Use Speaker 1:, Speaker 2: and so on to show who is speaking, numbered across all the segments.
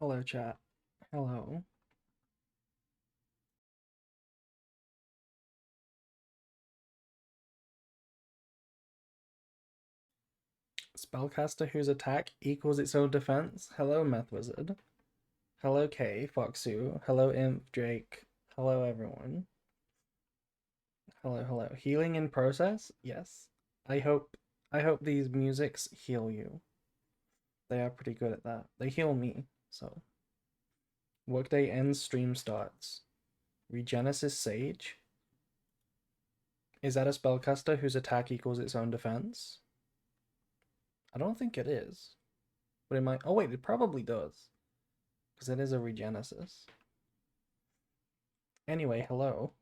Speaker 1: Hello, chat. Hello. Spellcaster whose attack equals its own defense. Hello, Meth Wizard. Hello, Kay, Foxu. Hello, Imp, Drake. Hello, everyone. Hello. Healing in process? Yes. I hope these musics heal you. They are pretty good at that. They heal me, so. Workday ends, stream starts. Regenesis Sage? Is that a spellcaster whose attack equals its own defense? I don't think it is. But it might. Oh, wait, it probably does. Because it is a Regenesis. Anyway, hello.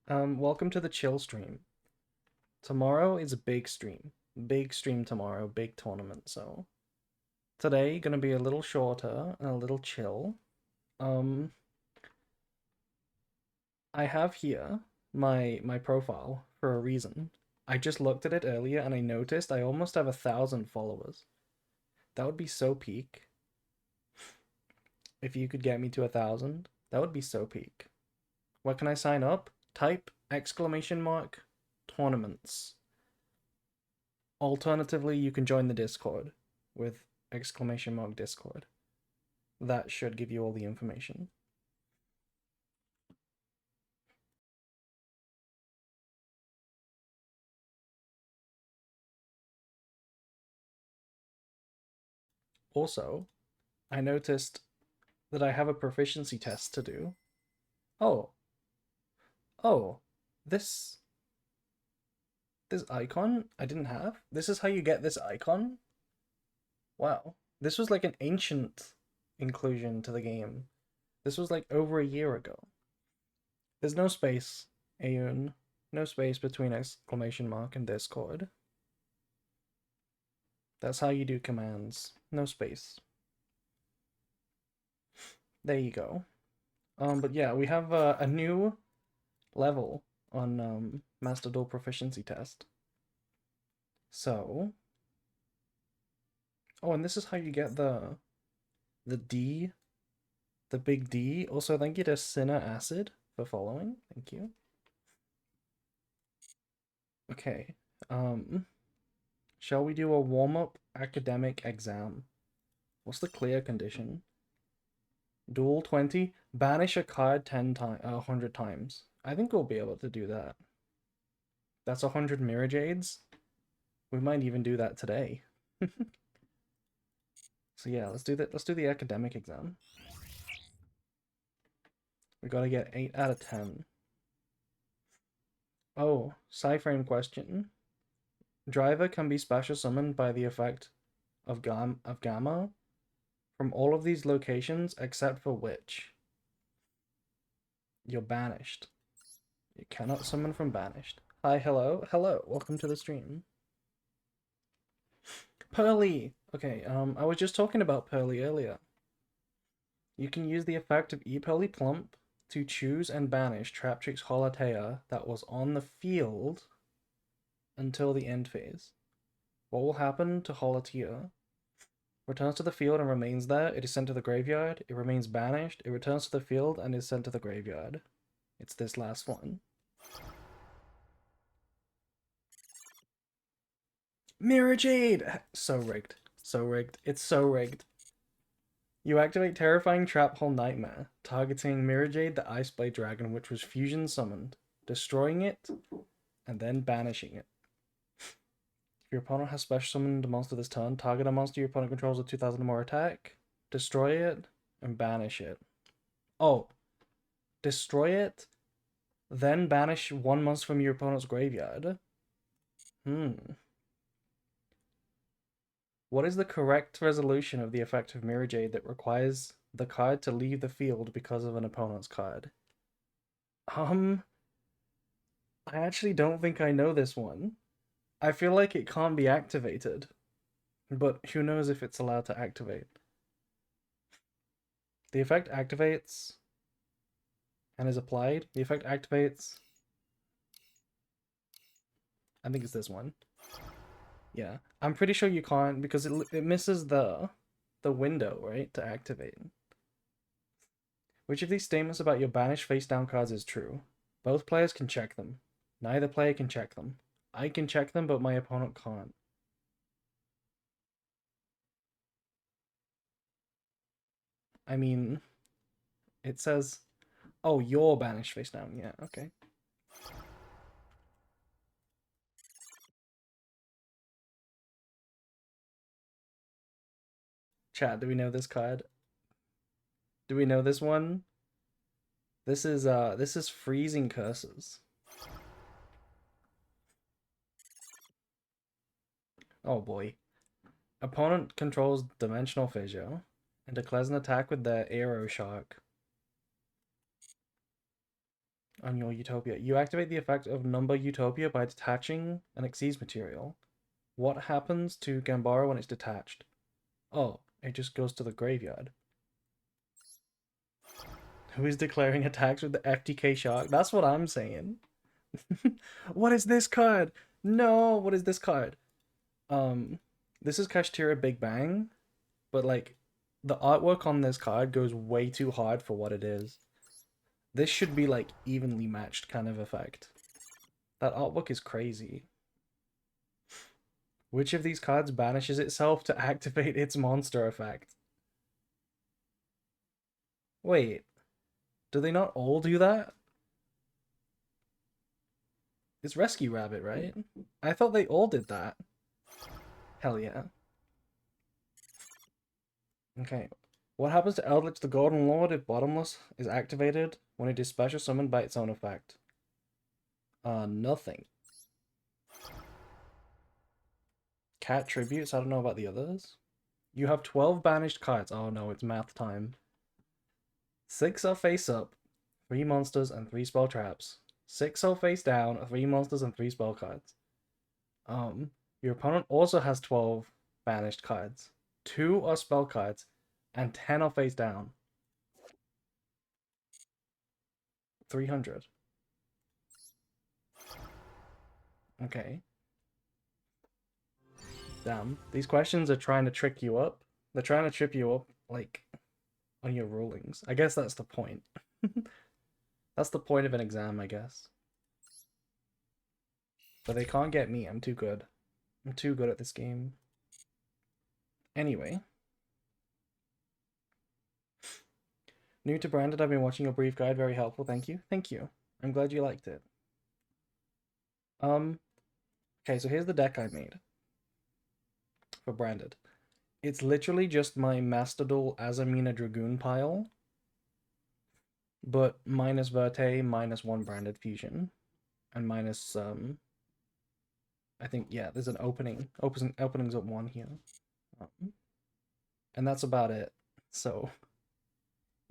Speaker 1: Welcome to the chill stream. Tomorrow is a big stream. Big stream tomorrow, big tournament, so today gonna be a little shorter and a little chill. Um I have here my profile for a reason. I just looked at it earlier and I noticed I almost have 1,000 followers. That would be so peak. If you could get me to 1,000, that would be so peak. What can I sign up? Type exclamation mark tournaments. Alternatively, you can join the Discord with exclamation mark Discord. That should give you all the information. Also, I noticed that I have a proficiency test to do. Oh, oh, this icon I didn't have. This is how you get this icon. Wow, this was like an ancient inclusion to the game. This was like over a year ago. There's no space, Ayun. No space between exclamation mark and Discord. That's how you do commands. No space. There you go. But yeah, we have a new level on Master Duel Proficiency Test. So, oh, and this is how you get the D, the big D. Also, thank you to Sinner Acid for following. Thank you. Okay. Shall we do a warm-up academic exam? What's the clear condition? Duel 20. Banish a card 100 times. I think we'll be able to do that. That's 100 Mirror Jades. We might even do that today. So yeah, let's do that. Let's do the academic exam. We gotta get 8 out of 10. Oh, Psyframe question. Driver can be special summoned by the effect of Gamma from all of these locations except for which? You're banished. You cannot summon from banished. Hi, hello, welcome to the stream. Pearly! Okay, I was just talking about Pearly earlier. You can use the effect of ePearly Plump to choose and banish Traptrix Holatea that was on the field until the end phase. What will happen to Holatea? Returns to the field and remains there. It is sent to the graveyard. It remains banished. It returns to the field and is sent to the graveyard. It's this last one. Mirror Jade! So rigged. So rigged. It's so rigged. You activate Terrifying Trap Hole Nightmare, targeting Mirror Jade, the Ice Blade Dragon, which was fusion summoned, destroying it, and then banishing it. If your opponent has special summoned a monster this turn, target a monster your opponent controls with 2,000 or more attack, destroy it, and banish it. Oh, destroy it, then banish one monster from your opponent's graveyard. What is the correct resolution of the effect of Mirror Jade that requires the card to leave the field because of an opponent's card? I actually don't think I know this one. I feel like it can't be activated, but who knows if it's allowed to activate. The effect activates and is applied. The effect activates. I think it's this one. Yeah, I'm pretty sure you can't because it misses the the window, right, to activate. Which of these statements about your banished face down cards is true? Both players can check them. Neither player can check them. I can check them, but my opponent can't. I mean, it says, oh, you're banished face down. Yeah, okay. Chat, do we know this card? Do we know this one? This is freezing curses. Oh boy. Opponent controls dimensional fissure and declares an attack with their arrow shark on your Utopia. You activate the effect of number Utopia by detaching an Xyz material. What happens to Gambara when it's detached? Oh, it just goes to the graveyard. Who is declaring attacks with the FTK shark? That's what I'm saying. What is this card? No, what is this card? This is Kashtira Big Bang, but like the artwork on this card goes way too hard for what it is. This should be like evenly matched kind of effect. That artwork is crazy. Which of these cards banishes itself to activate its monster effect? Wait, do they not all do that? It's Rescue Rabbit, right? I thought they all did that. Hell yeah. Okay. What happens to Eldritch the Golden Lord if Bottomless is activated when it is special summoned by its own effect? Nothing. Cat Tributes, I don't know about the others. You have 12 banished cards. Oh no, it's math time. 6 are face up, 3 monsters and 3 spell traps. 6 are face down, 3 monsters and 3 spell cards. Your opponent also has 12 banished cards. 2 are spell cards, and 10 are face down. 300. Okay. Damn. These questions are trying to trick you up. They're trying to trip you up, like, on your rulings. I guess that's the point. That's the point of an exam, I guess. But they can't get me. I'm too good. I'm too good at this game. Anyway. New to Branded, I've been watching your brief guide. Very helpful. Thank you. Thank you. I'm glad you liked it. Okay, so here's the deck I made for Branded. It's literally just my Master Duel Azamina Dragoon pile, but minus Verte, minus 1 Branded Fusion, and minus, I think, yeah, there's an openings at 1 here. And that's about it. So,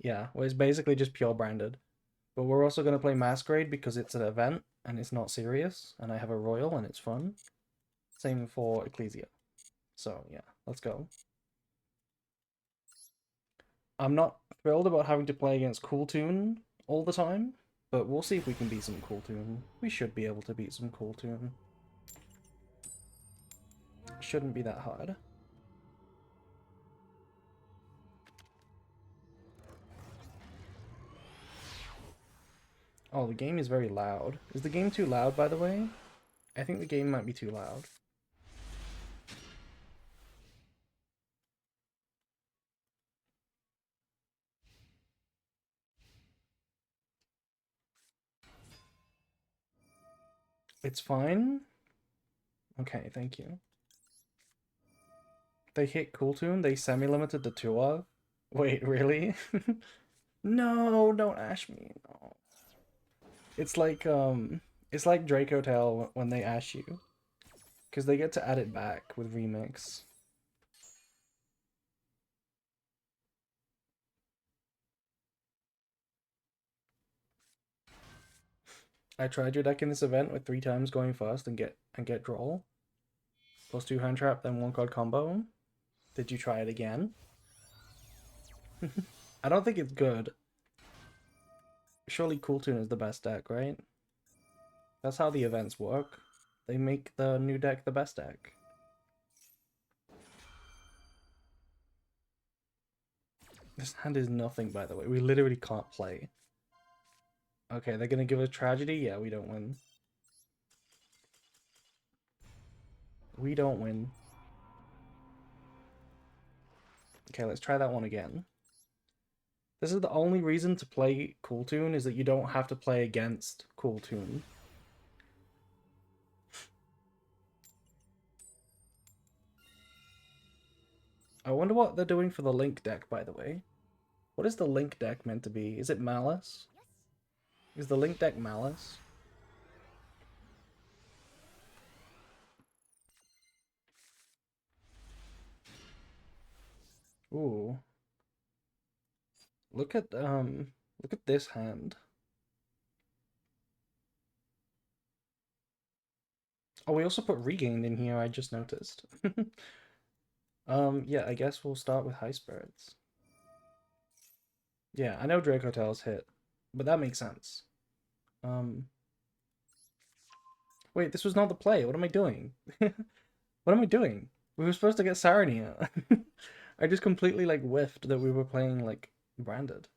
Speaker 1: yeah, well, it's basically just pure Branded. But we're also going to play Masquerade because it's an event, and it's not serious, and I have a Royal, and it's fun. Same for Ecclesia. So, yeah, let's go. I'm not thrilled about having to play against Cool Tune all the time, but we'll see if we can beat some Cool Tune. We should be able to beat some Cool Tune. Shouldn't be that hard. Oh, the game is very loud. Is the game too loud, by the way? I think the game might be too loud. It's fine? Okay, thank you. They hit Cool Tune, they semi-limited the 2 of? Wait, really? No, don't ash me. No. It's like Draco Tail when they ash you. Because they get to add it back with Remix. I tried your deck in this event with 3 times going first and get draw. Plus 2 hand trap, then 1 card combo. Did you try it again? I don't think it's good. Surely Cool Tune is the best deck, right? That's how the events work. They make the new deck the best deck. This hand is nothing, by the way. We literally can't play. Okay, they're gonna give us tragedy? Yeah, we don't win. We don't win. Okay, let's try that one again. This is the only reason to play Cool Tune, is that you don't have to play against Cool Tune. I wonder what they're doing for the Link deck, by the way. What is the Link deck meant to be? Is it Malice? Is the Link deck Malice? Ooh. Look at this hand. Oh, we also put Regained in here, I just noticed. Yeah, I guess we'll start with High Spirits. Yeah, I know Draco Tails hit, but that makes sense. Wait, this was not the play. What am I doing? What am I doing? We were supposed to get Sarania. I just completely like whiffed that we were playing like branded.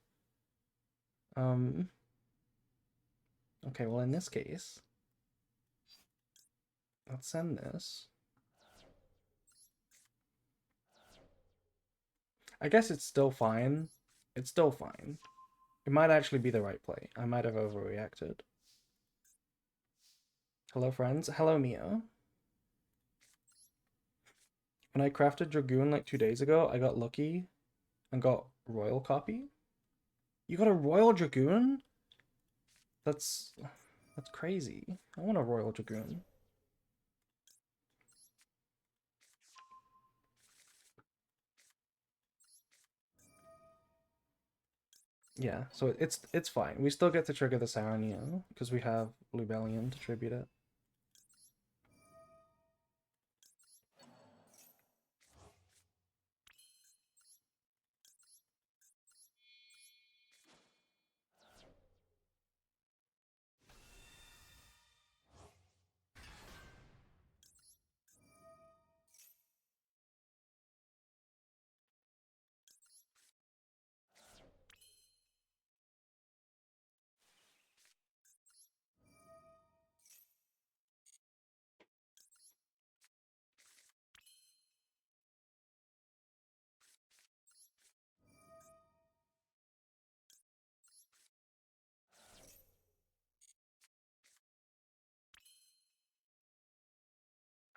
Speaker 1: Um okay, well in this case, let's send this. I guess it's still fine. It's still fine. It might actually be the right play. I might have overreacted. Hello friends. Hello Mia. When I crafted Dragoon like 2 days ago, I got lucky and got Royal Copy. You got a Royal Dragoon? That's crazy. I want a Royal Dragoon. Yeah, so it's fine. We still get to trigger the Sarania because we have Lubellion to tribute it.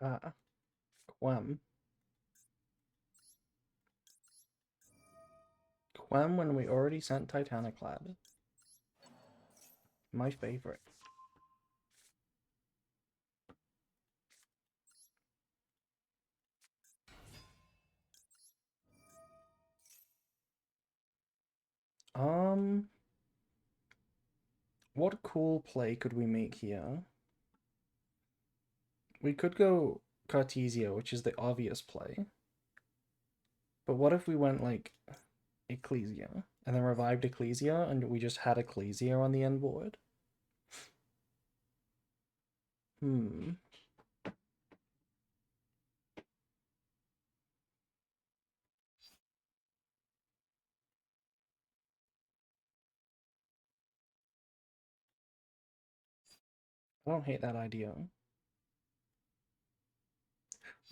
Speaker 1: Ah, Quem. Quem when we already sent Titanic Lad. My favorite. What cool play could we make here? We could go Cartesia, which is the obvious play. But what if we went like Ecclesia and then revived Ecclesia and we just had Ecclesia on the end board? Hmm. I don't hate that idea.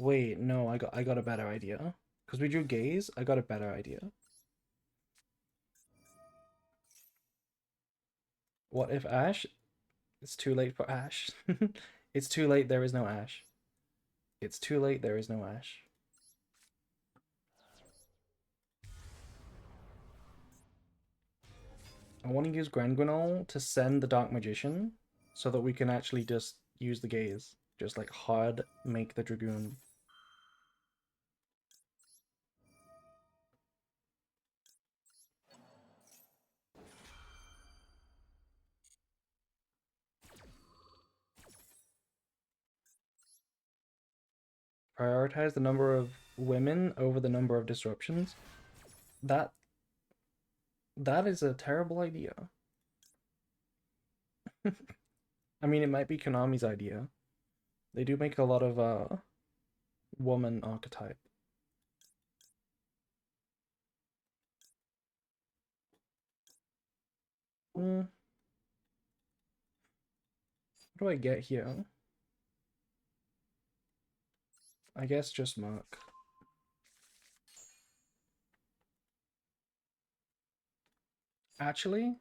Speaker 1: Wait, no, I got a better idea. Because we drew gaze, I got a better idea. What if Ash? It's too late for Ash. It's too late, there is no Ash. It's too late, there is no Ash. I want to use Granguinol to send the Dark Magician so that we can actually just use the gaze. Just like hard make the Dragoon. Prioritize the number of women over the number of disruptions. That that is a terrible idea. I mean, it might be Konami's idea. They do make a lot of woman archetype. What do I get here? I guess just mark. Actually?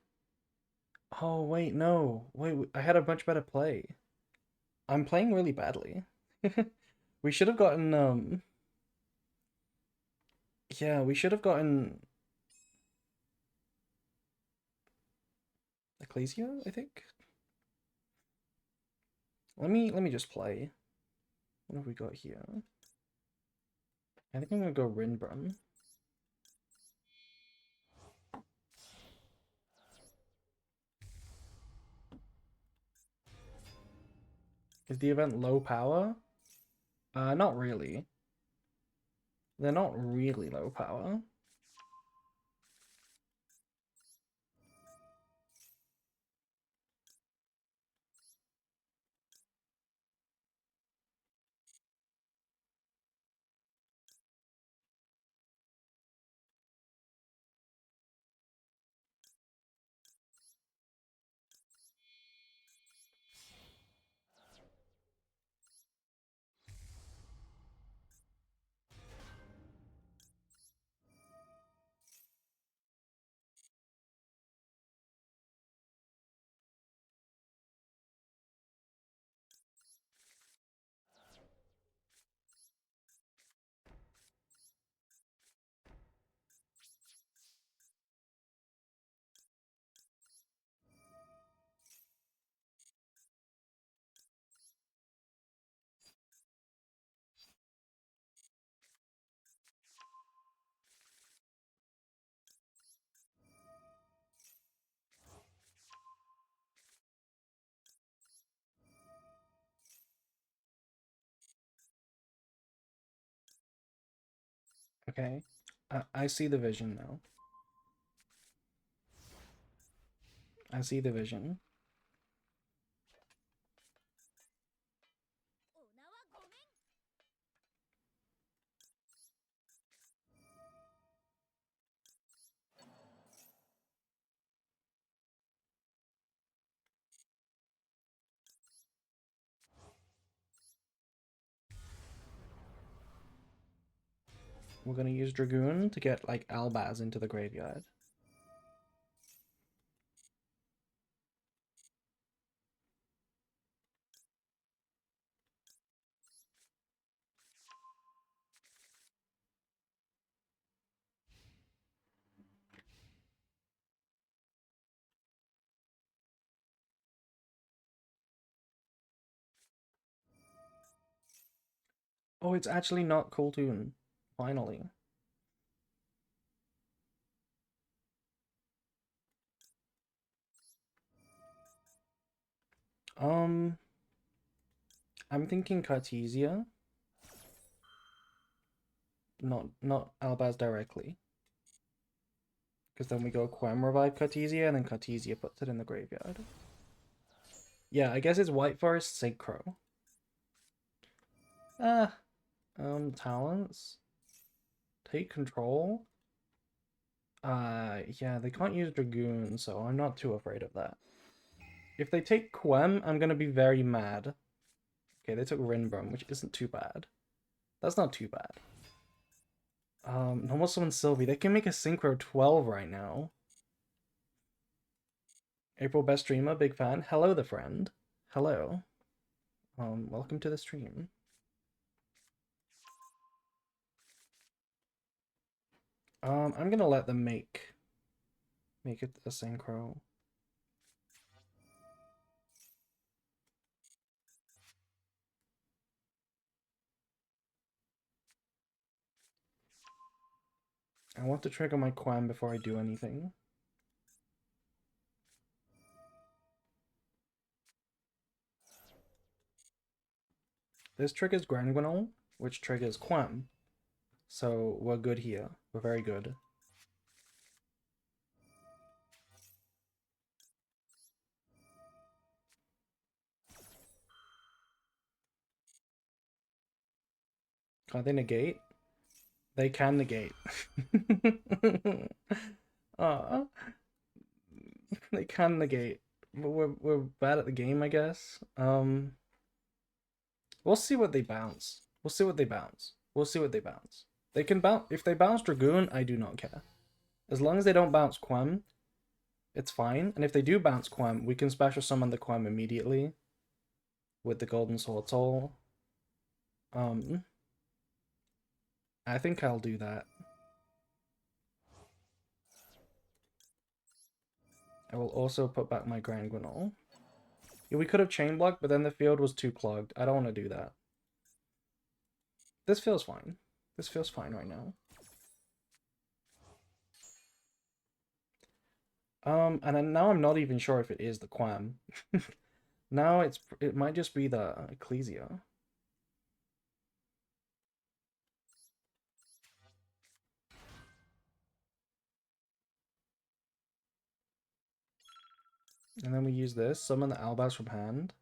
Speaker 1: Oh, wait, no. Wait, I had a much better play. I'm playing really badly. We should have gotten, yeah, we should have gotten Ecclesia, I think. Let me just play. What have we got here? I think I'm gonna go Rinbrun. Is the event low power? Not really. They're not really low power. Okay. I see the vision now. I see the vision. We're gonna use Dragoon to get like Albaz into the graveyard. Oh, it's actually not Coltoon. Finally. Um, I'm thinking Cartesia. Not Albaz directly. Because then we go Quem revive Cartesia, and then Cartesia puts it in the graveyard. Yeah, I guess it's White Forest Synchro. Ah, talents. Take control. Yeah, they can't use Dragoon, so I'm not too afraid of that. If they take Quem, I'm gonna be very mad. Okay, they took Rinbrum, which isn't too bad. That's not too bad. Normal Summon Sylvie. They can make a Synchro 12 right now. April Best Streamer, big fan. Hello, the friend. Hello. Welcome to the stream. I'm gonna let them make it a Synchro. I want to trigger my Quam before I do anything. This triggers Granguinol, which triggers Quam. So we're good here. We're very good. Can't they negate? They can negate. They can negate. But we're bad at the game, I guess. We'll see what they bounce. We'll see what they bounce. We'll see what they bounce. They can bounce if they bounce Dragoon, I do not care. As long as they don't bounce Quem, it's fine. And if they do bounce Quem, we can special summon the Quem immediately with the Golden Sword Soul. I think I'll do that. I will also put back my Grand Guignol. Yeah, we could have chain blocked, but then the field was too clogged. I don't want to do that. This feels fine. This feels fine right now. And then now I'm not even sure if it is the Quam. Now it might just be the Ecclesia. And then we use this, summon the Albaz from hand.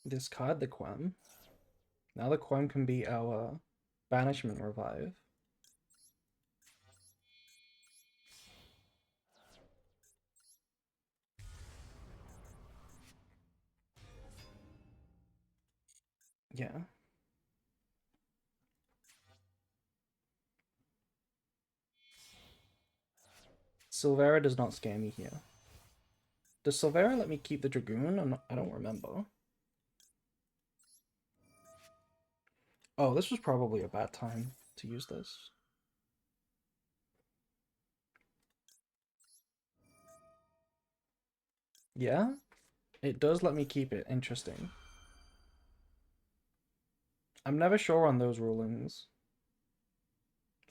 Speaker 1: Discard the Quam. Now the Quam can be our Banishment Revive. Yeah. Silvera does not scare me here. Does Silvera let me keep the Dragoon? I don't remember. Oh, this was probably a bad time to use this. Yeah? It does let me keep it. Interesting. I'm never sure on those rulings.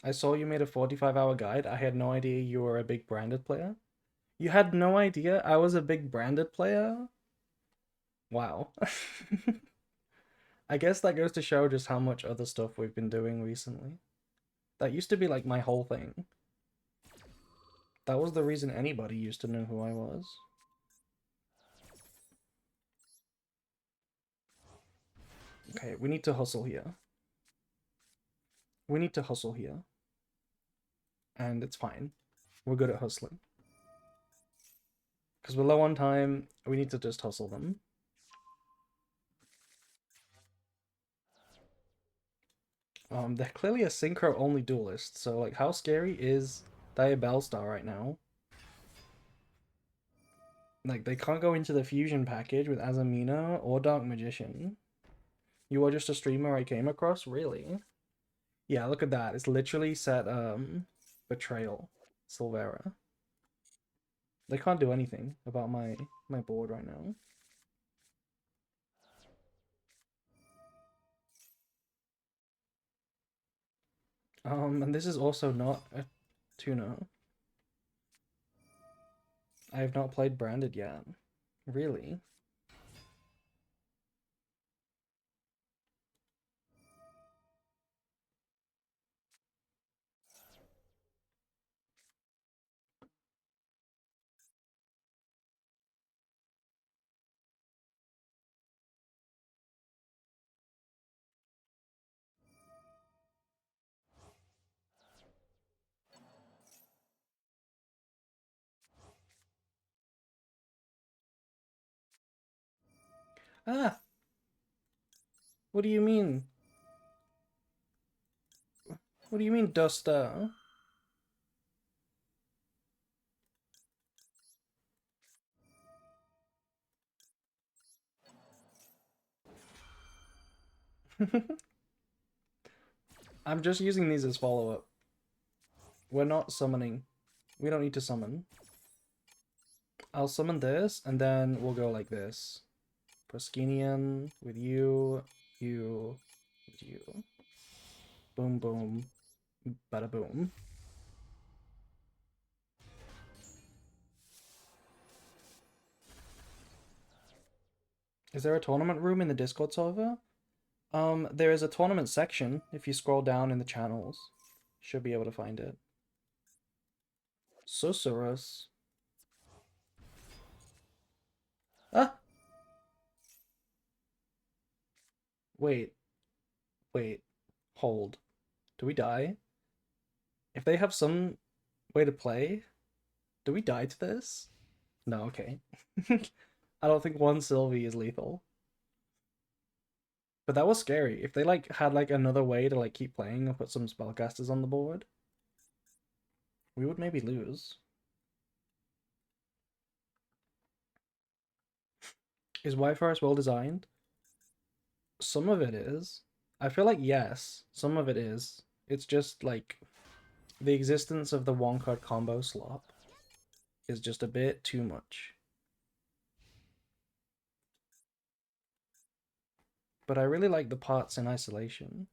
Speaker 1: I saw you made a 45-hour guide. I had no idea you were a big branded player. You had no idea I was a big branded player? Wow. I guess that goes to show just how much other stuff we've been doing recently. That used to be like my whole thing. That was the reason anybody used to know who I was. Okay, we need to hustle here. We need to hustle here. And it's fine. We're good at hustling. Because we're low on time, we need to just hustle them. They're clearly a synchro-only duelist, so like how scary is Diabellstar right now? Like they can't go into the fusion package with Azamina or Dark Magician. You are just a streamer I came across? Really? Yeah, look at that. It's literally set Betrayal, Silvera. They can't do anything about my board right now. And this is also not a tuner. I have not played branded yet. Really? Ah! What do you mean? What do you mean, Duster? I'm just using these as follow-up. We're not summoning. We don't need to summon. I'll summon this, and then we'll go like this. Proskinian with you, you, with you. Boom, boom, bada boom. Is there a tournament room in the Discord server? There is a tournament section. If you scroll down in the channels, should be able to find it. Susurrus. Ah! Wait, wait, hold. Do we die? If they have some way to play, do we die to this? No, okay. I don't think one Sylvie is lethal. But that was scary. If they like had like another way to like keep playing and put some spellcasters on the board, we would maybe lose. Is White Forest well designed? Some of it is. I feel like yes, some of it is. It's just like the existence of the one card combo slot is just a bit too much. But I really like the parts in isolation.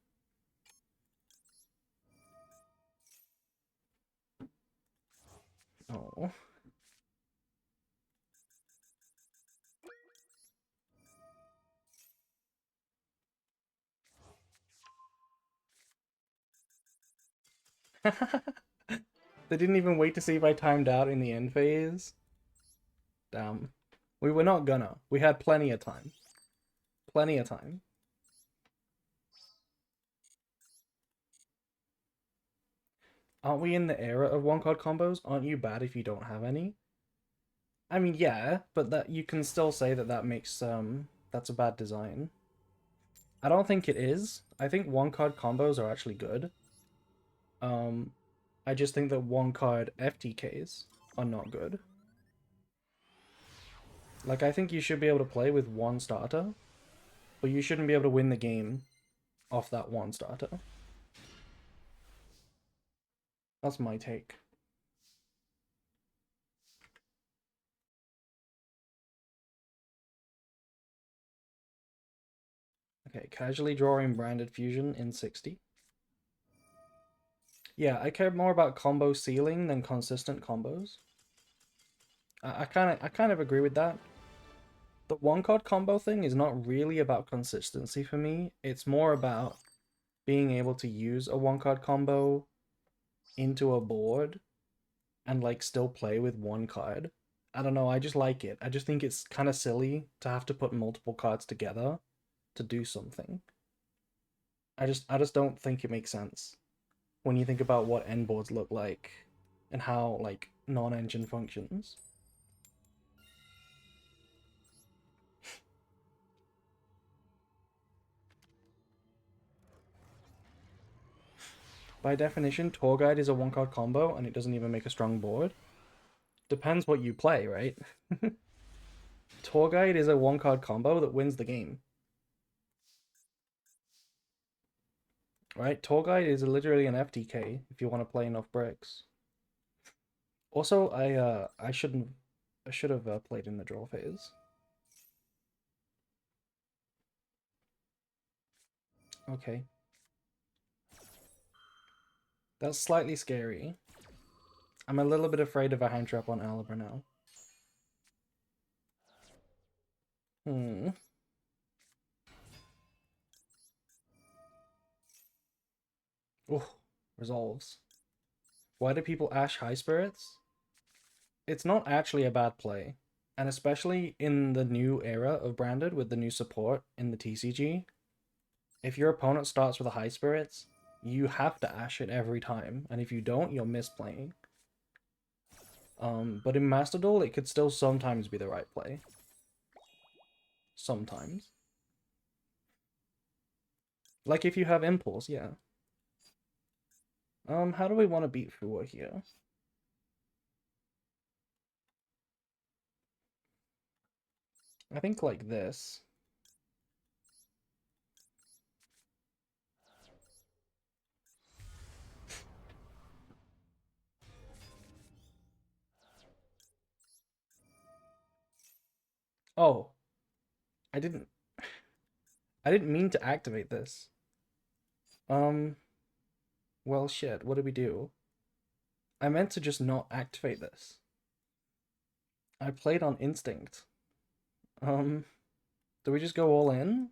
Speaker 1: Oh. They didn't even wait to see if I timed out in the end phase. Damn. We were not gonna. We had plenty of time. Plenty of time. Aren't we in the era of one card combos? Aren't you bad if you don't have any? I mean, yeah, but that you can still say that that makes that's a bad design. I don't think it is. I think one card combos are actually good. Um, I just think that one card FTKs are not good. Like, I think you should be able to play with one starter, but you shouldn't be able to win the game off that one starter. That's my take. Okay, casually drawing branded fusion in 60. Yeah, I care more about combo ceiling than consistent combos. I kind of agree with that. The one card combo thing is not really about consistency for me. It's more about being able to use a one card combo into a board and like still play with one card. I don't know, I just like it. I just think it's kind of silly to have to put multiple cards together to do something. I just don't think it makes sense when you think about what end boards look like and how like non-engine functions. By definition, Tour Guide is a one card combo and it doesn't even make a strong board. Depends what you play, right? Tour Guide is a one card combo that wins the game. Right? Tour Guide is literally an FTK if you want to play enough bricks. Also, I should have played in the draw phase. Okay. That's slightly scary. I'm a little bit afraid of a hand trap on Alibra now. Hmm. Oh, resolves. Why do people Ash High Spirits? It's not actually a bad play. And especially in the new era of Branded with the new support in the TCG, if your opponent starts with a High Spirits, you have to Ash it every time. And if you don't, you're misplaying. But in Master Duel, it could still sometimes be the right play. Sometimes. Like if you have Impulse, yeah. How do we want to beat Fua here? I think like this. Oh, I didn't I didn't mean to activate this. Um, well shit, what did we do? I meant to just not activate this. I played on instinct. Um, do we just go all in?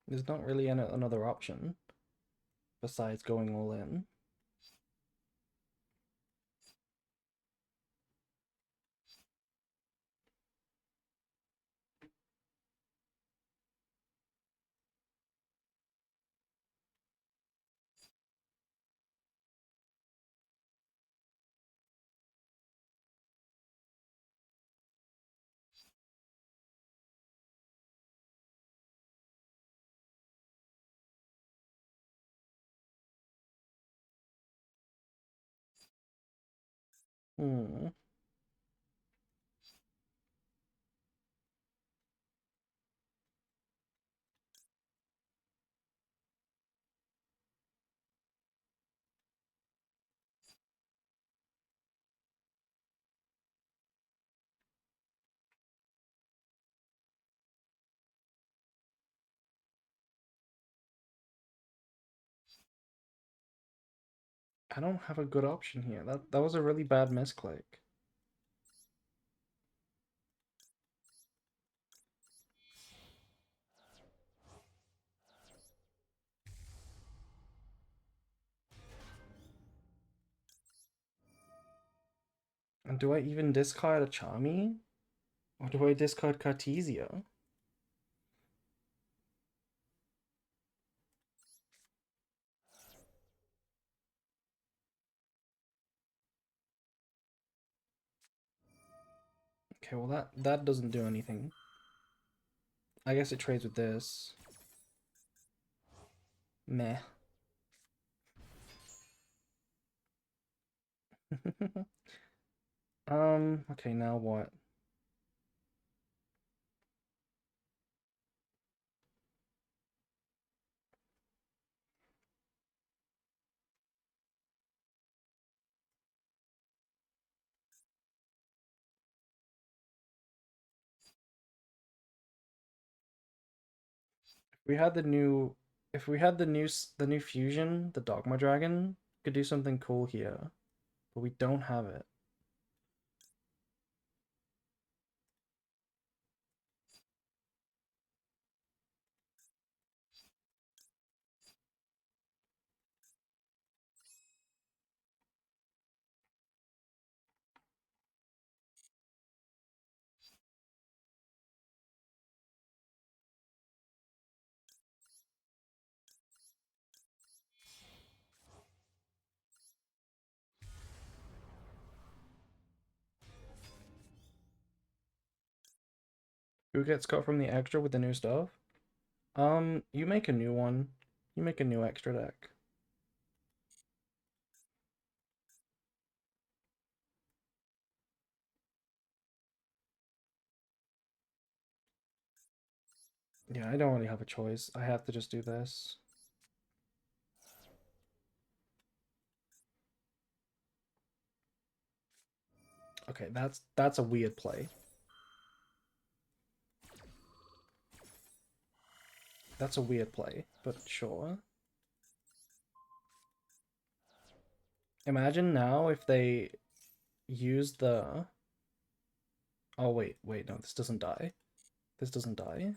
Speaker 1: There's not really another option besides going all in. Hmm. I don't have a good option here. That was a really bad misclick. And do I even discard a Charmy? Or do I discard Cartesia? Okay, well that doesn't do anything. I guess it trades with this. Meh. Okay, now what? We had the new if we had the new fusion, the Dogma Dragon, could do something cool here. But we don't have it. Who gets cut from the extra with the new stuff? You make a new one. You make a new extra deck. Yeah, I don't really have a choice. I have to just do this. Okay, that's a weird play. That's a weird play, but sure. Imagine now if they use the... Oh, wait, no, this doesn't die. This doesn't die.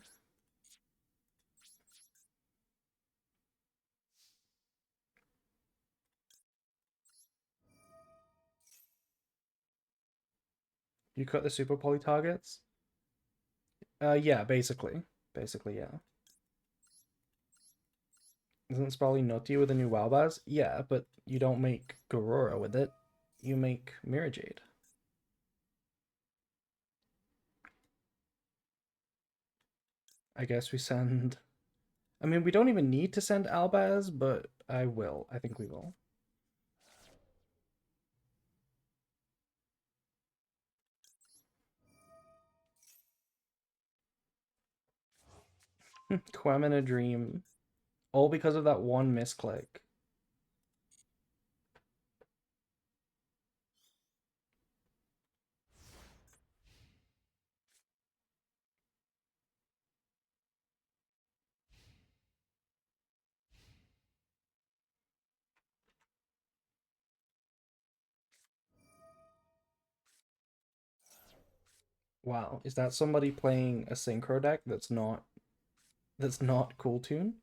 Speaker 1: You cut the super poly targets? Yeah, basically. Basically, yeah. Isn't Sprawly nutty with a new Wowbaz? Yeah, but you don't make Garura with it. You make Mirror Jade. I guess we send... I mean, we don't even need to send Albaz, but I will. I think we will. Quem in a Dream. All because of that one misclick. Wow, is that somebody playing a synchro deck that's not Cool Tune?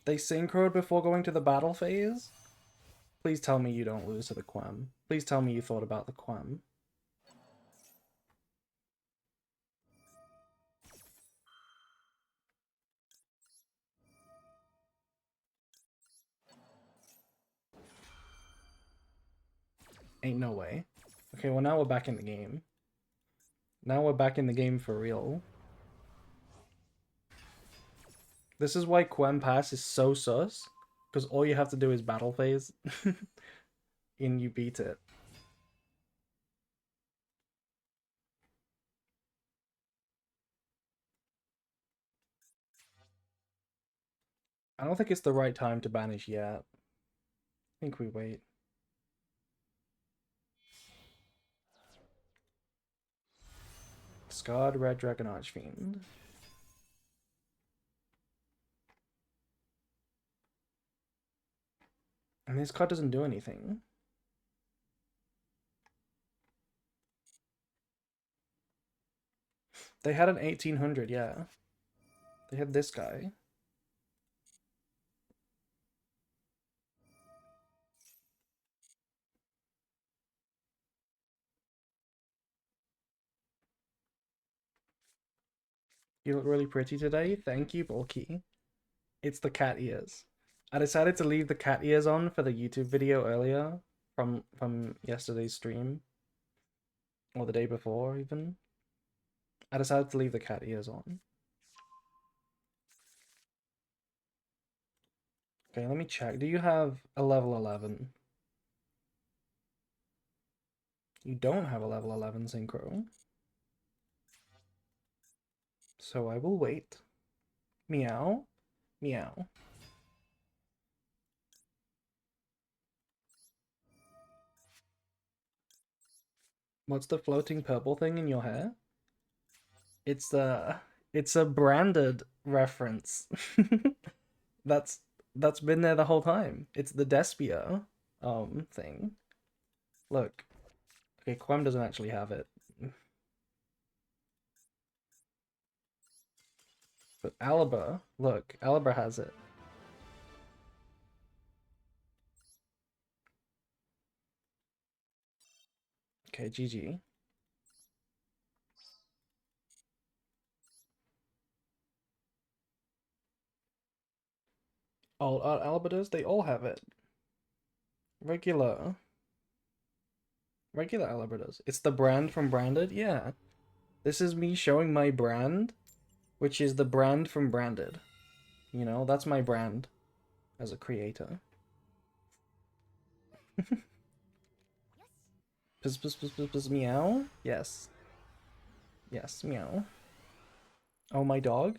Speaker 1: They synchroed before going to the battle phase? Please tell me you don't lose to the Quem. Please tell me you thought about the Quem. Ain't no way. Okay, well now we're back in the game. Now we're back in the game for real. This is why Quem Pass is so sus. because all you have to do is battle phase, and you beat it. I don't think it's the right time to banish yet. I think we wait. Scarred Red Dragon Archfiend. And this card doesn't do anything. They had an 1800, yeah. They had this guy. You look really pretty today. Thank you, Bulky. It's the cat ears. I decided to leave the cat ears on for the YouTube video earlier from yesterday's stream. Or the day before, even. I decided to leave the cat ears on. Okay, let me check. Do you have a level 11? You don't have a level 11 synchro. So I will wait. Meow. Meow. What's the floating purple thing in your hair? It's a branded reference. that's that's been there the whole time. It's the Despia thing. Look. Okay, Quem doesn't actually have it. But Alaba, look, Alaba has it. Okay, GG. All Alabadas, they all have it. Regular Alabadas. It's the brand from Branded, yeah. This is me showing my brand, which is the brand from Branded. You know, that's my brand as a creator. Piss, piss, piss, piss, piss, meow? Yes. Yes, meow. Oh, my dog?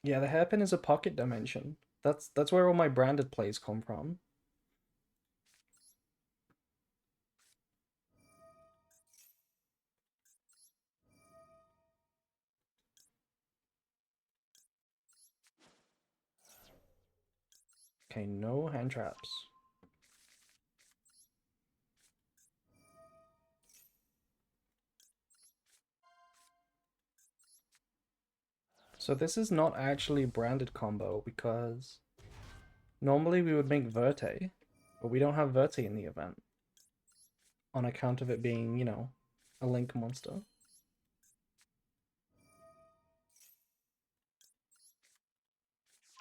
Speaker 1: Yeah, the hairpin is a pocket dimension. That's where all my branded plays come from. Okay, no hand traps. So this is not actually a branded combo because normally we would make Verte, but we don't have Verte in the event on account of it being, you know, a link monster.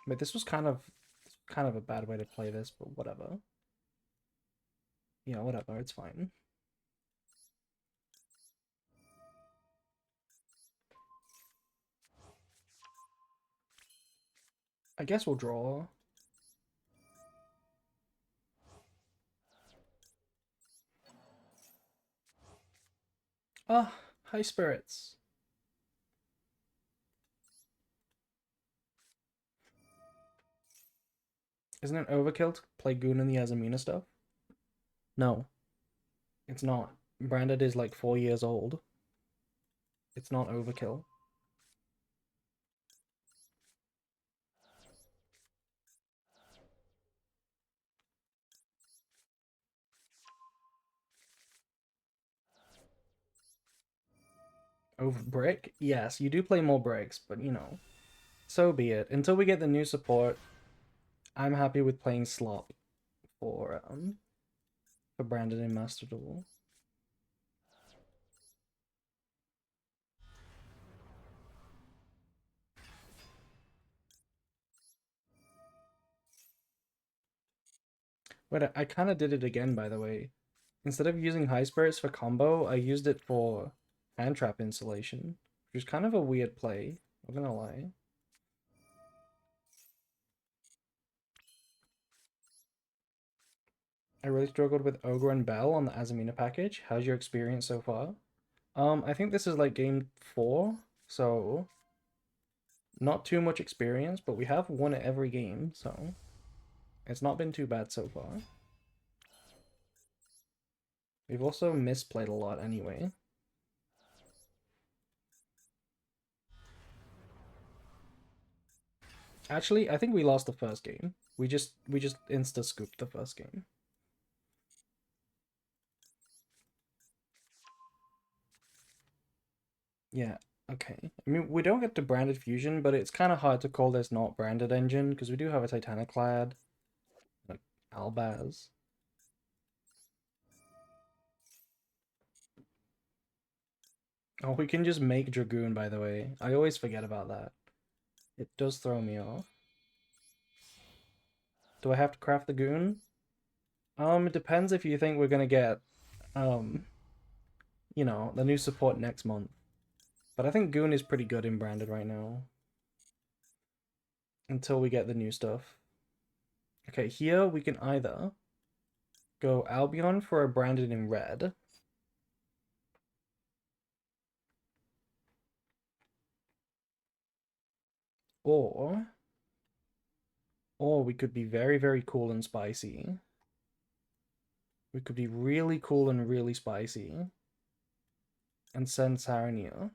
Speaker 1: But this was kind of a bad way to play this, but whatever. Yeah, whatever, it's fine. I guess we'll draw. Ah, high spirits. Isn't it overkill to play Goon in the Azamina stuff? No, it's not. Branded is like 4 years old. It's not overkill. Over brick? Yes, you do play more bricks, but you know, so be it. Until we get the new support, I'm happy with playing slop for Brandon in Master Duel. But I kind of did it again, by the way. Instead of using High for combo, I used it for hand trap installation, which is kind of a weird play. I'm gonna lie. I really struggled with Ogre and Bell on the Azamina package. How's your experience so far? I think this is like game 4, so not too much experience, but we have won at every game, so it's not been too bad so far. We've also misplayed a lot anyway. Actually, I think we lost the first game. We just insta scooped the first game. Yeah, okay. I mean, we don't get to branded fusion, but it's kind of hard to call this not branded engine because we do have a Titaniclad, like Albaz. Oh, we can just make Dragoon, by the way. I always forget about that. It does throw me off. Do I have to craft the goon? It depends if you think we're gonna get, um, the new support next month. But I think goon is pretty good in branded right now. Until we get the new stuff. Okay, here we can either go Albion for a branded in red. Or we could be very, very cool and spicy. We could be really cool and really spicy. And send Sarania.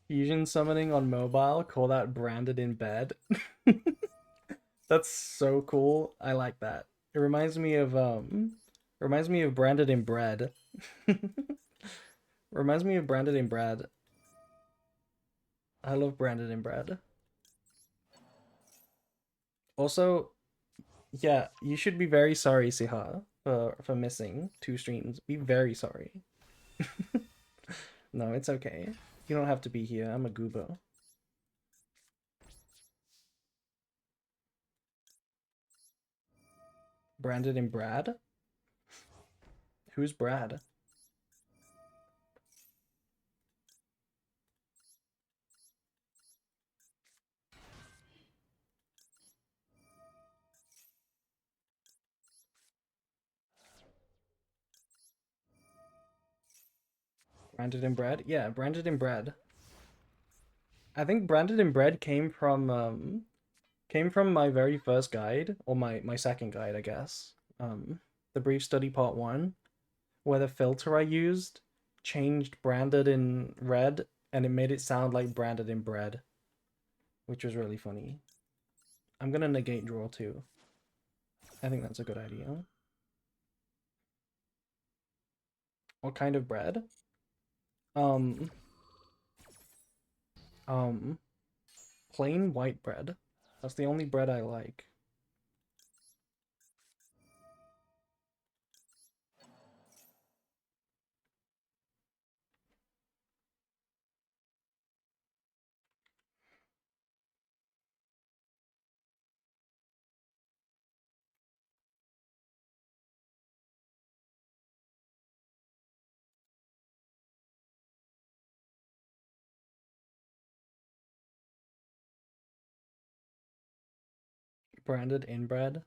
Speaker 1: Fusion summoning on mobile, call that branded in bed. That's so cool. I like that. It reminds me of branded in bread. Reminds me of branded in bread. I love branded in bread. Also, yeah, you should be very sorry, Siha, for missing 2 streams. Be very sorry. No, it's okay. You don't have to be here. I'm a goober. Branded in Brad? Who's Brad? Branded in Bread? Yeah, Branded in Bread. I think Branded in Bread came from my very first guide, or my second guide, I guess. The Brief Study Part 1, where the filter I used changed Branded in Red, and it made it sound like Branded in Bread, which was really funny. I'm gonna negate draw too. I think that's a good idea. What kind of bread? Um, um, plain white bread. That's the only bread I like. Branded in bread.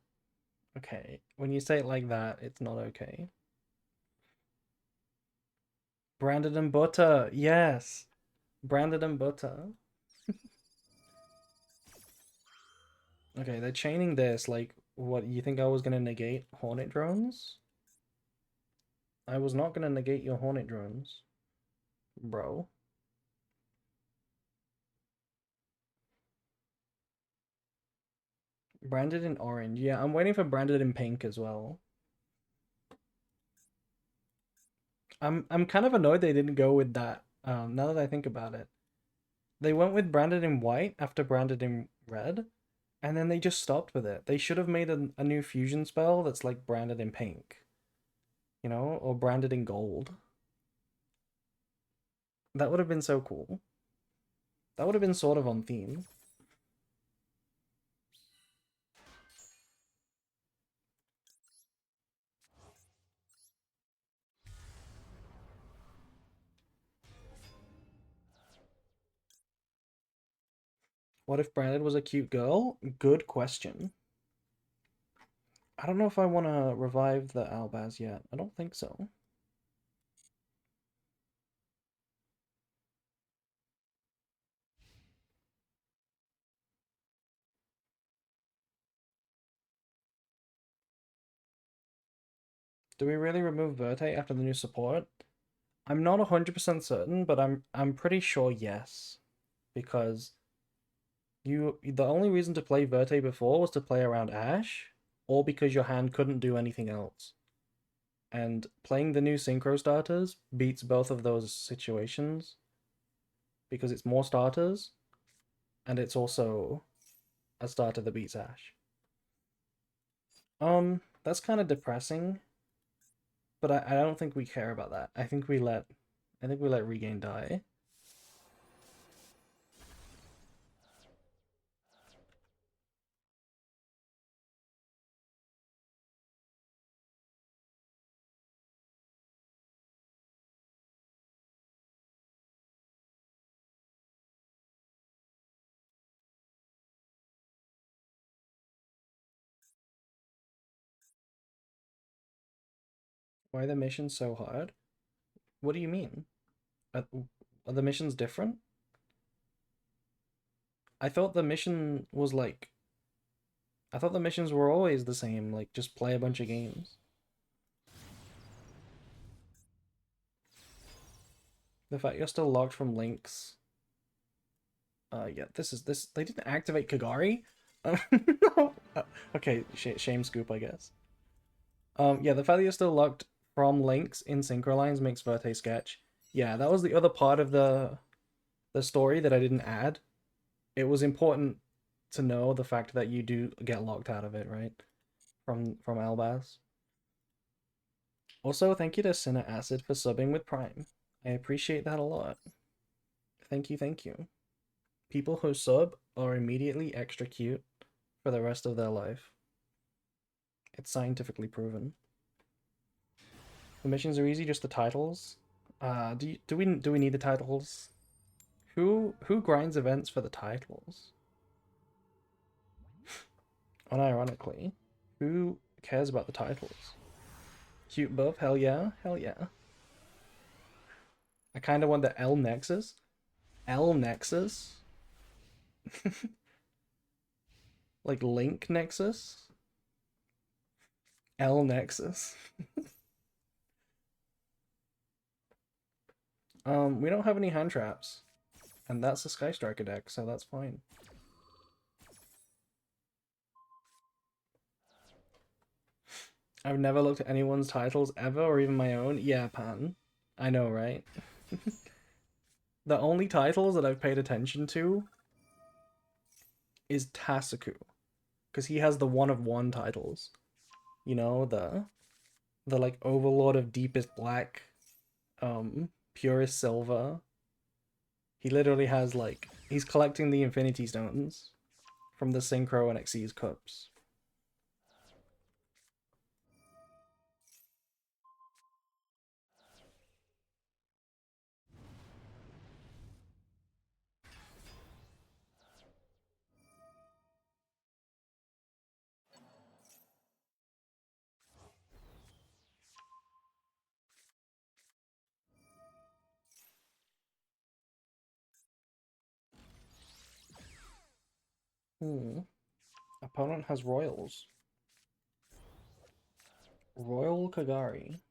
Speaker 1: Okay, when you say it like that, it's not okay. Branded in butter. Yes. Branded in butter. Okay, they're chaining this. Like, what, you think I was gonna negate Hornet drones? I was not gonna negate your Hornet drones, bro. Branded in orange. Yeah, I'm waiting for branded in pink as well. I'm kind of annoyed they didn't go with that. Now that I think about it, They went with branded in white after branded in red, and then they just stopped with it. They should have made a new fusion spell that's like branded in pink, you know, or branded in gold. That would have been so cool. That would have been sort of on theme. What if Branded was a cute girl? Good question. I don't know if I want to revive the Albaz yet. I don't think so. Do we really remove Verte after the new support? I'm not 100% certain, but I'm pretty sure yes. Because the only reason to play Verte before was to play around Ash, or because your hand couldn't do anything else. And playing the new Synchro starters beats both of those situations because it's more starters, and it's also a starter that beats Ash. That's kind of depressing, but I don't think we care about that. I think we let Regain die. Why are the missions so hard? What do you mean? Are, are the missions different? I thought the mission was like I thought the missions were always the same, like just play a bunch of games. The fact you're still locked from links. Yeah, this. They didn't activate Kagari. No. Okay, shame scoop, I guess. Yeah, the fact that you're still locked from links in synchro lines makes Verte sketch. Yeah, that was the other part of the story that I didn't add. It was important to know the fact that you do get locked out of it, right? From Albaz. Also, thank you to Sinner Acid for subbing with Prime. I appreciate that a lot. Thank you, thank you. People who sub are immediately extra cute for the rest of their life. It's scientifically proven. The missions are easy, just the titles. Do we need the titles? Who grinds events for the titles? Unironically, who cares about the titles? Cute buff, hell yeah, hell yeah. I kind of want the L Nexus. L Nexus? Like Link Nexus? L Nexus. We don't have any hand traps. And that's a Sky Striker deck, so that's fine. I've never looked at anyone's titles ever, or even my own. Yeah, Pan. I know, right? The only titles that I've paid attention to is Tasuku. Because he has the one of one titles. You know, the like Overlord of Deepest Black, Purest Silver. He literally has like he's collecting the Infinity Stones from the Synchro and Xyz cups. Hmm. Opponent has Royals. Royal Kagari.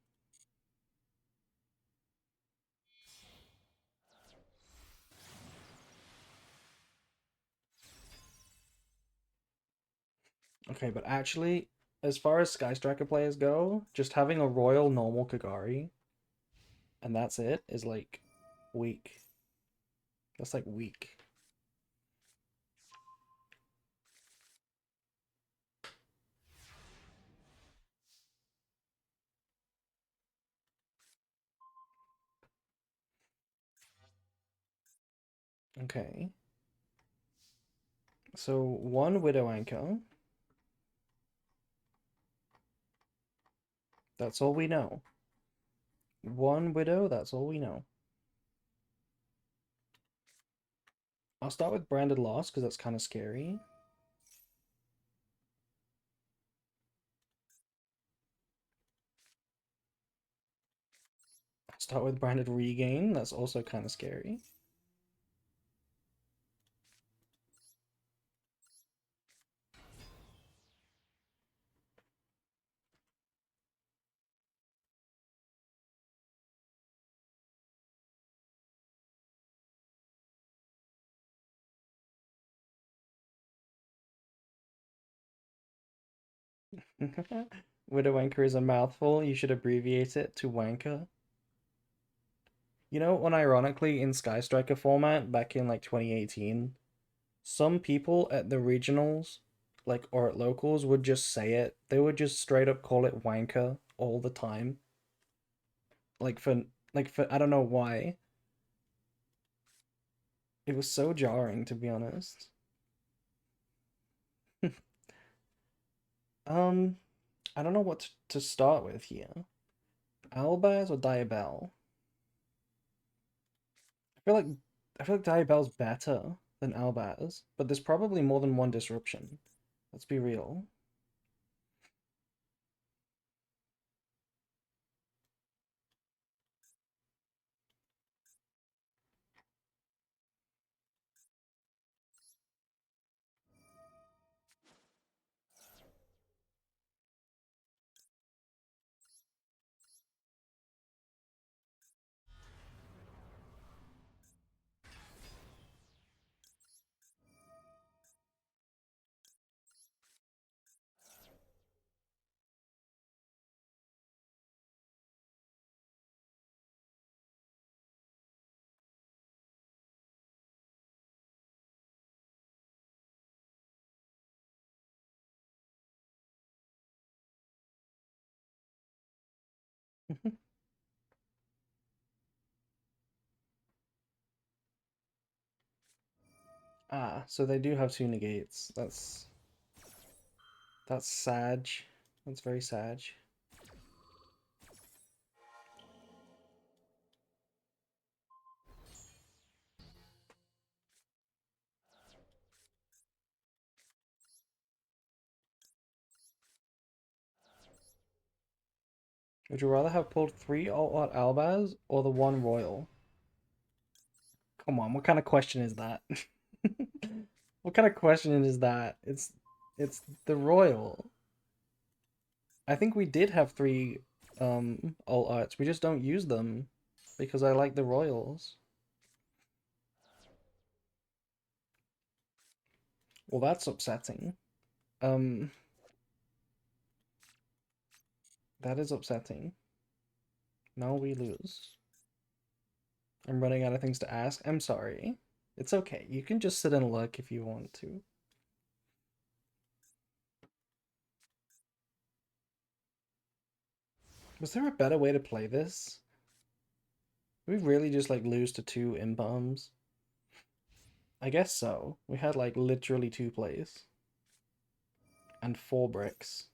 Speaker 1: Okay, but actually, as far as Sky Striker players go, just having a Royal normal Kagari and that's it is like weak. That's like weak. Okay. So one Widow Anchor. That's all we know. One Widow, that's all we know. I'll start with Branded Loss because that's kind of scary. I'll start with Branded Regain, that's also kind of scary. Widow Anchor is a mouthful, you should abbreviate it to Wanker. You know, unironically, in Sky Striker format back in like 2018, some people at the regionals, like or at locals, would just say it. They would just straight up call it wanker all the time. Like for I don't know why. It was so jarring to be honest. um, I don't know what to start with here. Albaz or Diabell? I feel like I feel like Diabell's better than Albaz, but there's probably more than one disruption. Let's be real. Ah, so they do have two negates. That's Sag. That's very Sag. Would you rather have pulled three alt Albaz or the one Royal? Come on, what kind of question is that? What kind of question is that? It's the Royal. I think we did have three alt arts. We just don't use them because I like the Royals. Well, that's upsetting. Um, that is upsetting. No, we lose. I'm running out of things to ask. I'm sorry. It's okay. You can just sit and look if you want to. Was there a better way to play this? We really just like lose to two imbombs? I guess so. We had like literally two plays. And four bricks.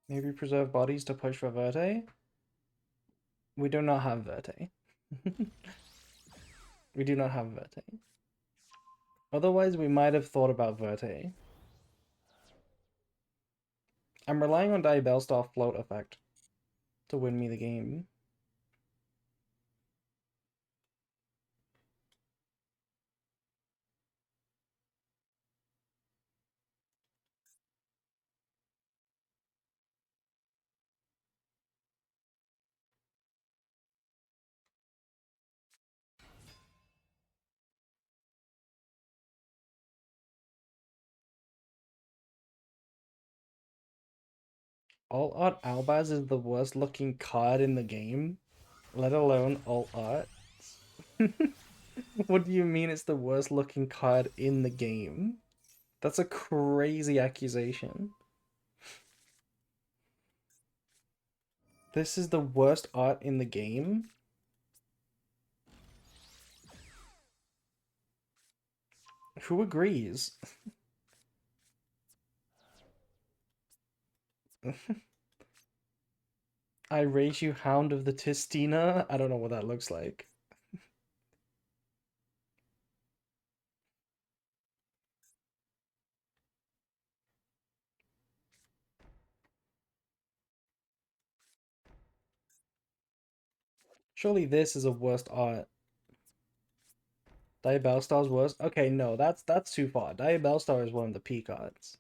Speaker 1: Maybe preserve bodies to push for Verte? We do not have Verte. We do not have Verte. Otherwise, we might have thought about Verte. I'm relying on Diabellstar float effect to win me the game. Alt Art Albaz is the worst looking card in the game, let alone Alt Art. What do you mean it's the worst looking card in the game? That's a crazy accusation. This is the worst art in the game? Who agrees? I raise you Hound of the Tistina? I don't know what that looks like. Surely this is a worst art. Diabellstar's worst? Okay, no, that's too far. Diabellstar is one of the peak arts.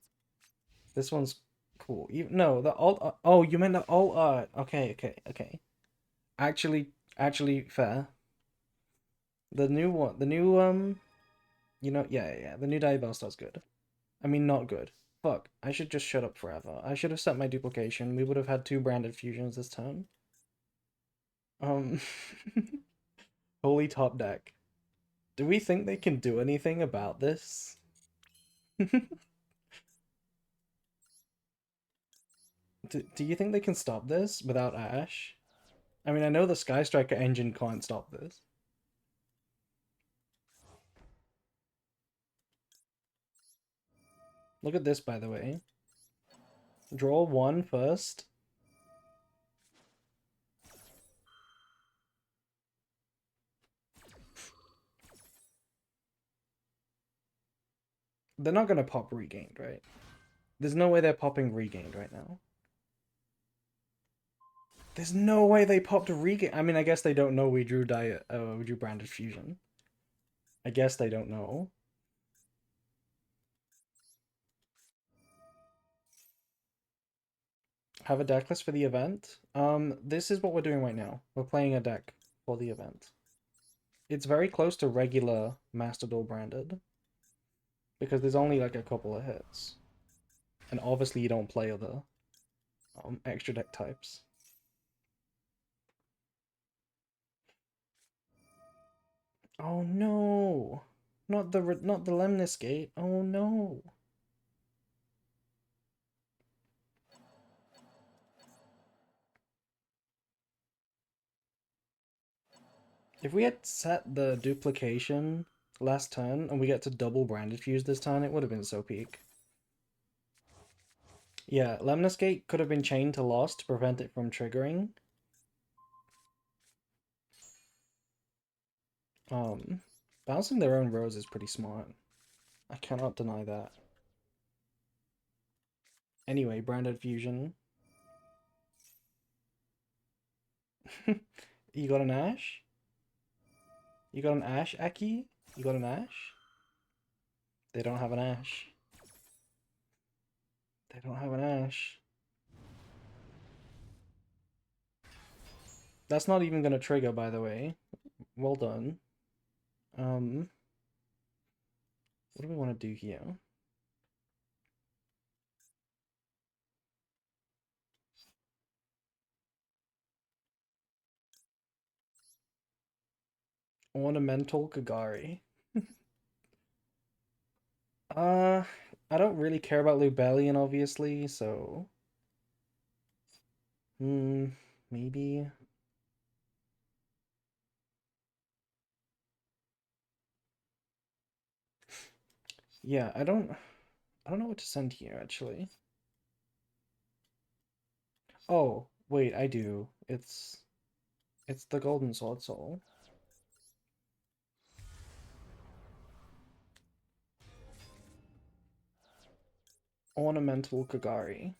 Speaker 1: This one's cool. No, the alt art. Oh, you meant the alt art. Okay, okay, okay. Actually fair. The new one, the new yeah, the new Diabellstar's good. I mean, not good. Fuck, I should just shut up forever. I should have set my duplication. We would have had two branded fusions this turn. Um, Holy top deck. Do we think they can do anything about this? Do you think they can stop this without Ash? I mean, I know the Sky Striker engine can't stop this. Look at this, by the way. Draw one first. They're not gonna pop Regained, right? There's no way they're popping Regained right now. There's no way they popped Regained. I mean, I guess they don't know we drew Branded Fusion. I guess they don't know. Have a deck list for the event? This is what we're doing right now. We're playing a deck for the event. It's very close to regular Master Duel branded. Because there's only like a couple of hits. And obviously you don't play other extra deck types. Oh no! Not the Lemnis Gate. Oh no! If we had set the duplication last turn and we get to double branded fuse this turn, it would have been so peak. Yeah, Lemnis Gate could have been chained to Lost to prevent it from triggering. Bouncing their own rose is pretty smart. I cannot deny that. Anyway, branded fusion. You got an Ash? You got an Ash, Aki? You got an Ash? They don't have an Ash. They don't have an Ash. That's not even gonna trigger, by the way. Well done. What do we want to do here? Ornamental Kagari. Uh, I don't really care about Lubellion, obviously, so... maybe... Yeah, I don't know what to send here, actually. Oh, wait, I do. It's the Golden Sword Soul. Ornamental Kagari.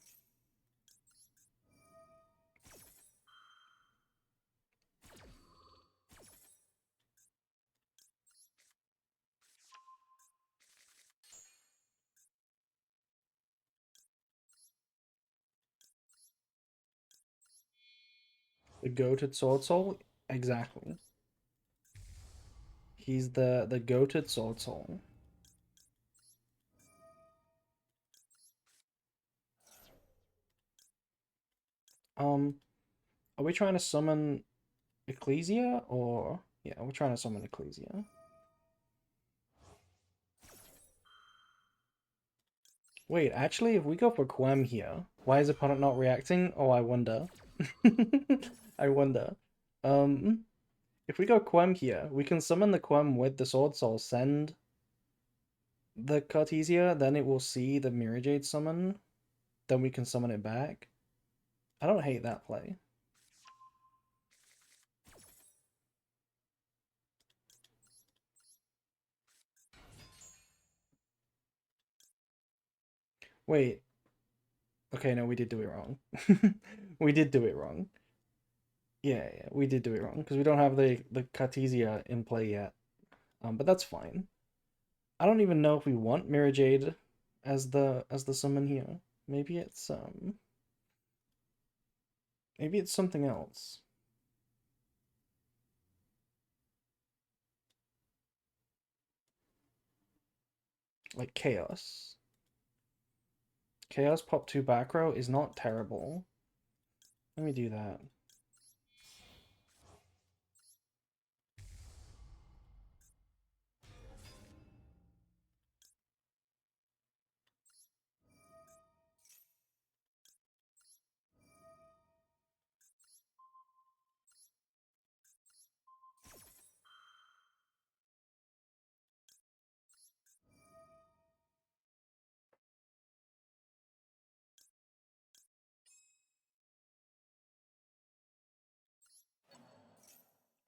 Speaker 1: The goated Sword Soul? Exactly. He's the goated Sword Soul. Are we trying to summon Ecclesia or yeah, we're trying to summon Ecclesia. Wait, actually, if we go for Quem here, why is opponent not reacting? Oh, I wonder. I wonder. Um, if we go Quem here, we can summon the Quem with the Sword Soul, send the Cartesia, then it will see the Mirror Jade summon, then we can summon it back. I don't hate that play. Wait. Okay, no, we did do it wrong. We did do it wrong. Yeah, we did do it wrong because we don't have the Cartesia in play yet. But that's fine. I don't even know if we want Mirror Jade as the summon here. Maybe it's something else. Like Chaos. Chaos pop 2 back row is not terrible. Let me do that.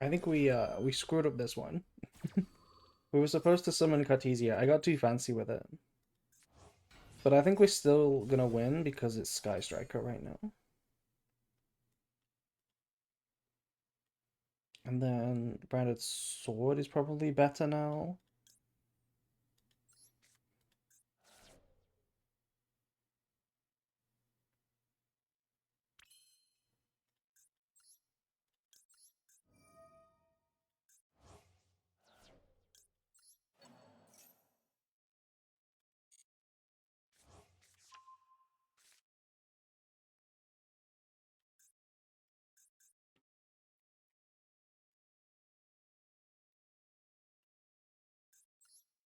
Speaker 1: I think we screwed up this one. We were supposed to summon Cartesia. I got too fancy with it. But I think we're still gonna win because it's Sky Striker right now. And then Branded Sword is probably better now.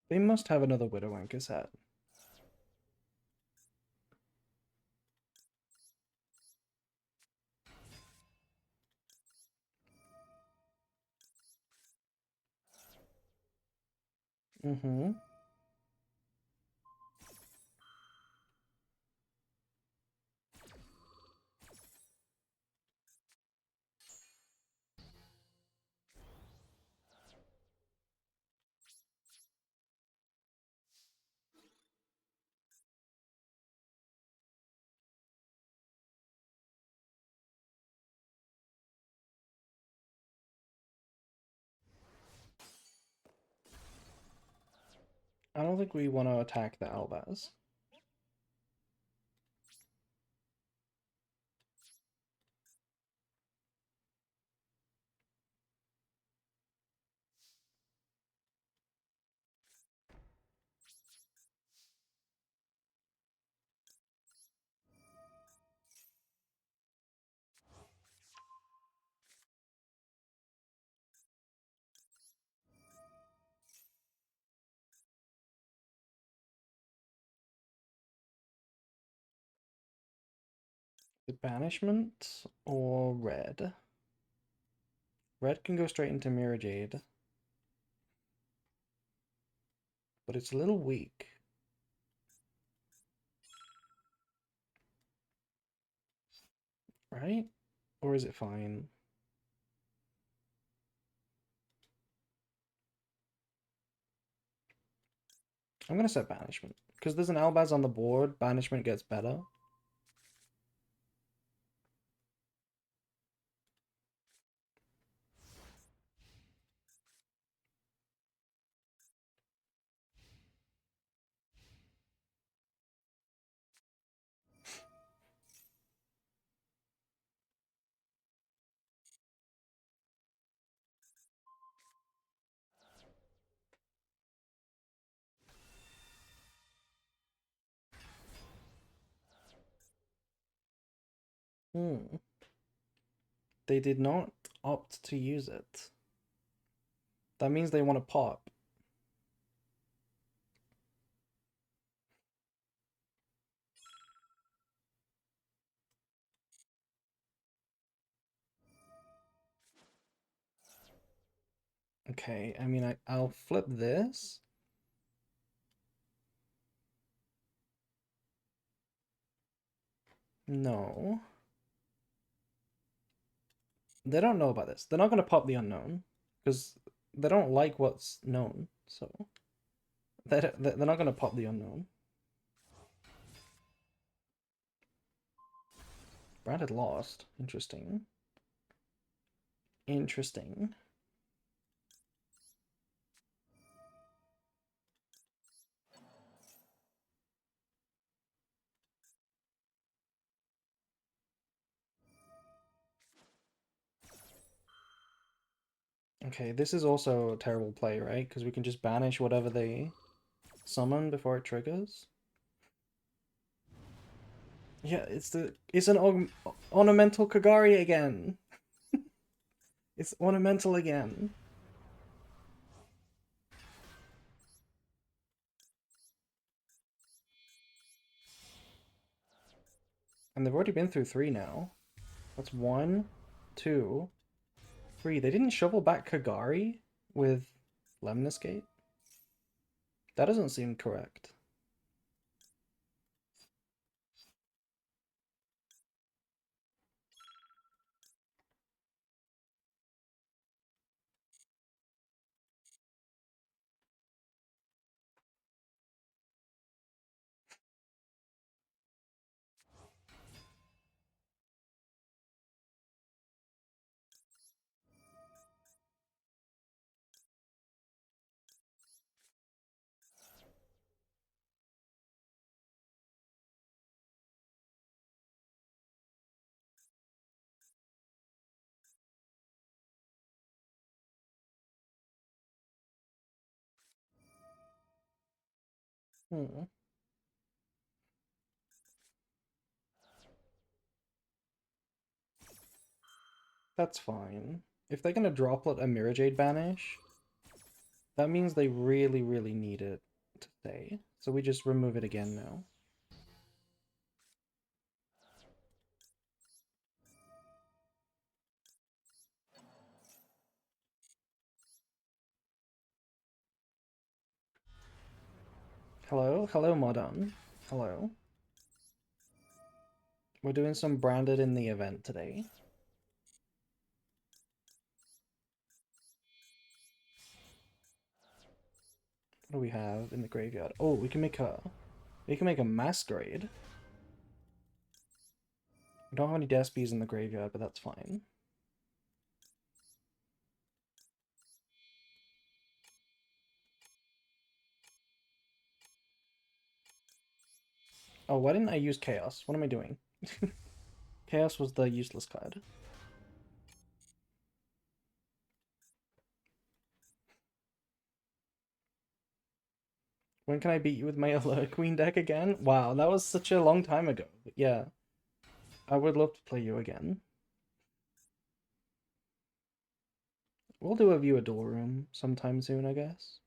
Speaker 1: They must have another Widow Anchor set. Mm-hmm. I don't think we want to attack the Albaz. The Banishment or Red? Red can go straight into Mirror Jade, but it's a little weak. Right? Or is it fine? I'm gonna set Banishment. Because there's an Albaz on the board, Banishment gets better. Hmm. They did not opt to use it. That means they want to pop. Okay, I mean, I'll flip this. No. They don't know about this. They're not going to pop the unknown because they don't like what's known. So they're not going to pop the unknown. Brad had lost. Interesting. Interesting. Okay, this is also a terrible play, right? Because we can just banish whatever they summon before it triggers. Yeah, it's an ornamental Kagari again. It's ornamental again. And they've already been through three now. That's one, two, three. They didn't shovel back Kagari with Lemnis Gate? That doesn't seem correct. Hmm. That's fine. If they're gonna droplet a Mirajade banish, that means they really, really need it to stay. So we just remove it again now. Hello? Hello, Modon. Hello. We're doing some branded in the event today. What do we have in the graveyard? Oh, we can make a masquerade. We don't have any Despies in the graveyard, but that's fine. Oh, why didn't I use Chaos? What am I doing? Chaos was the useless card. When can I beat you with my Alert Queen deck again? Wow, that was such a long time ago. But yeah, I would love to play you again. We'll do a view a duel room sometime soon, I guess.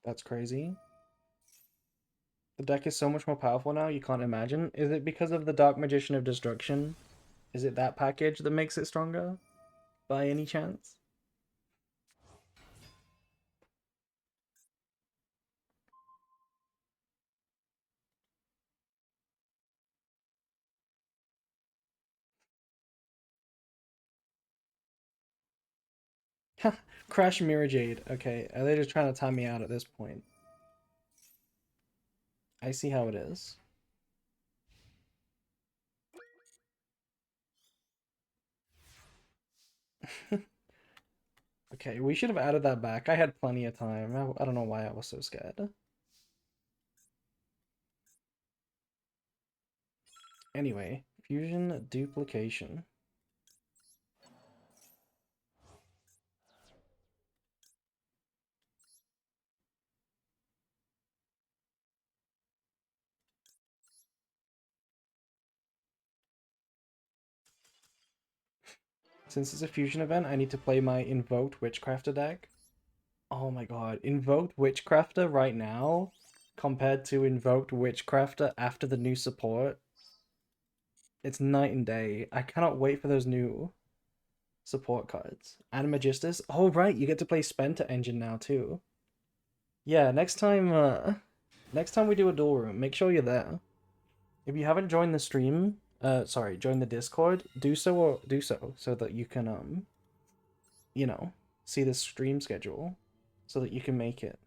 Speaker 1: That's crazy. The deck is so much more powerful now, you can't imagine. Is it because of the Dark Magician of Destruction? Is it that package that makes it stronger? By any chance? Crash Mirror Jade. Okay, are they just trying to time me out at this point? I see how it is. Okay, we should have added that back. I had plenty of time. I don't know why I was so scared. Anyway, fusion duplication. Since it's a fusion event, I need to play my Invoked Witchcrafter deck. Oh my god, Invoked Witchcrafter right now, compared to Invoked Witchcrafter after the new support, it's night and day. I cannot wait for those new support cards. And Magistus. Oh right, you get to play Spenter Engine now too. Yeah, next time we do a duel room, make sure you're there. If you haven't joined the stream, sorry, join the Discord, do so so that you can you know, see the stream schedule so that you can make it.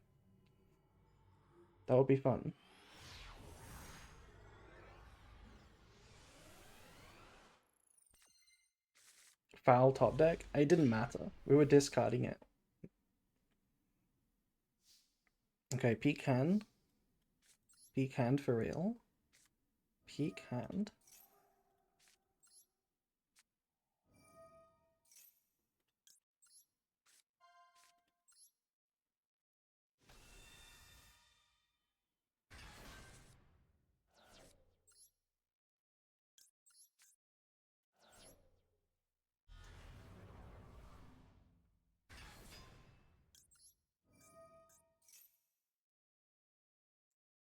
Speaker 1: That would be fun. Foul top deck? It didn't matter. We were discarding it. Okay, peak hand. Peak hand for real. Peak hand.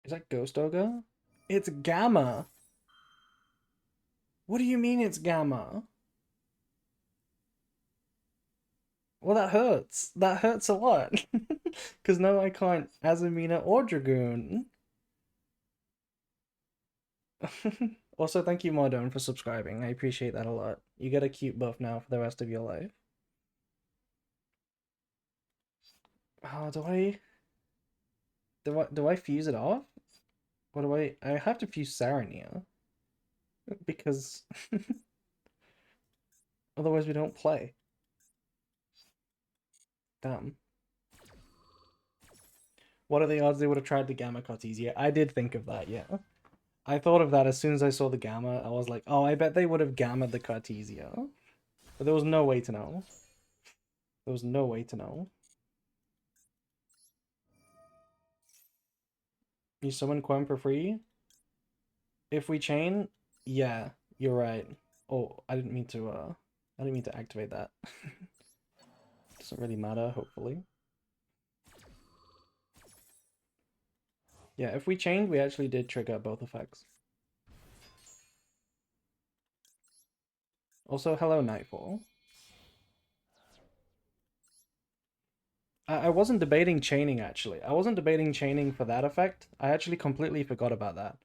Speaker 1: Is that Ghost Ogre? It's Gamma! What do you mean it's Gamma? Well, that hurts. That hurts a lot. Because now I can't Azamina or Dragoon. Also, thank you, Mordone, for subscribing. I appreciate that a lot. You get a cute buff now for the rest of your life. Oh, do I fuse it off? What do I have to fuse Sarania because otherwise we don't play. Damn. What are the odds they would have tried the Gamma Cartesia? I did think of that, yeah. I thought of that as soon as I saw the Gamma. I was like, oh, I bet they would have Gammaed the Cartesia. But there was no way to know. There was no way to know. You summon Quem for free? If we chain, yeah, you're right. Oh, I didn't mean to activate that. Doesn't really matter, hopefully. Yeah, if we chained, we actually did trigger both effects. Also, hello, Nightfall. I wasn't debating chaining, actually. I wasn't debating chaining for that effect. I actually completely forgot about that.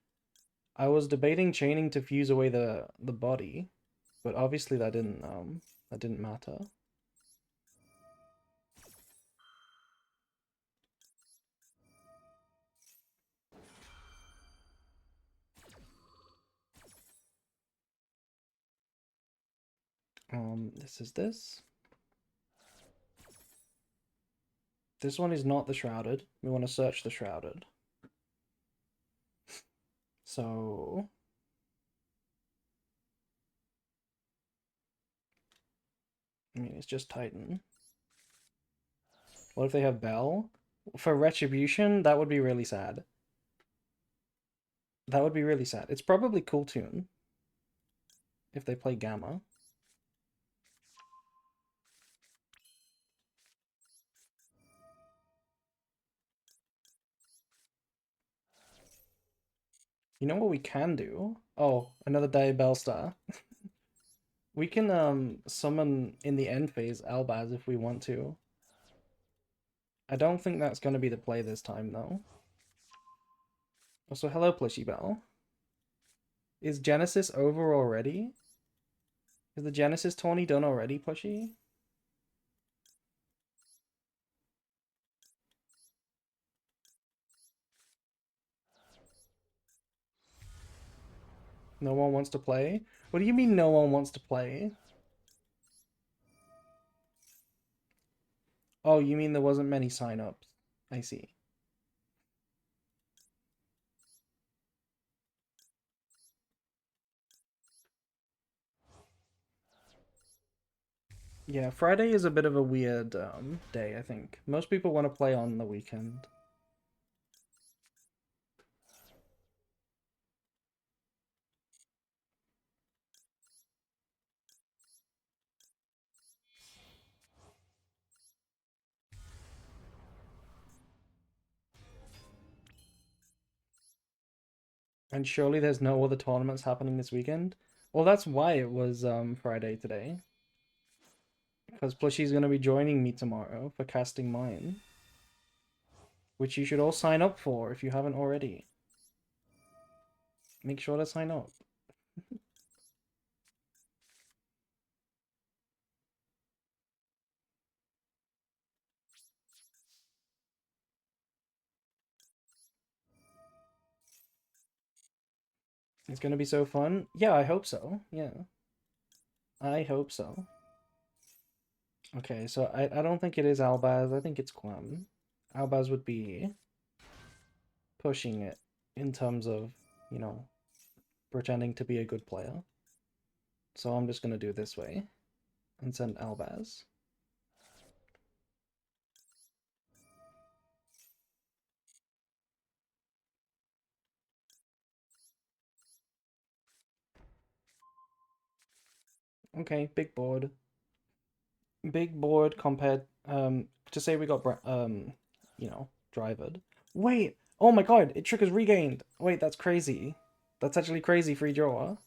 Speaker 1: I was debating chaining to fuse away the body, but obviously that didn't matter. This is this. This one is not the Shrouded. We want to search the Shrouded. So... I mean, it's just Titan. What if they have Bell? For Retribution, that would be really sad. That would be really sad. It's probably Cool Tune if they play Gamma. You know what we can do? Oh, another Diabell Star. We can summon in the end phase Albaz if we want to. I don't think that's going to be the play this time though. Also, hello Plushy Bell. Is Genesis over already? Is the Genesis tourney done already, Plushy? No one wants to play? What do you mean no one wants to play? Oh, you mean there wasn't many sign-ups. I see. Yeah, Friday is a bit of a weird day, I think. Most people want to play on the weekend. And surely there's no other tournaments happening this weekend? Well, that's why it was Friday today. Because Plushy's going to be joining me tomorrow for casting mine. Which you should all sign up for if you haven't already. Make sure to sign up. It's going to be so fun. Yeah, I hope so. Yeah. I hope so. Okay, so I don't think it is Albaz. I think it's Clem. Albaz would be pushing it in terms of, you know, pretending to be a good player. So I'm just going to do it this way and send Albaz. Okay, big board. Big board compared to say we got you know, drivered. Wait, oh my god, it triggers regained. Wait, that's crazy. That's actually crazy free draw.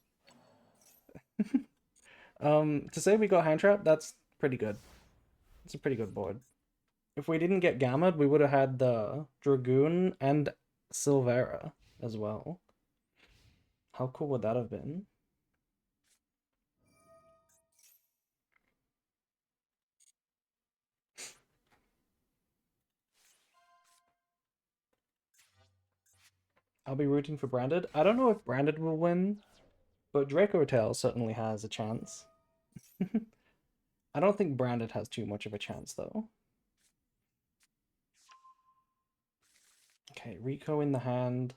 Speaker 1: To say we got hand trap, that's pretty good. It's a pretty good board. If we didn't get gammaed, we would have had the Dragoon and Silvera as well. How cool would that have been? I'll be rooting for Branded. I don't know if Branded will win, but Draco Tail certainly has a chance. I don't think Branded has too much of a chance, though. Okay, Rico in the hand.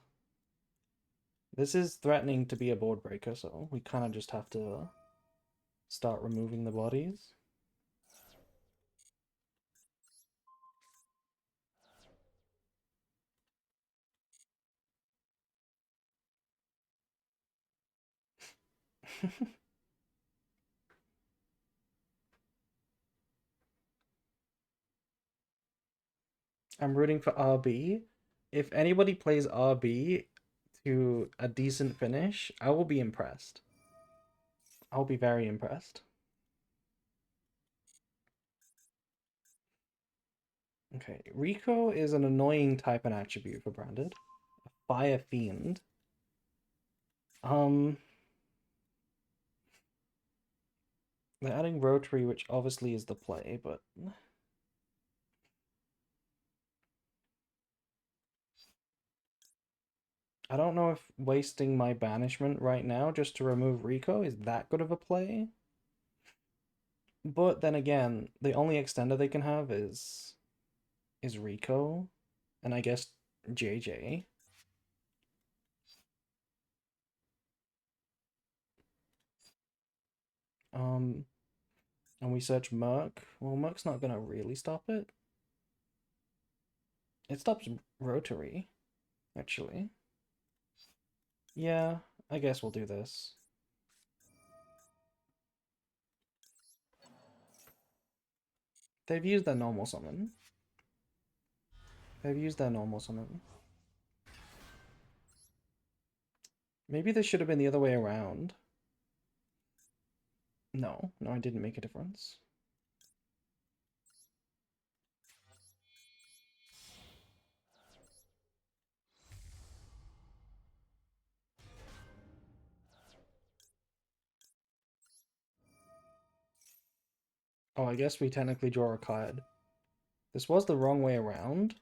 Speaker 1: This is threatening to be a board breaker, so we kind of just have to start removing the bodies. I'm rooting for RB. If anybody plays RB to a decent finish, I will be impressed. I'll be very impressed. Okay, Rico is an annoying type and attribute for Branded. A Fire Fiend. Um, they're adding Rotary, which obviously is the play, but I don't know if wasting my banishment right now just to remove Rico is that good of a play. But then again, the only extender they can have is Rico, and I guess JJ. Um, and we search Merc. Well, Merc's not gonna really stop it. It stops Rotary, actually. Yeah, I guess we'll do this. They've used their normal summon. They've used their normal summon. Maybe this should have been the other way around. No, no, I didn't make a difference. Oh, I guess we technically draw a card. This was the wrong way around.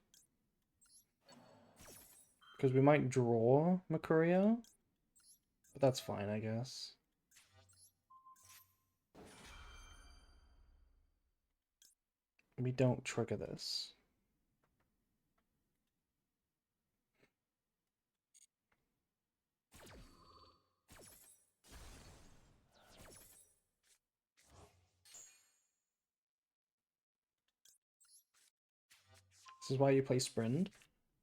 Speaker 1: Because we might draw Makuria. But that's fine, I guess. We don't trigger this. This is why you play Sprint.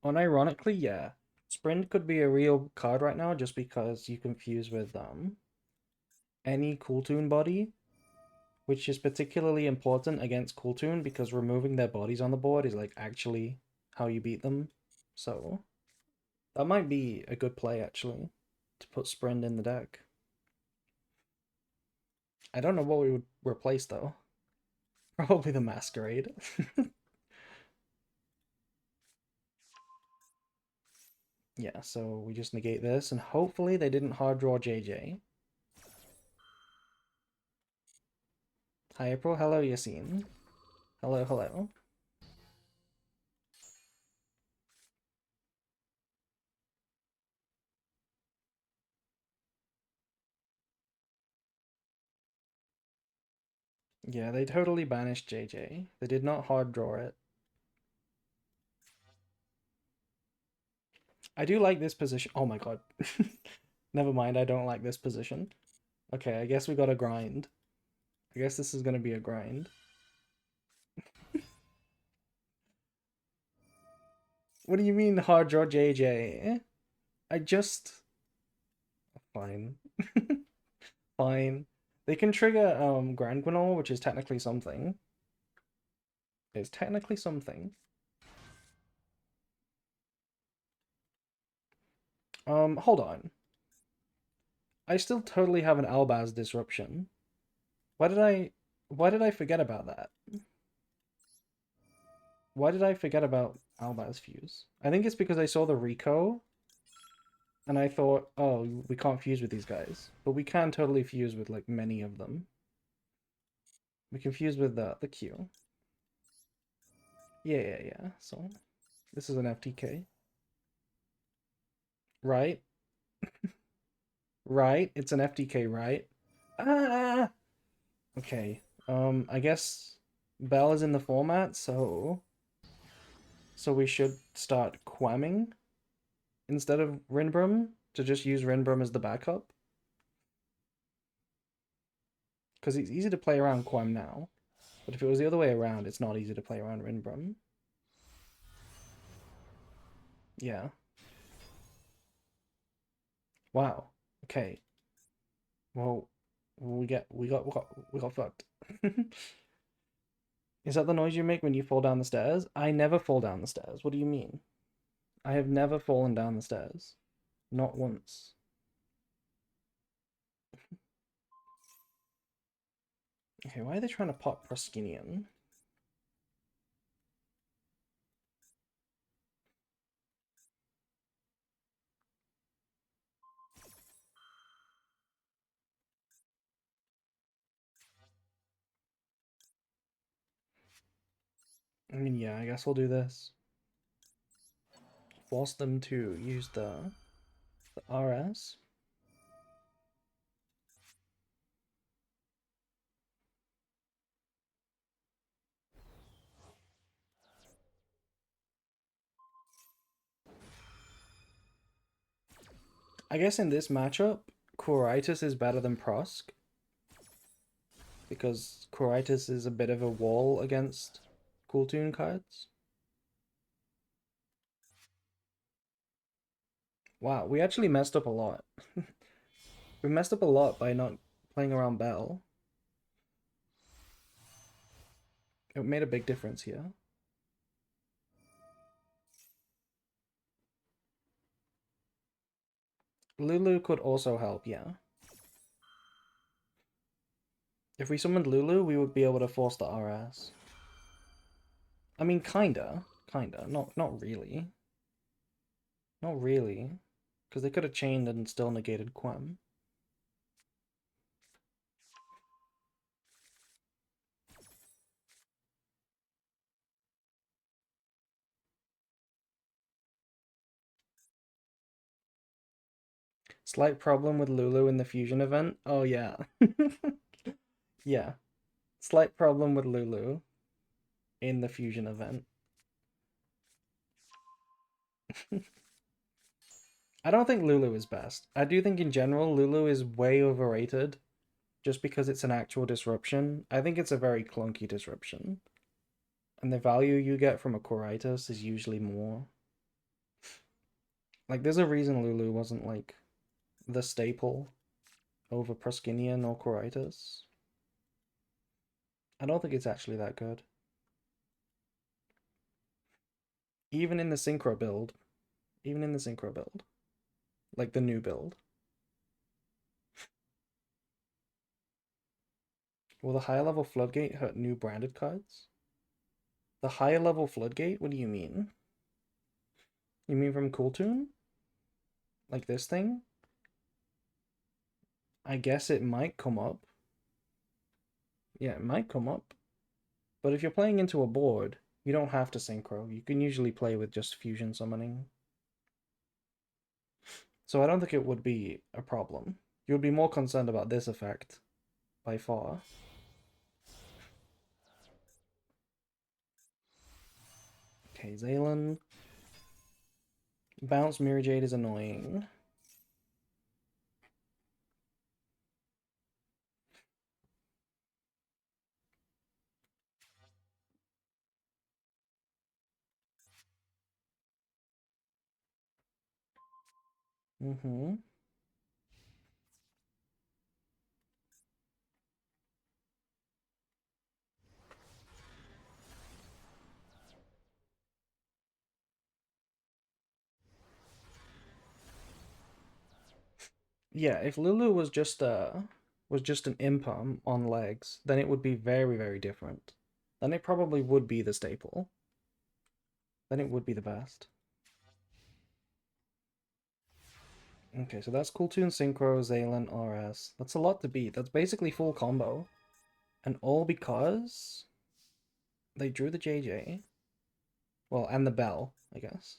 Speaker 1: Unironically, yeah. Sprint could be a real card right now just because you confuse with any Cool Toon body, which is particularly important against Cool Toon because removing their bodies on the board is like actually how you beat them. So that might be a good play actually, to put Sprint in the deck. I don't know what we would replace though. Probably the Masquerade. Yeah, so we just negate this, and hopefully they didn't hard draw JJ. Hi April, hello Yassine. Hello, hello. Yeah, they totally banished JJ. They did not hard draw it. I do like this position. Oh my god. Never mind, I don't like this position. Okay, I guess we gotta grind. I guess this is gonna be a grind. What do you mean hard draw JJ? I just... Fine. Fine. They can trigger Grand Guignol, which is technically something. It's technically something. Hold on. I still totally have an Albaz disruption. Why did I forget about that? Why did I forget about Albaz fuse? I think it's because I saw the Rico and I thought, oh, we can't fuse with these guys. But we can totally fuse with like many of them. We can fuse with the Q. Yeah. So this is an FTK. Right? Right? It's an FTK, right? Ah! Okay. I guess Bell is in the format, so we should start quamming instead of Rinbrum to just use Rinbrum as the backup. Because it's easy to play around Quam now. But if it was the other way around, it's not easy to play around Rinbrum. Yeah. Wow. Okay. Well, we got fucked. Is that the noise you make when you fall down the stairs? I never fall down the stairs. What do you mean? I have never fallen down the stairs. Not once. Okay, why are they trying to pop Proskinian? I mean, yeah, I guess we'll do this. Force them to use the RS. I guess in this matchup, Quiritus is better than Prosk. Because Quiritus is a bit of a wall against Cool Toon cards. Wow, we actually messed up a lot. We messed up a lot by not playing around Bell. It made a big difference here. Lulu could also help, yeah. If we summoned Lulu, we would be able to force the RS. I mean, kinda. Kinda. Not really. Not really. Because they could have chained and still negated Quem. Slight problem with Lulu in the fusion event. Oh yeah. Yeah. Slight problem with Lulu in the fusion event. I don't think Lulu is best. I do think in general Lulu is way overrated just because it's an actual disruption. I think it's a very clunky disruption. And the value you get from a Coritus is usually more. Like, there's a reason Lulu wasn't, like, the staple over Proskinian or Coritus. I don't think it's actually that good. Even in the Synchro build. Even in the Synchro build. Like, the new build. Will the higher level Floodgate hurt new branded cards? The higher level Floodgate? What do you mean? You mean from Cooltoon? Like this thing? I guess it might come up. Yeah, it might come up. But if you're playing into a board, you don't have to synchro. You can usually play with just fusion summoning. So I don't think it would be a problem. You would be more concerned about this effect, by far. Okay, Zaylan. Bounce Mirror Jade is annoying. Mm-hmm. Yeah, if Lulu was just an impulm on legs, then it would be very, very different. Then it probably would be the staple. Then it would be the best. Okay, so that's Cooltoon, Synchro, Zaylan, RS. That's a lot to beat. That's basically full combo. And all because they drew the JJ. Well, and the bell, I guess.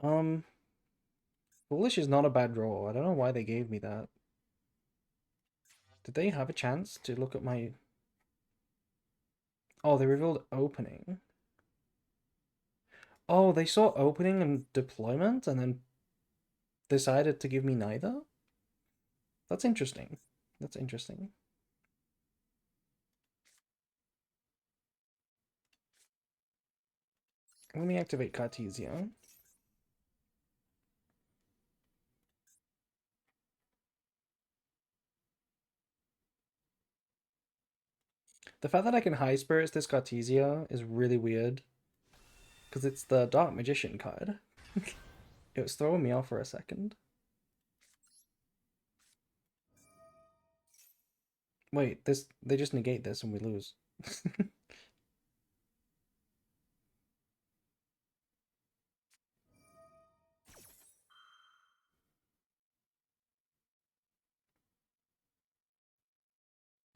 Speaker 1: Um, Foolish is not a bad draw. I don't know why they gave me that. Did they have a chance to look at my... Oh, they revealed opening. Oh, they saw opening and deployment and then decided to give me neither? That's interesting. That's interesting. Let me activate Cartesia. The fact that I can High Spirits this Cartesia is really weird. Because it's the Dark Magician card. It was throwing me off for a second. Wait, they just negate this and we lose.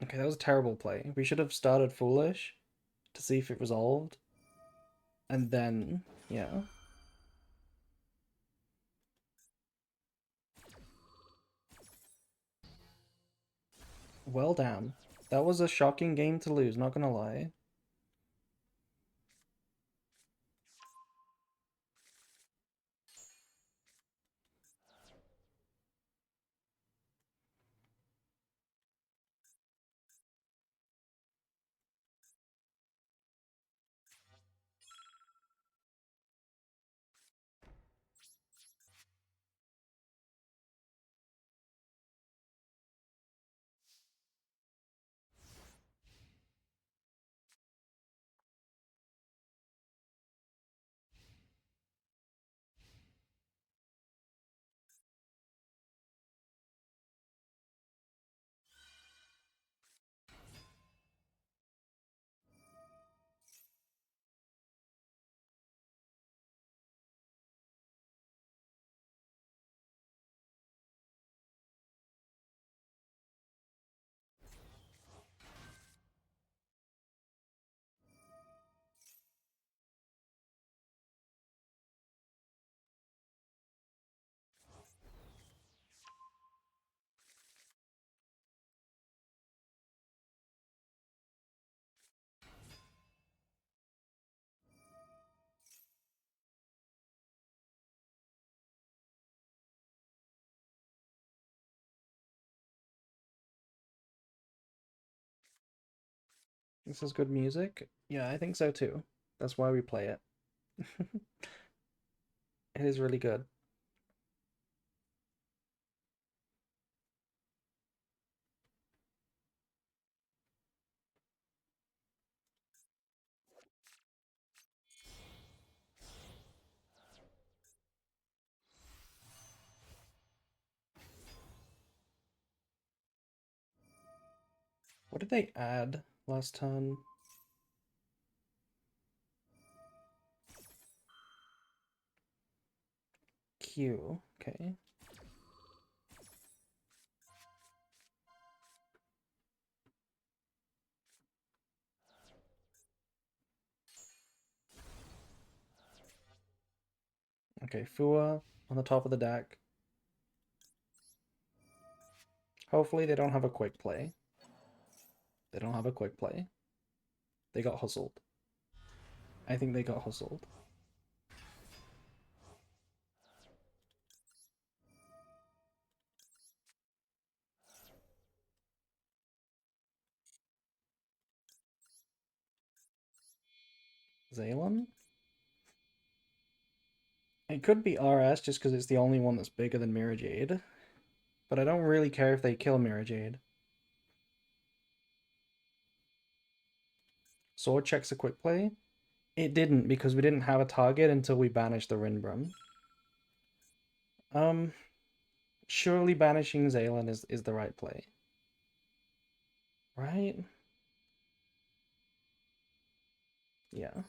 Speaker 1: Okay, that was a terrible play. We should have started Foolish to see if it resolved. And then, yeah. Well, damn. That was a shocking game to lose, not gonna lie. This is good music. Yeah, I think so too. That's why we play it. It is really good. What did they add last turn? Q. Okay. Okay, Fua on the top of the deck. Hopefully they don't have a quick play. They don't have a quick play. They got hustled. I think they got hustled. Zaylin? It could be RS just because it's the only one that's bigger than Mirror Jade. But I don't really care if they kill Mirror Jade. Sword checks a quick play. It didn't because we didn't have a target until we banished the Rinbrum. Um, surely banishing Zaylin is the right play. Right? Yeah.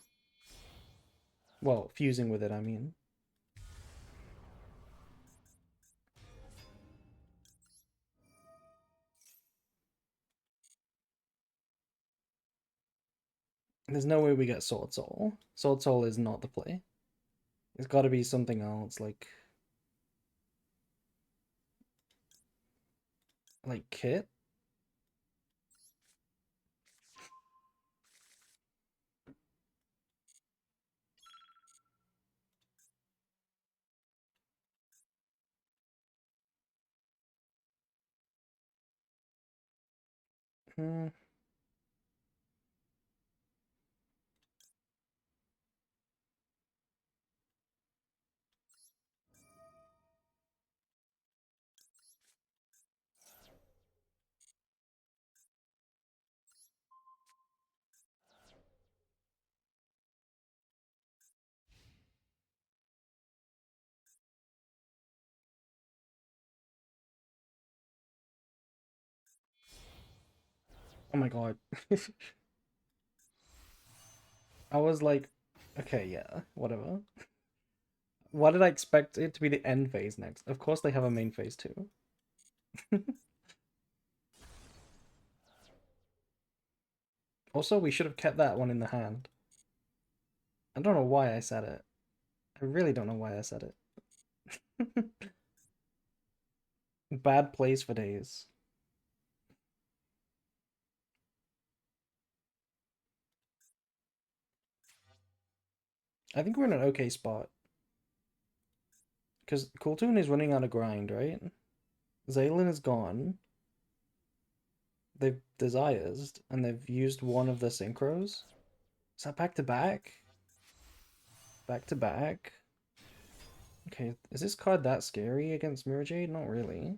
Speaker 1: Well, fusing with it, I mean. There's no way we get Sword Soul. Sword Soul is not the play. It's got to be something else, like Kit. Hmm. Oh my god. I was like, okay, yeah, whatever. Why did I expect it to be the end phase next? Of course they have a main phase too. Also, we should have kept that one in the hand. I don't know why I said it. I really don't know why I said it. Bad plays for days. I think we're in an okay spot. Because Cooltoon is running out of grind, right? Zaylin is gone. They've Desires, and they've used one of the synchros. Is that back to back? Back to back? Okay, is this card that scary against Mirror Jade? Not really.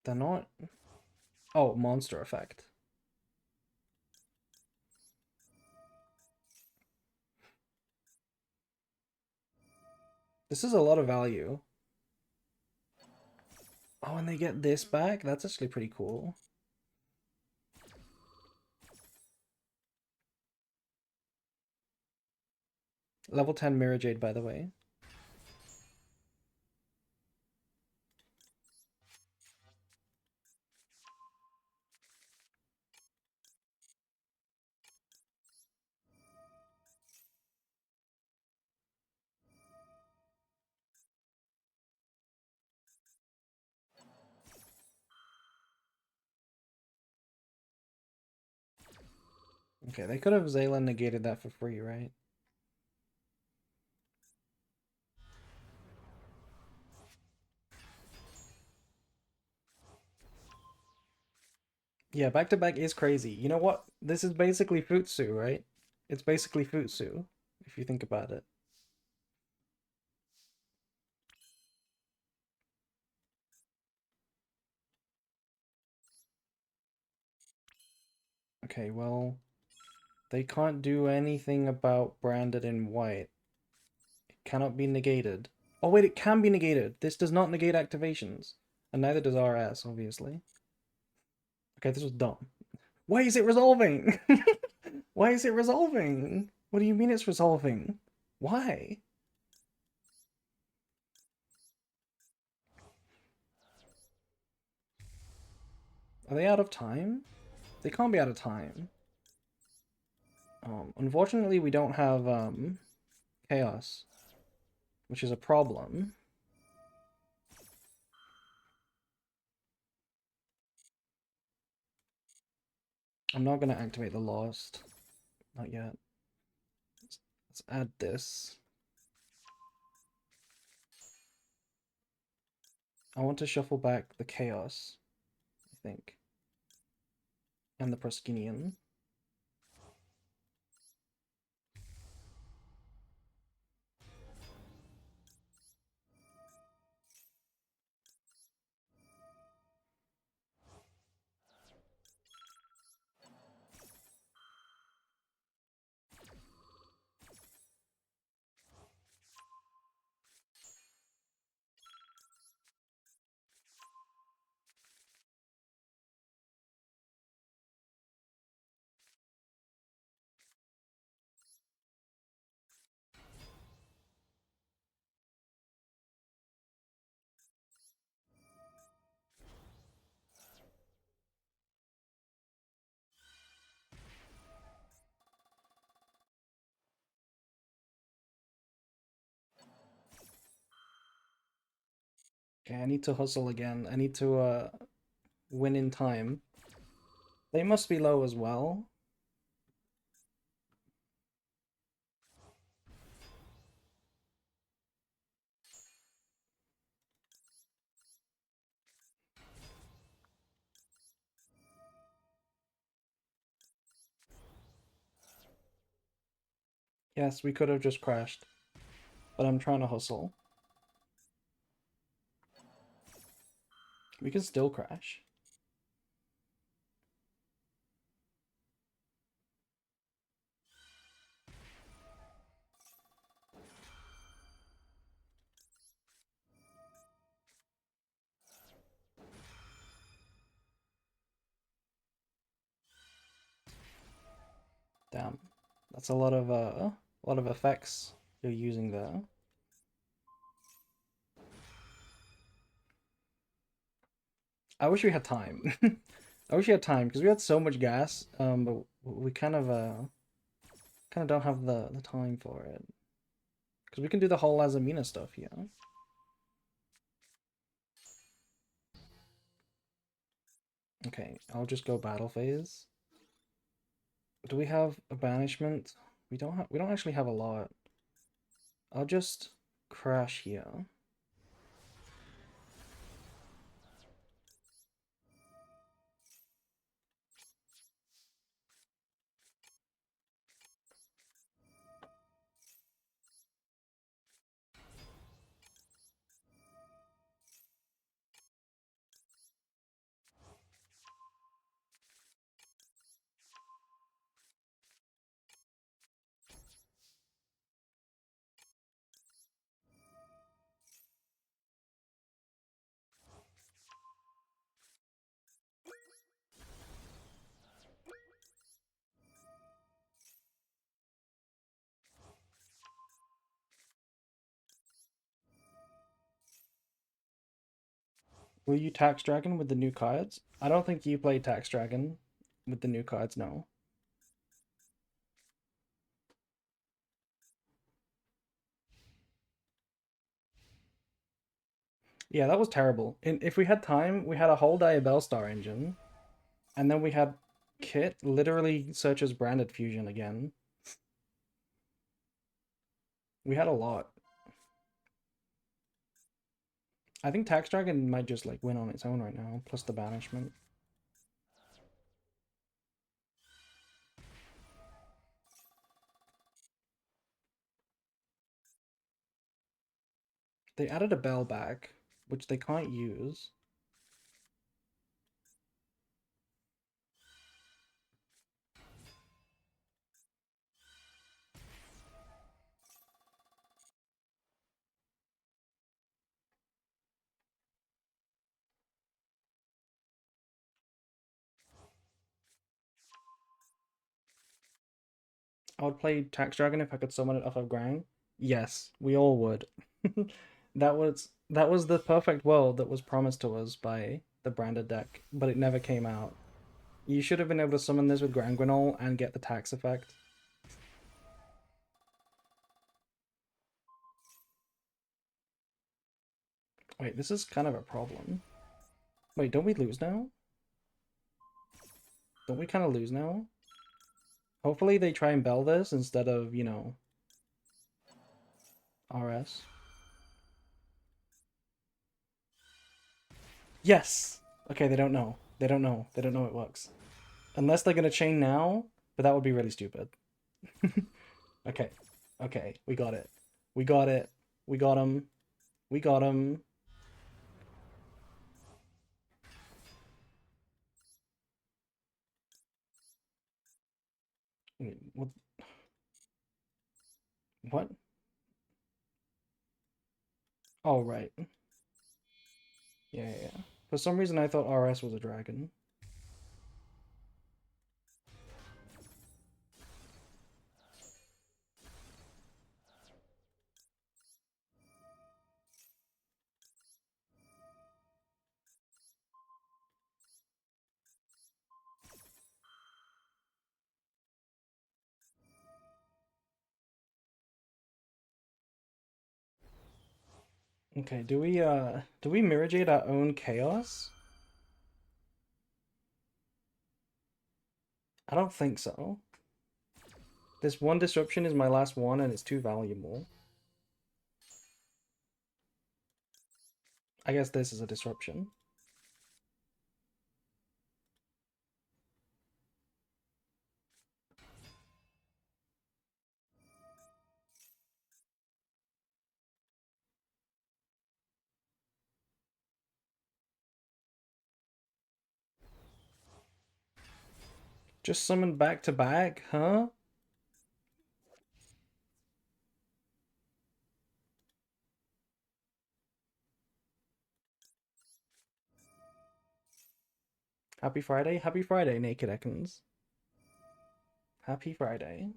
Speaker 1: They're not. Oh, monster effect. This is a lot of value. Oh, and they get this back? That's actually pretty cool. Level 10 Mirror Jade, by the way. Okay, they could have Zaylin negated that for free, right? Yeah, back to back is crazy. You know what? This is basically Futsu, right? It's basically Futsu, if you think about it. Okay, well, they can't do anything about branded in white. It cannot be negated. Oh wait, it can be negated. This does not negate activations. And neither does RS, obviously. Okay, this was dumb. Why is it resolving? Why is it resolving? What do you mean it's resolving? Why? Are they out of time? They can't be out of time. Unfortunately, we don't have chaos, which is a problem. I'm not gonna activate the lost. Not yet. Let's add this. I want to shuffle back the chaos, I think. And the Proskinian. Okay, I need to hustle again. I need to win in time. They must be low as well. Yes, we could have just crashed, but I'm trying to hustle. We can still crash. Damn. That's a lot of effects you're using there. I wish we had time. I wish we had time because we had so much gas, but we kind of don't have the time for it. Because we can do the whole Azamina stuff here. Okay, I'll just go battle phase. Do we have a banishment? We don't actually have a lot. I'll just crash here. Will you tax dragon with the new cards? I don't think you play tax dragon with the new cards, no. Yeah, that was terrible. If we had time, we had a whole Diabell Star engine, and then we had Kit literally searches branded fusion again. We had a lot. I think Tax Dragon might just like win on its own right now, plus the banishment. They added a bell back, which they can't use. I would play Tax Dragon if I could summon it off of Grang. Yes, we all would. That was the perfect world that was promised to us by the branded deck, but it never came out. You should have been able to summon this with Grangrenol and get the tax effect. Wait, this is kind of a problem. Wait, don't we lose now? Don't we kind of lose now? Hopefully they try and bell this instead of, you know, RS. Yes! Okay, they don't know. They don't know. They don't know it works. Unless they're gonna chain now, but that would be really stupid. Okay. Okay, we got it. We got it. We got him. We got him. What? What? Oh, right. Yeah. For some reason, I thought RS was a dragon. Okay, do we Mirror Jade our own chaos? I don't think so. This one disruption is my last one and it's too valuable. I guess this is a disruption. Just summon back to back, huh? Happy Friday, Naked Ekans. Happy Friday.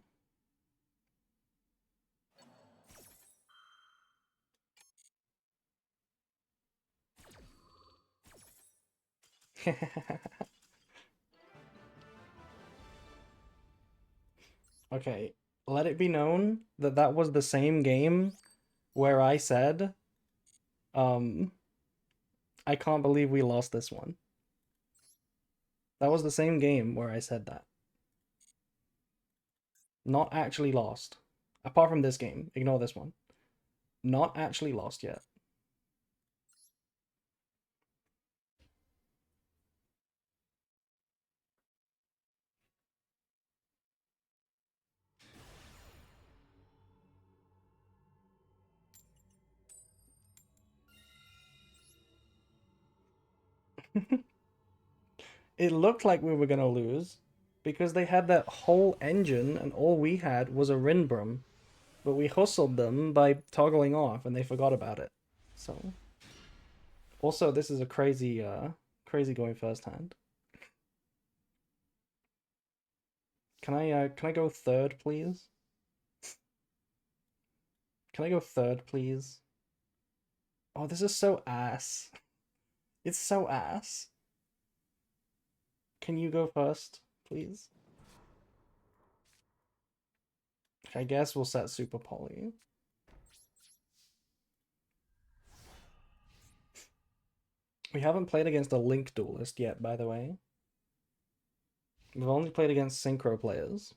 Speaker 1: Okay, let it be known that that was the same game where I said, um, I can't believe we lost this one. That was the same game where I said that. Not actually lost. Apart from this game, ignore this one. Not actually lost yet. It looked like we were gonna lose because they had that whole engine and all we had was a Rinbrum. But we hustled them by toggling off and they forgot about it. So also this is a crazy going first hand. Can I go third, please? Can I go third, please? Oh, this is so ass. It's so ass. Can you go first, please? I guess we'll set Super Poly. We haven't played against a Link duelist yet, by the way. We've only played against Synchro players.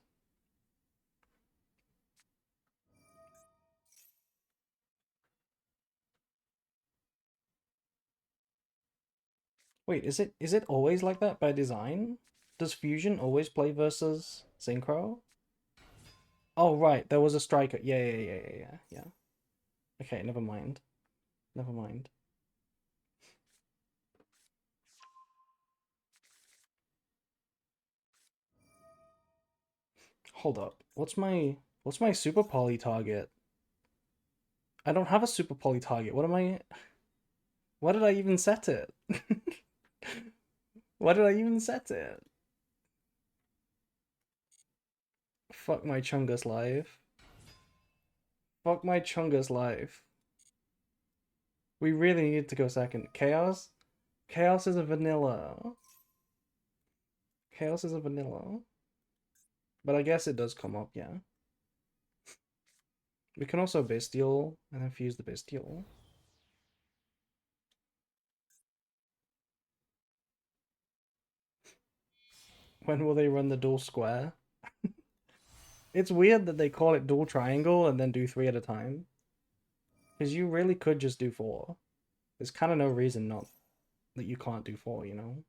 Speaker 1: Wait, is it always like that by design? Does Fusion always play versus Synchro? Oh right, there was a striker. Yeah. Okay, never mind. Never mind. Hold up. What's my super poly target? I don't have a super poly target. What am I? Why did I even set it? Why did I even set it? Fuck my Chungus life. Fuck my Chungus life. We really need to go second. Chaos? Chaos is a vanilla. Chaos is a vanilla. But I guess it does come up, yeah. We can also Bestial and then fuse the Bestial. When will they run the dual square? It's weird that they call it dual triangle and then do 3 at a time. Because you really could just do 4. There's kind of no reason not that you can't do 4, you know?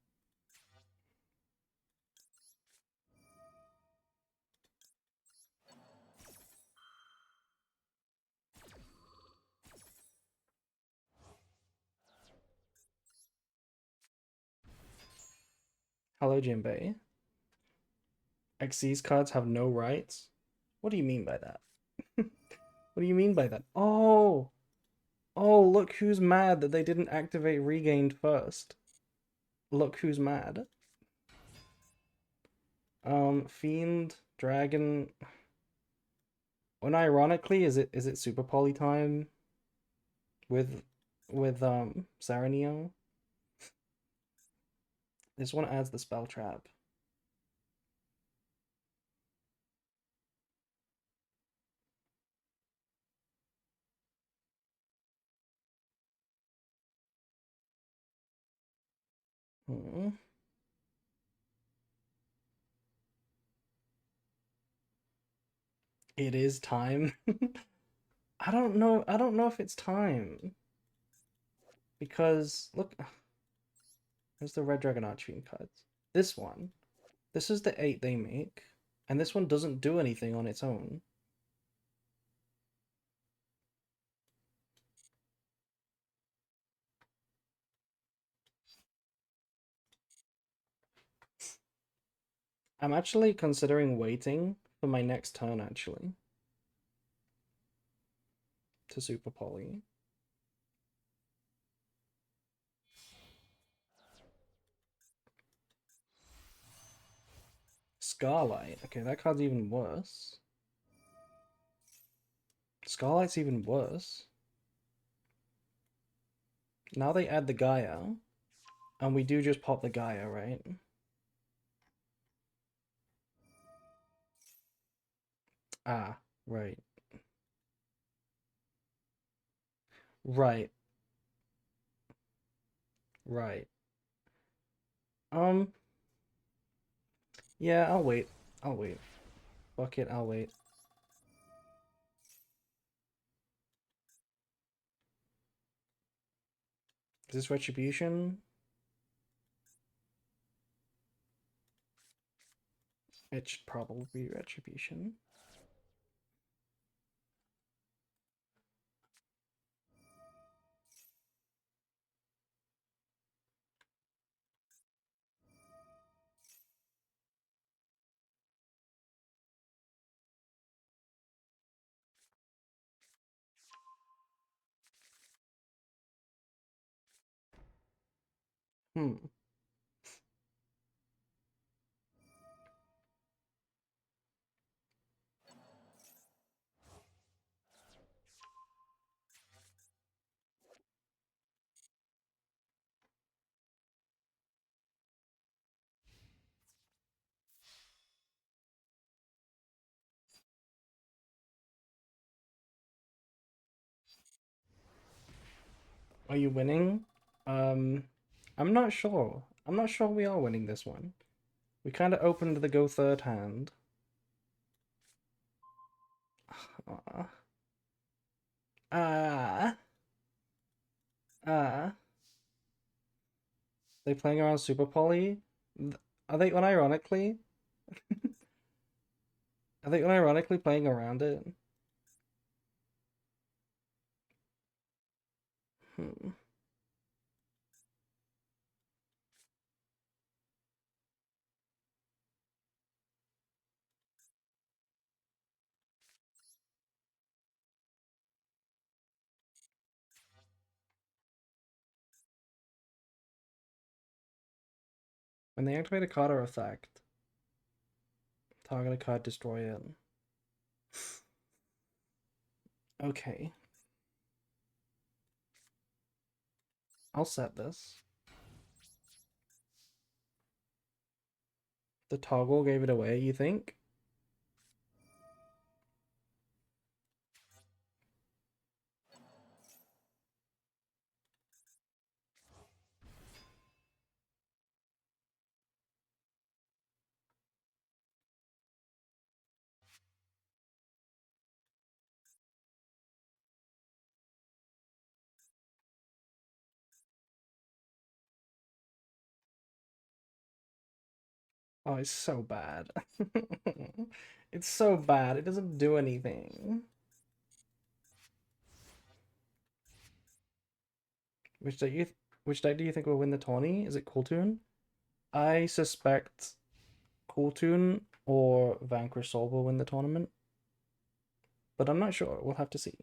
Speaker 1: Hello, Jinbei. Xyz cards have no rights? What do you mean by that? What do you mean by that? Oh! Oh, look who's mad that they didn't activate Regained first. Look who's mad. Fiend, Dragon. Unironically, is it Super Poly time with Saranio? This one adds the spell trap. Hmm. It is time. I don't know. I don't know if it's time because look, there's the Red Dragon Archfiend cards. This one. This is the 8 they make, and this one doesn't do anything on its own. I'm actually considering waiting for my next turn, actually, to Super Poly. Scarlight. Okay, that card's even worse. Scarlight's even worse. Now they add the Gaia, and we do just pop the Gaia, right? Ah, right. Right. Right. Um, yeah, I'll wait. I'll wait. Fuck it, I'll wait. Is this Retribution? It should probably be Retribution. Hmm. Are you winning? Um, I'm not sure. I'm not sure we are winning this one. We kind of opened the go third hand. Ah. Ah. Ah. They playing around Super Poly? Are they unironically? Are they unironically playing around it? Hmm. When they activate a card or effect, target a card, destroy it. Okay. I'll set this. The toggle gave it away, you think? Oh, it's so bad. It's so bad. It doesn't do anything. Which deck you which deck do you think will win the tourney? Is it Cooltoon? I suspect Cooltoon or Vanquish Soul will win the tournament, but I'm not sure. We'll have to see.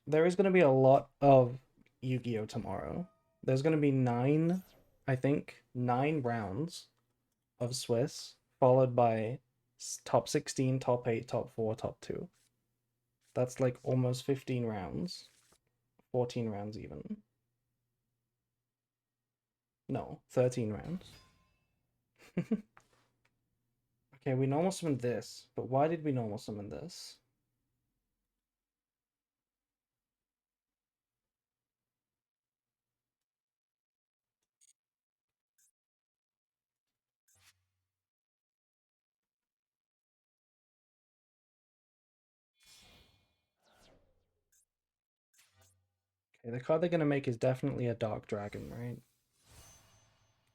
Speaker 1: There is going to be a lot of Yu-Gi-Oh tomorrow. There's going to be nine, I think, 9 rounds of Swiss, followed by top 16, top 8, top 4, top 2. That's like almost 15 rounds. 14 rounds even. No, 13 rounds. Okay, we normal summoned this, but why did we normal summon this? Okay, the card they're gonna make is definitely a Dark Dragon, right?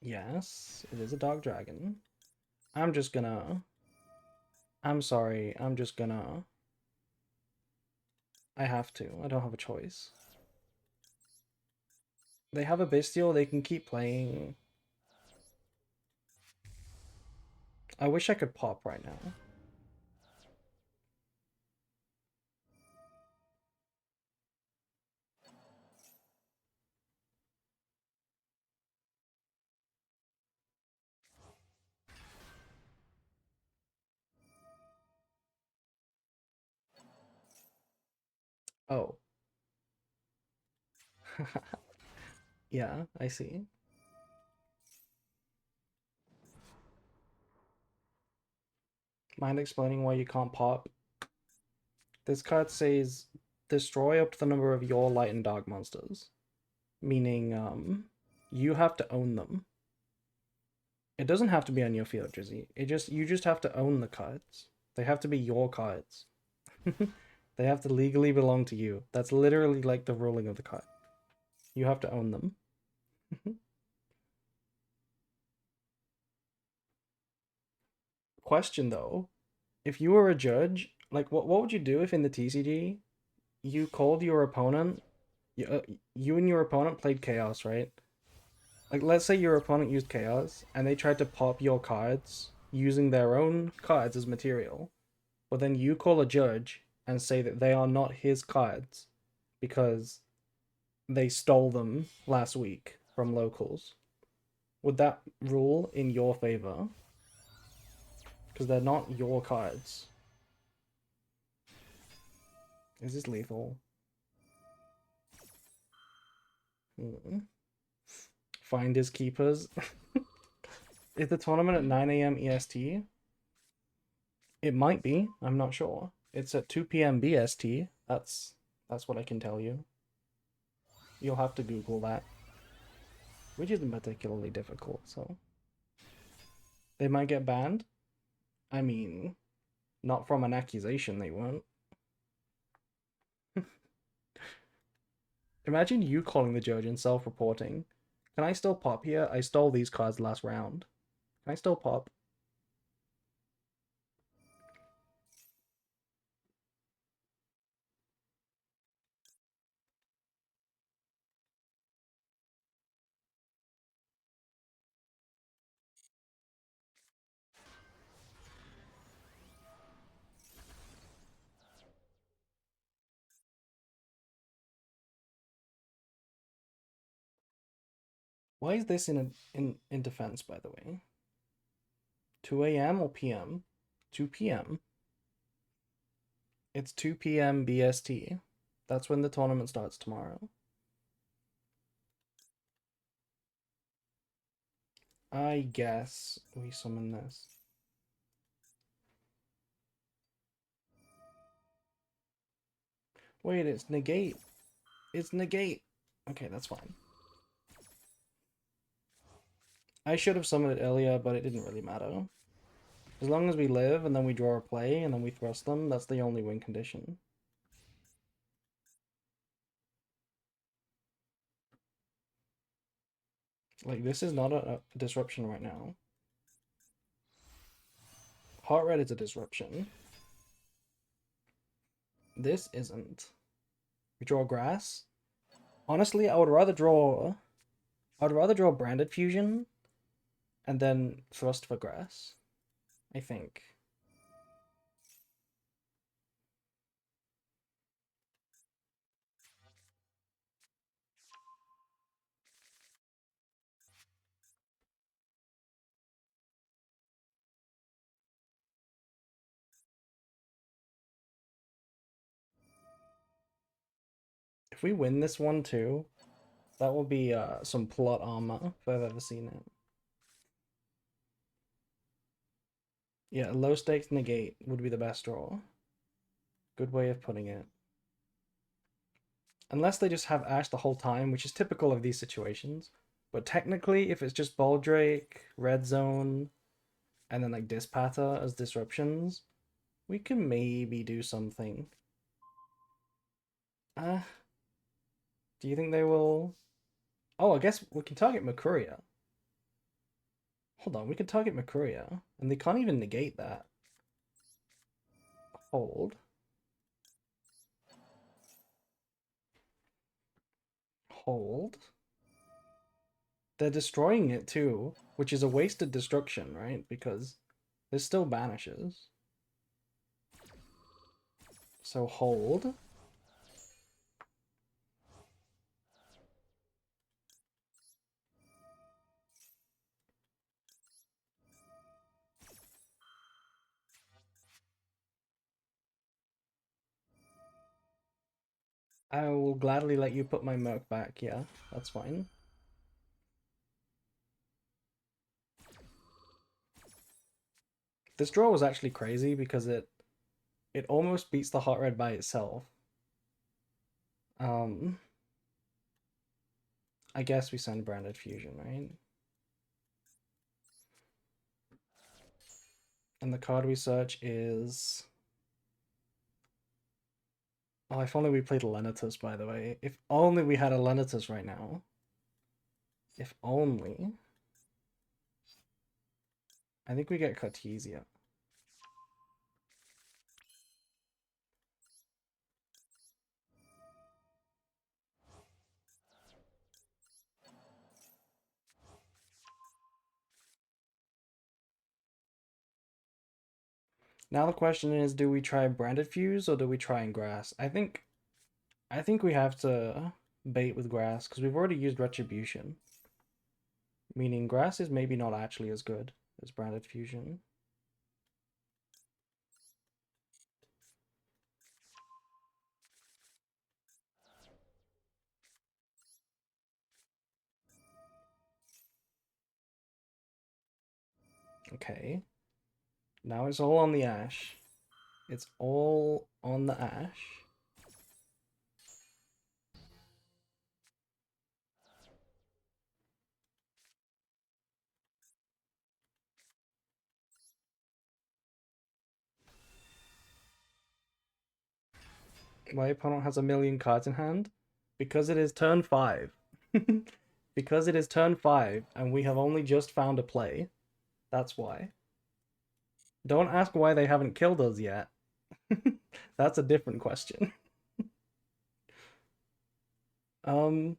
Speaker 1: Yes, it is a Dark Dragon. I'm just gonna... I'm sorry, I'm just gonna... I have to. I don't have a choice. They have a Bestial, they can keep playing. I wish I could pop right now. Oh. Yeah, I see. Mind explaining why you can't pop? This card says destroy up to the number of your light and dark monsters. Meaning, you have to own them. It doesn't have to be on your field, Drizzy. You just have to own the cards. They have to be your cards. They have to legally belong to you. That's literally like the ruling of the card. You have to own them. Question though, if you were a judge, like what would you do if in the TCG you called your opponent, you and your opponent played Chaos, right? Like let's say your opponent used Chaos and they tried to pop your cards using their own cards as material, but then you call a judge and say that they are not his cards because they stole them last week from locals. Would that rule in your favor? Because they're not your cards. Is this lethal? Mm. Finders keepers. Is the tournament at 9 a.m. EST? It might be. I'm not sure. It's at 2 p.m. BST. That's what I can tell you. You'll have to Google that, which isn't particularly difficult. So they might get banned. I mean, not from an accusation. They won't. Imagine you calling the judge and self-reporting. Can I still pop here? I stole these cards last round. Can I still pop? Why is this in defense, by the way? 2 a.m. or p.m.? 2 p.m. It's 2 p.m. BST. That's when the tournament starts tomorrow. I guess we summon this. Wait, it's negate. It's negate. Okay, that's fine. I should have summoned it earlier, but it didn't really matter. As long as we live and then we draw a play and then we thrust them, that's the only win condition. Like, this is not a disruption right now. Heart red is a disruption. This isn't. We draw grass. Honestly, I'd rather draw branded fusion and then thrust for grass, I think. If we win this one too, that will be some plot armor if I've ever seen it. Yeah, low stakes negate would be the best draw. Good way of putting it. Unless they just have Ash the whole time, which is typical of these situations. But technically, if it's just Baldrake, Red Zone, and then like Dispata as disruptions, we can maybe do something. Do you think they will? Oh, I guess we can target Makuria. Hold on, we can target Makuria, and they can't even negate that. Hold. Hold. They're destroying it too, which is a wasted destruction, right? Because this still banishes. So hold. I will gladly let you put my Merc back, yeah, that's fine. This draw was actually crazy because it almost beats the Hot Red by itself. I guess we send Branded Fusion, right? And the card we search is... Oh, if only we played Lenitus, by the way. If only we had a Lenitus right now. If only. I think we get Cartesia. Now the question is, do we try Branded Fuse or do we try in Grass? I think we have to bait with Grass because we've already used Retribution. Meaning Grass is maybe not actually as good as Branded Fusion. Okay. Now it's all on the Ash. It's all on the Ash. My opponent has a million cards in hand because it is turn 5. Because it is turn 5 and we have only just found a play. That's why. Don't ask why they haven't killed us yet. That's a different question. Okay,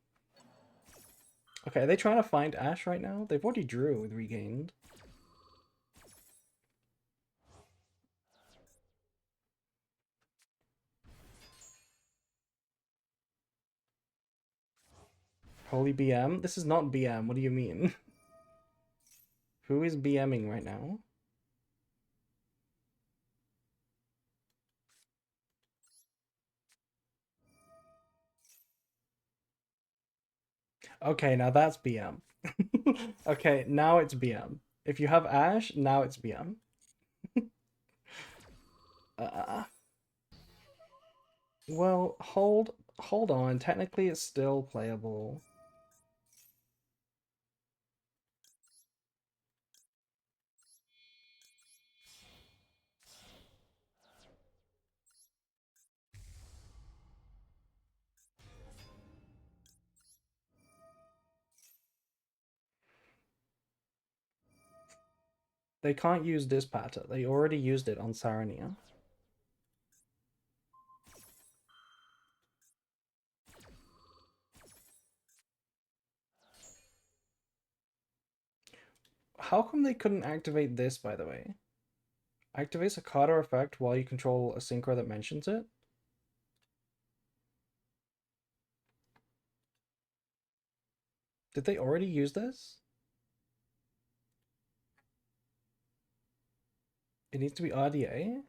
Speaker 1: are they trying to find Ash right now? They've already drew with Regained. Holy BM? This is not BM. What do you mean? Who is BMing right now? Okay, now that's BM. Okay, now it's BM. If you have Ash, now it's BM. Uh, well, hold on. Technically, it's still playable. They can't use this pattern. They already used it on Sarania. How come they couldn't activate this, by the way? Activates a card or effect while you control a synchro that mentions it? Did they already use this? It needs to be RDA?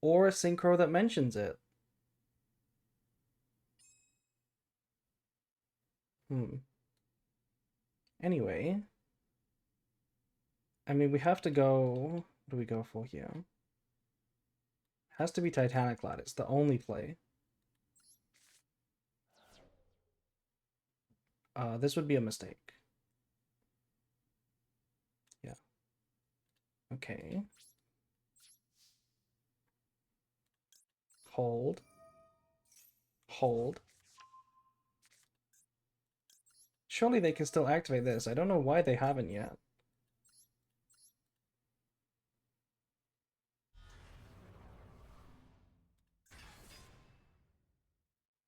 Speaker 1: Or a synchro that mentions it? Anyway, I mean, we have to go. What do we go for here? Has to be Titanic Lad. It's the only play. This would be a mistake. Yeah. Okay. Hold. Hold. Surely they can still activate this. I don't know why they haven't yet.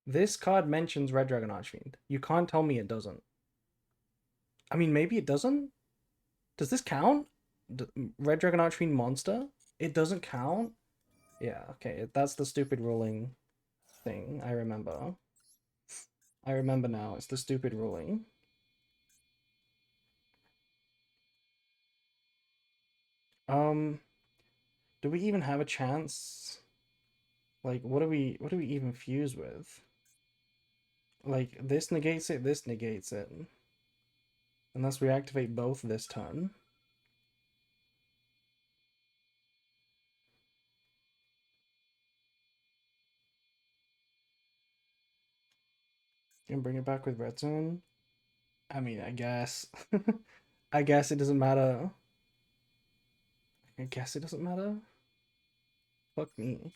Speaker 1: This card mentions Red Dragon Archfiend. You can't tell me it doesn't. I mean, maybe it doesn't? Does this count? Red Dragon Archfiend monster? It doesn't count? Yeah, okay. That's the stupid ruling thing. I remember. I remember now. It's the stupid ruling. Do we even have a chance? Like, what do we even fuse with? Like, this negates it, this negates it. Unless we activate both this turn. And bring it back with red zone. I mean, I guess. I guess it doesn't matter. I guess it doesn't matter. Fuck me.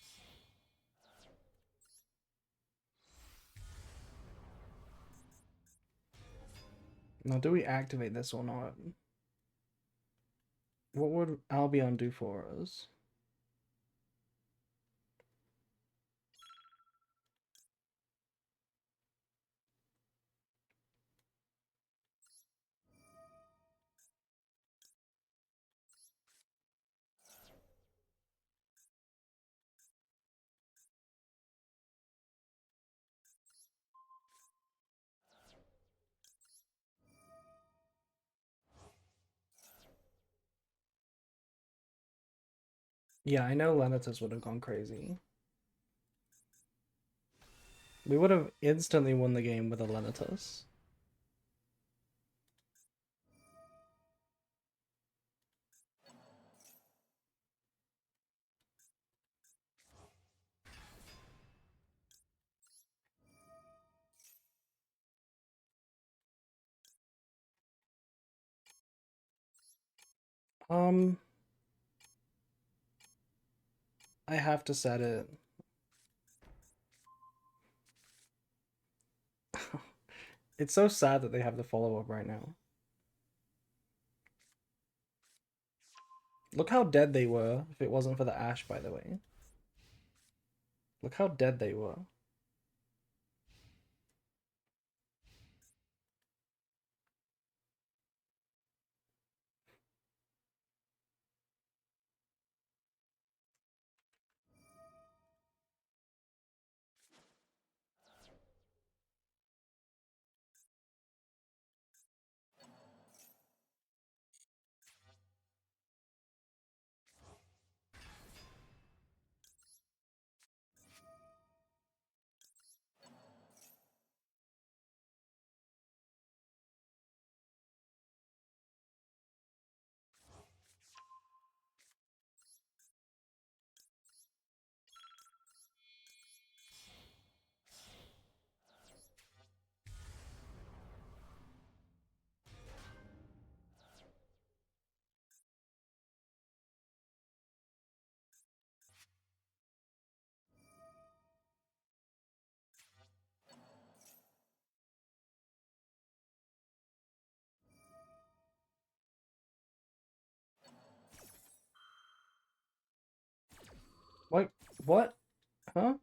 Speaker 1: Now, do we activate this or not? What would Albion do for us? Yeah, I know Lenatus would have gone crazy. We would have instantly won the game with a Lenatus. Um, I have to set it. It's so sad that they have the follow-up right now. Look how dead they were if it wasn't for the Ash, by the way. Look how dead they were. What? Huh?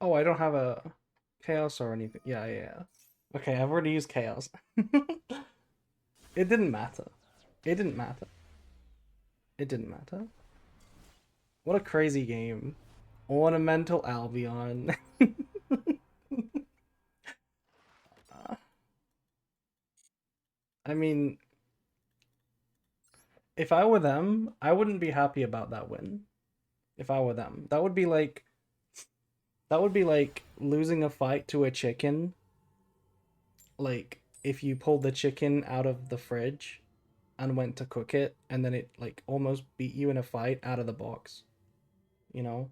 Speaker 1: Oh, I don't have a chaos or anything. Yeah, yeah, yeah. Okay, I've already used chaos. It didn't matter. It didn't matter. It didn't matter. What a crazy game. Ornamental Albion. I mean, if I were them, I wouldn't be happy about that win. If I were them, that would be like losing a fight to a chicken. Like if you pulled the chicken out of the fridge and went to cook it, and then it like almost beat you in a fight out of the box. You know,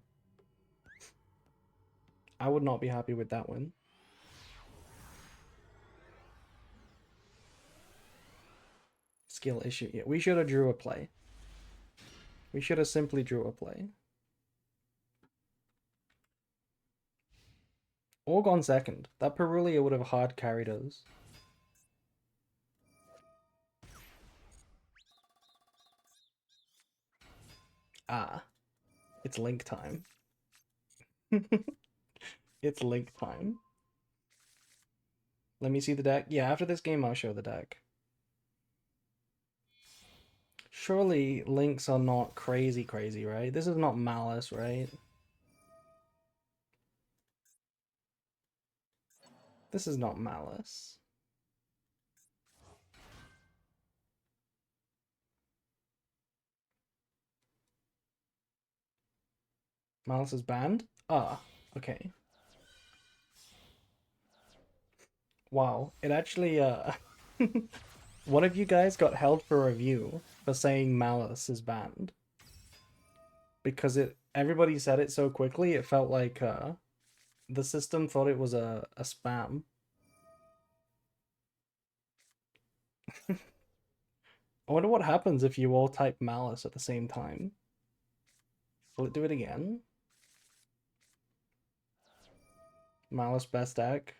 Speaker 1: I would not be happy with that win. Skill issue. Yeah, we should have drew a play. We should have simply drew a play. Or gone second. That Perulia would have hard carried us. Ah, it's link time. It's link time. Let me see the deck. Yeah, after this game, I'll show the deck. Surely links are not crazy, crazy, right? This is not Malice, right? This is not Malice. Malice is banned? Ah, okay. Wow, it actually, one of you guys got held for review for saying Malice is banned. Because everybody said it so quickly, it felt like, the system thought it was a spam. I wonder what happens if you all type Malice at the same time. Will it do it again? Malice best deck.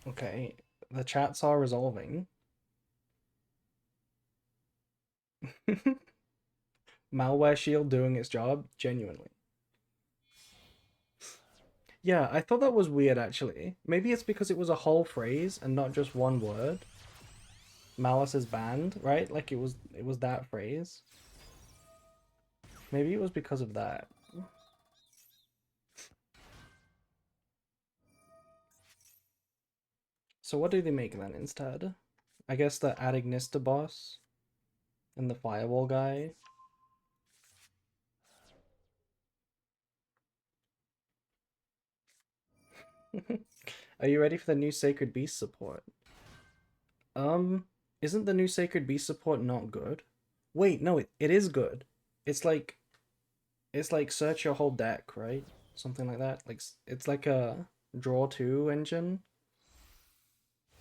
Speaker 1: Okay, the chats are resolving. Malware Shield doing its job, genuinely. Yeah, I thought that was weird actually. Maybe it's because it was a whole phrase and not just one word. Malice is banned, right? Like it was that phrase. Maybe it was because of that. So what do they make then instead? I guess the Adignista boss and the Firewall guy. Are you ready for the new Sacred Beast support? Um, isn't the new Sacred Beast support not good? Wait, no, it is good. It's like search your whole deck, right? Something like that. Like it's like a draw two engine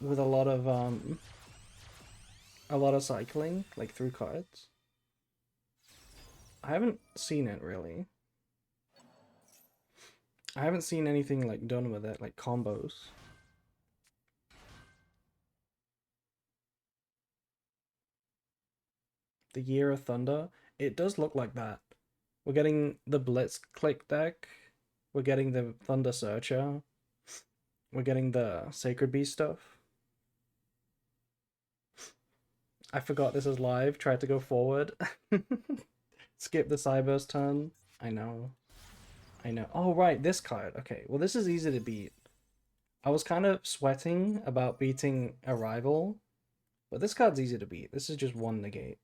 Speaker 1: with a lot of cycling, like through cards. I haven't seen it really. I haven't seen anything like done with it, like combos. The Year of Thunder. It does look like that. We're getting the Blitz Click deck. We're getting the Thunder Searcher. We're getting the Sacred Beast stuff. I forgot this is live. Tried to go forward. Skip the Cyber's turn. I know. I know. Oh, right, this card. Okay, well, this is easy to beat. I was kind of sweating about beating a rival, but this card's easy to beat. This is just one negate.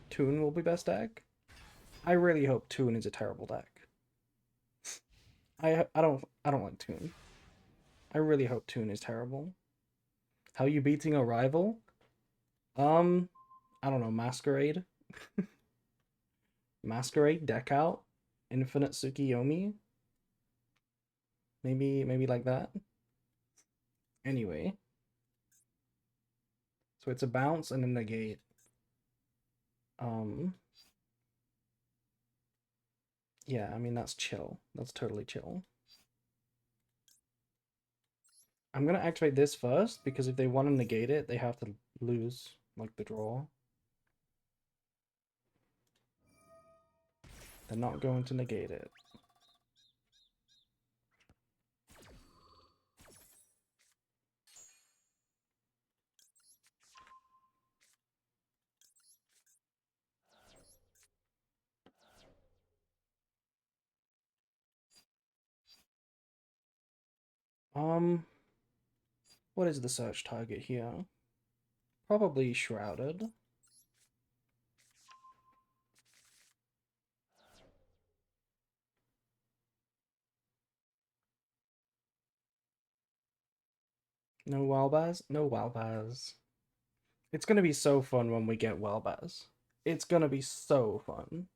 Speaker 1: Toon will be best deck. I really hope Toon is a terrible deck. I don't like Toon. I really hope Toon is terrible. How you beating a rival? Um, I don't know, Masquerade. Masquerade deck out. Infinite Tsukiyomi. Maybe like that. Anyway, so it's a bounce and a negate. Um, yeah, I mean that's chill. That's totally chill. I'm gonna activate this first because if they want to negate it, they have to lose, like the draw. They're not going to negate it. What is the search target here? Probably Shrouded. No Walbaz? No Walbaz. It's gonna be so fun when we get Walbaz. It's gonna be so fun.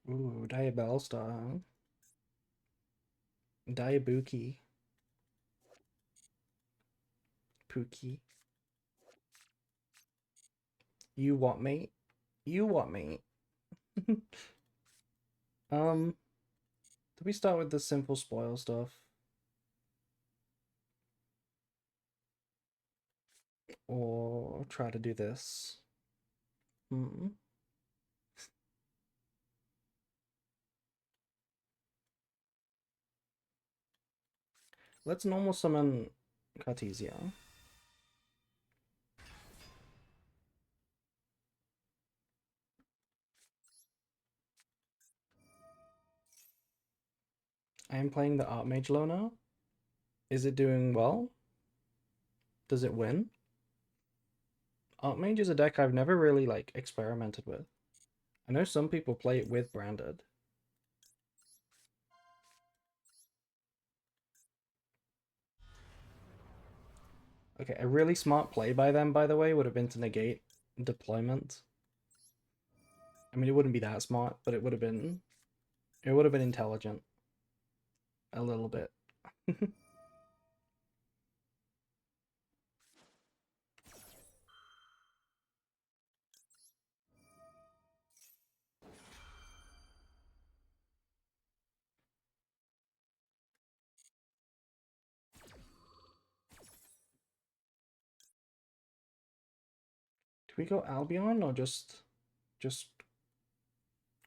Speaker 1: Ooh, Diabellstar. Diabuki. Pookie. You what, mate? You what, mate? Do we start with the simple spoil stuff? Or try to do this? Hmm. Let's normal summon Cartesia. I am playing the Archmage Loner. Is it doing well? Does it win? Archmage is a deck I've never really like experimented with. I know some people play it with Branded. Okay, a really smart play by them, by the way, would have been to negate deployment. I mean, it wouldn't be that smart, but it would have been intelligent. A little bit. Do we go Albion or just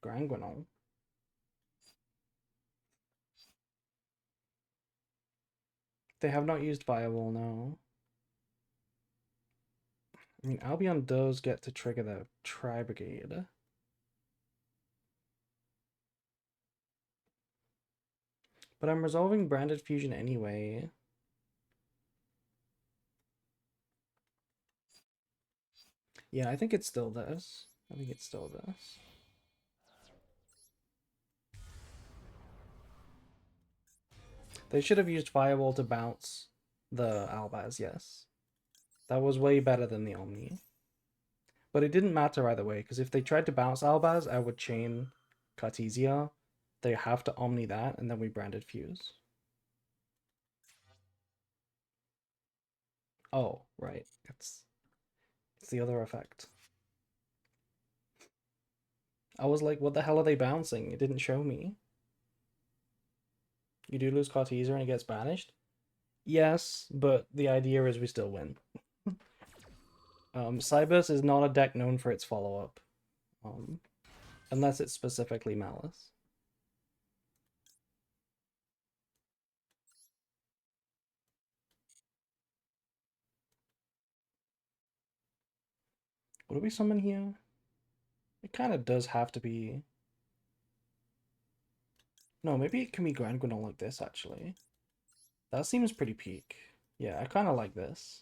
Speaker 1: Granguinol? They have not used Firewall, no. I mean, Albion does get to trigger the Tri-Brigade. But I'm resolving Branded Fusion anyway. Yeah, I think it's still this. I think it's still this. They should have used Firewall to bounce the Albaz, yes. That was way better than the Omni. But it didn't matter either way, because if they tried to bounce Albaz, I would chain Cartesia. They have to Omni that, and then we Branded Fuse. Oh, right. It's the other effect. I was like, what the hell are they bouncing? It didn't show me. You do lose Cartesia and it gets banished? Yes, but the idea is we still win. Cybers is not a deck known for its follow-up. Unless it's specifically Malice. What do we summon here? It kind of does have to be... No, maybe it can be Grand Guignol like this, actually. That seems pretty peak. Yeah, I kind of like this.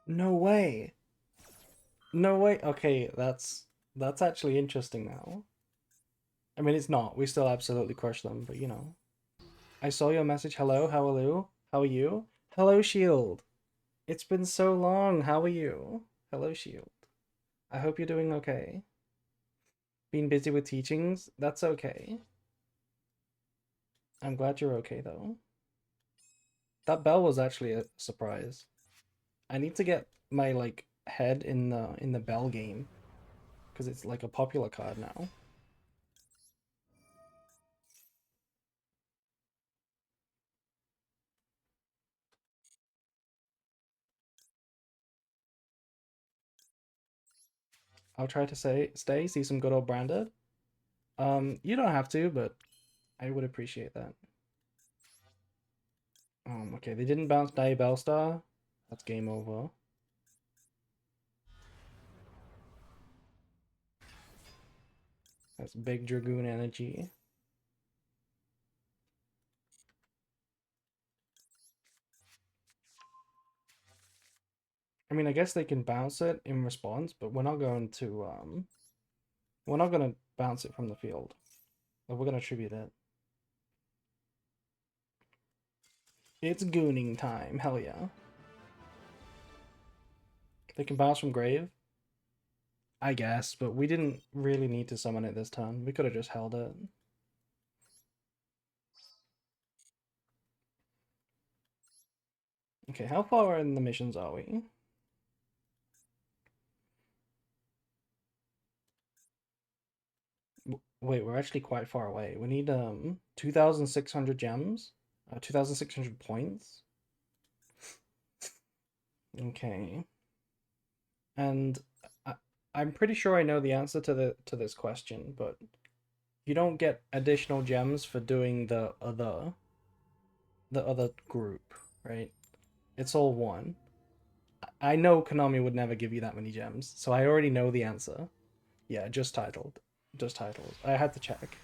Speaker 1: No way. No way. Okay, that's actually interesting now. I mean, it's not. We still absolutely crush them, but you know. I saw your message. Hello, how are you? How are you? Hello, Shield. It's been so long. How are you? Hello, Shield. I hope you're doing okay. Been busy with teachings? That's okay. I'm glad you're okay though. That bell was actually a surprise. I need to get my like head in the bell game because it's like a popular card now. I'll try to see some good old branded. You don't have to, but I would appreciate that. Okay, they didn't bounce Die Bellstar. That's game over. That's big Dragoon energy. I mean, I guess they can bounce it in response, but we're not gonna bounce it from the field. We're gonna tribute it. It's gooning time. Hell yeah. They can bounce from grave. I guess, but we didn't really need to summon it this turn. We could have just held it. Okay, how far in the missions are we? Wait, we're actually quite far away. We need 2,600 gems, 2,600 points. Okay, and I'm pretty sure I know the answer to this question, but you don't get additional gems for doing the other group, right? It's all one. I know Konami would never give you that many gems, so I already know the answer. Yeah, just titled. Just titled. I had to check.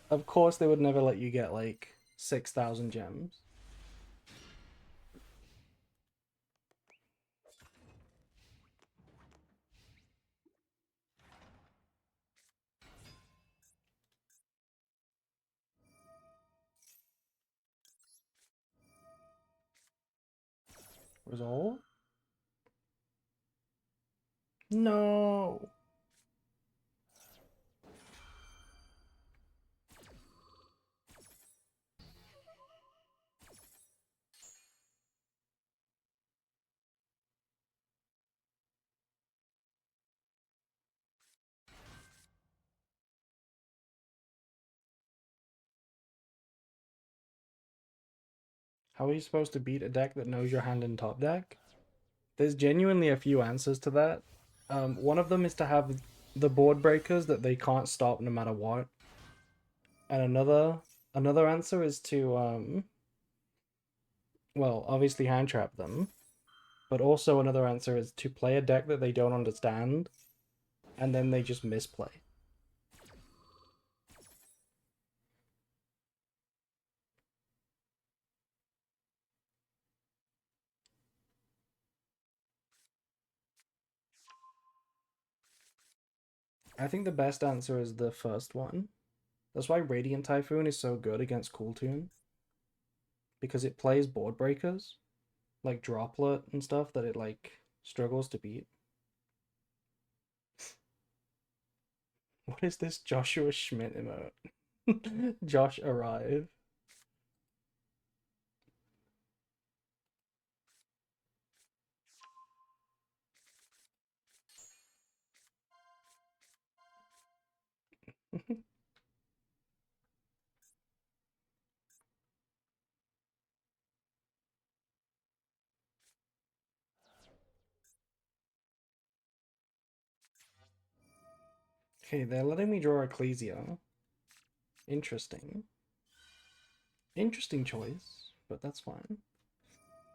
Speaker 1: Of course, they would never let you get like 6,000 gems. Resolve? No. How are you supposed to beat a deck that knows your hand in top deck? There's genuinely a few answers to that. One of them is to have the board breakers that they can't stop no matter what. And another answer is to well, obviously hand trap them. But also another answer is to play a deck that they don't understand and then they just misplay. I think the best answer is the first one. That's why Radiant Typhoon is so good against Cool Tune. Because it plays board breakers, like Droplet and stuff that it like struggles to beat. What is this Joshua Schmidt emote? Josh arrive. Okay, they're letting me draw Ecclesia. Interesting. Interesting choice, but that's fine.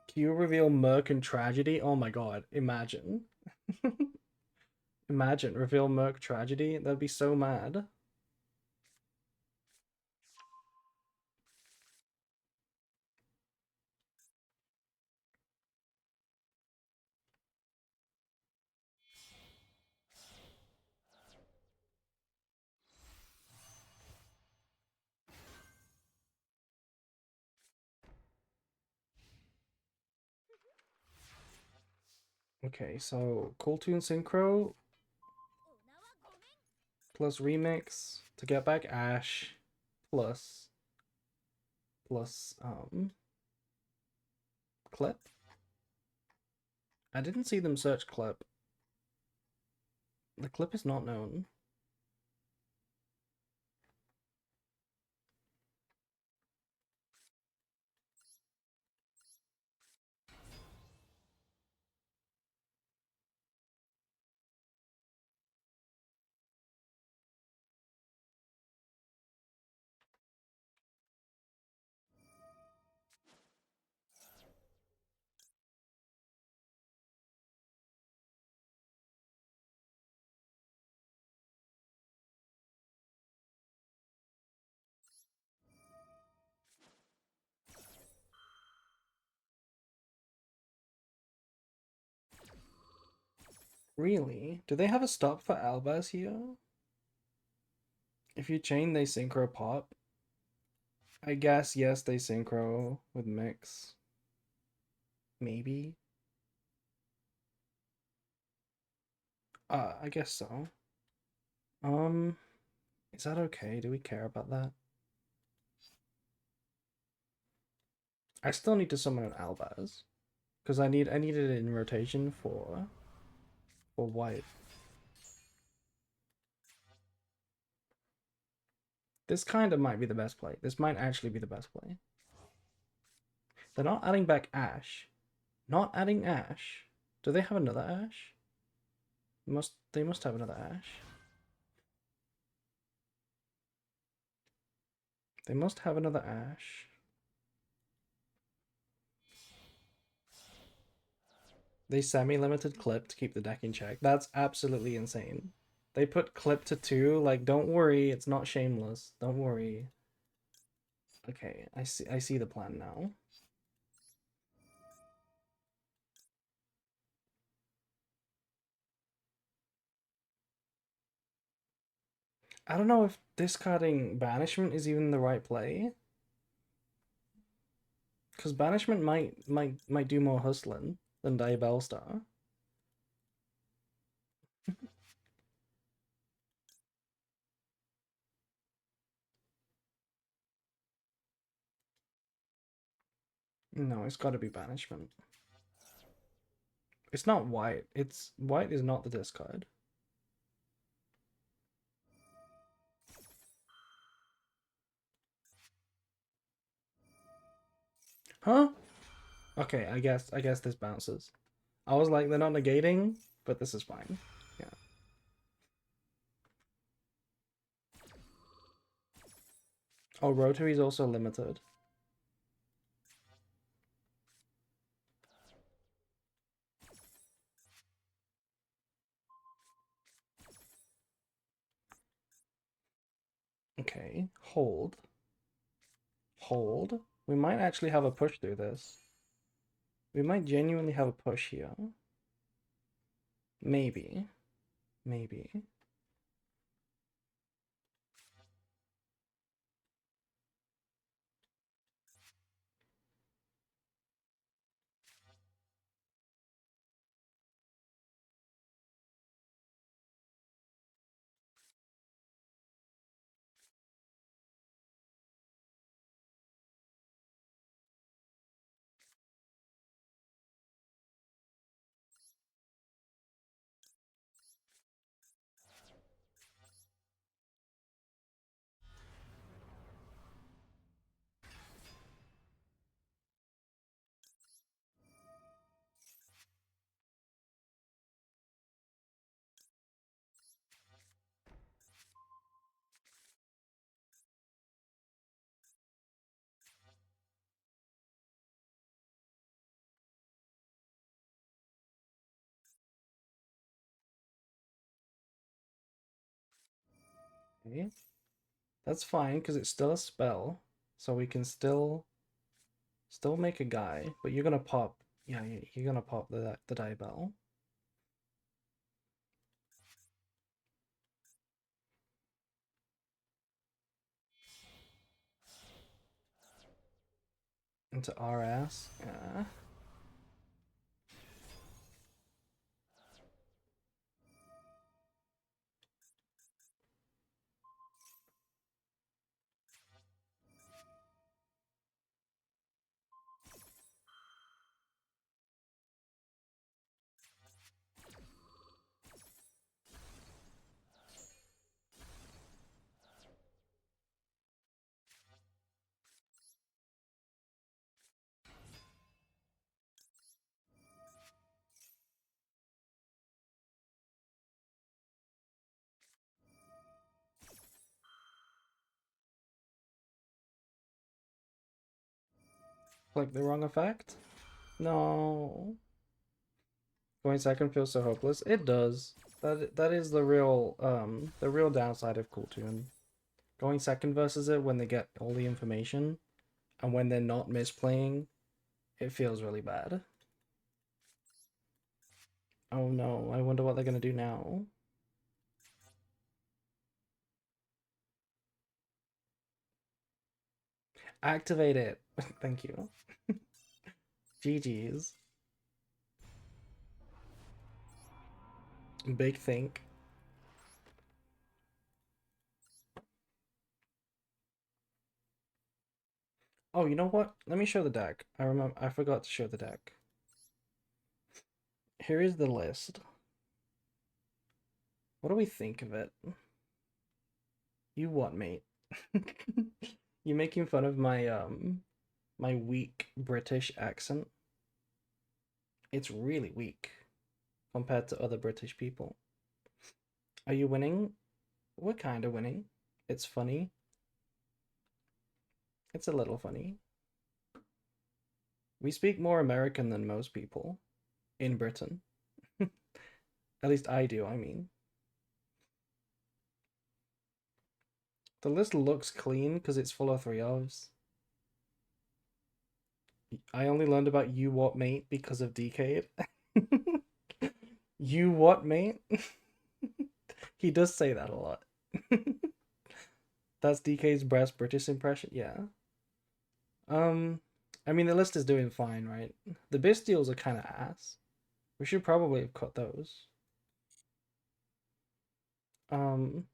Speaker 1: Can you reveal Merc and Tragedy? Oh my god, imagine. Imagine, reveal Merc Tragedy? That'd be so mad. Okay, so Cool Tune Synchro plus Remix to get back Ash plus Clip. I didn't see them search Clip. The Clip is not known. Really? Do they have a stop for Albaz here? If you chain, they synchro pop. I guess, yes, they synchro with mix. Maybe. I guess so. Um, is that okay? Do we care about that? I still need to summon an Albaz. Because I need it in rotation for white. This kind of might be the best play. This might actually be the best play. They're not adding back Ash. Not adding Ash. Do they have another Ash? They must have another Ash. They must have another Ash. They semi-limited Clip to keep the deck in check. That's absolutely insane. They put Clip to 2, like, don't worry, it's not shameless. Don't worry. Okay, I see the plan now. I don't know if discarding Banishment is even the right play. Because Banishment might do more hustling than Diabellstar. No, it's gotta be Banishment. It's not white. It's white is not the discard. Huh? Okay, I guess this bounces. I was like, they're not negating, but this is fine. Yeah. Oh, Rotary is also limited. Okay, hold. Hold. We might actually have a push through this. We might genuinely have a push here. Maybe. Maybe. Okay. That's fine, because it's still a spell. So we can still make a guy, but you're gonna pop. Yeah, you're gonna pop the Diabell. Into RS. Yeah. Click the wrong effect? No. Going second feels so hopeless. It does. That is the real downside of Cool Tune. Going second versus it when they get all the information and when they're not misplaying, it feels really bad. Oh no, I wonder what they're gonna do now. Activate it. Thank you. GG's. Big think. Oh, you know what? Let me show the deck. I forgot to show the deck. Here is the list. What do we think of it? You what, mate? You making fun of my weak British accent? It's really weak compared to other British people. Are you winning? We're kind of winning. It's funny. It's a little funny. We speak more American than most people in Britain. At least I do, I mean. The list looks clean because it's full of 3-ofs. I only learned about you what mate because of Decade. You what mate? He does say that a lot. That's DK's best British impression. Yeah. I mean the list is doing fine, right? The Bestials are kind of ass. We should probably have cut those. Um,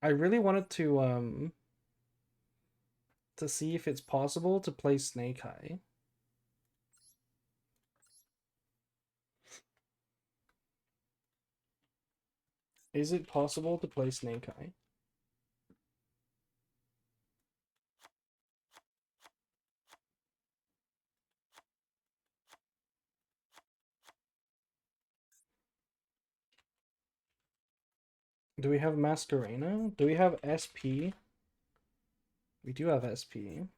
Speaker 1: I really wanted to see if it's possible to play Snake Eye. Is it possible to play Snake Eye? Do we have Masquerena? Do we have SP? We do have SP.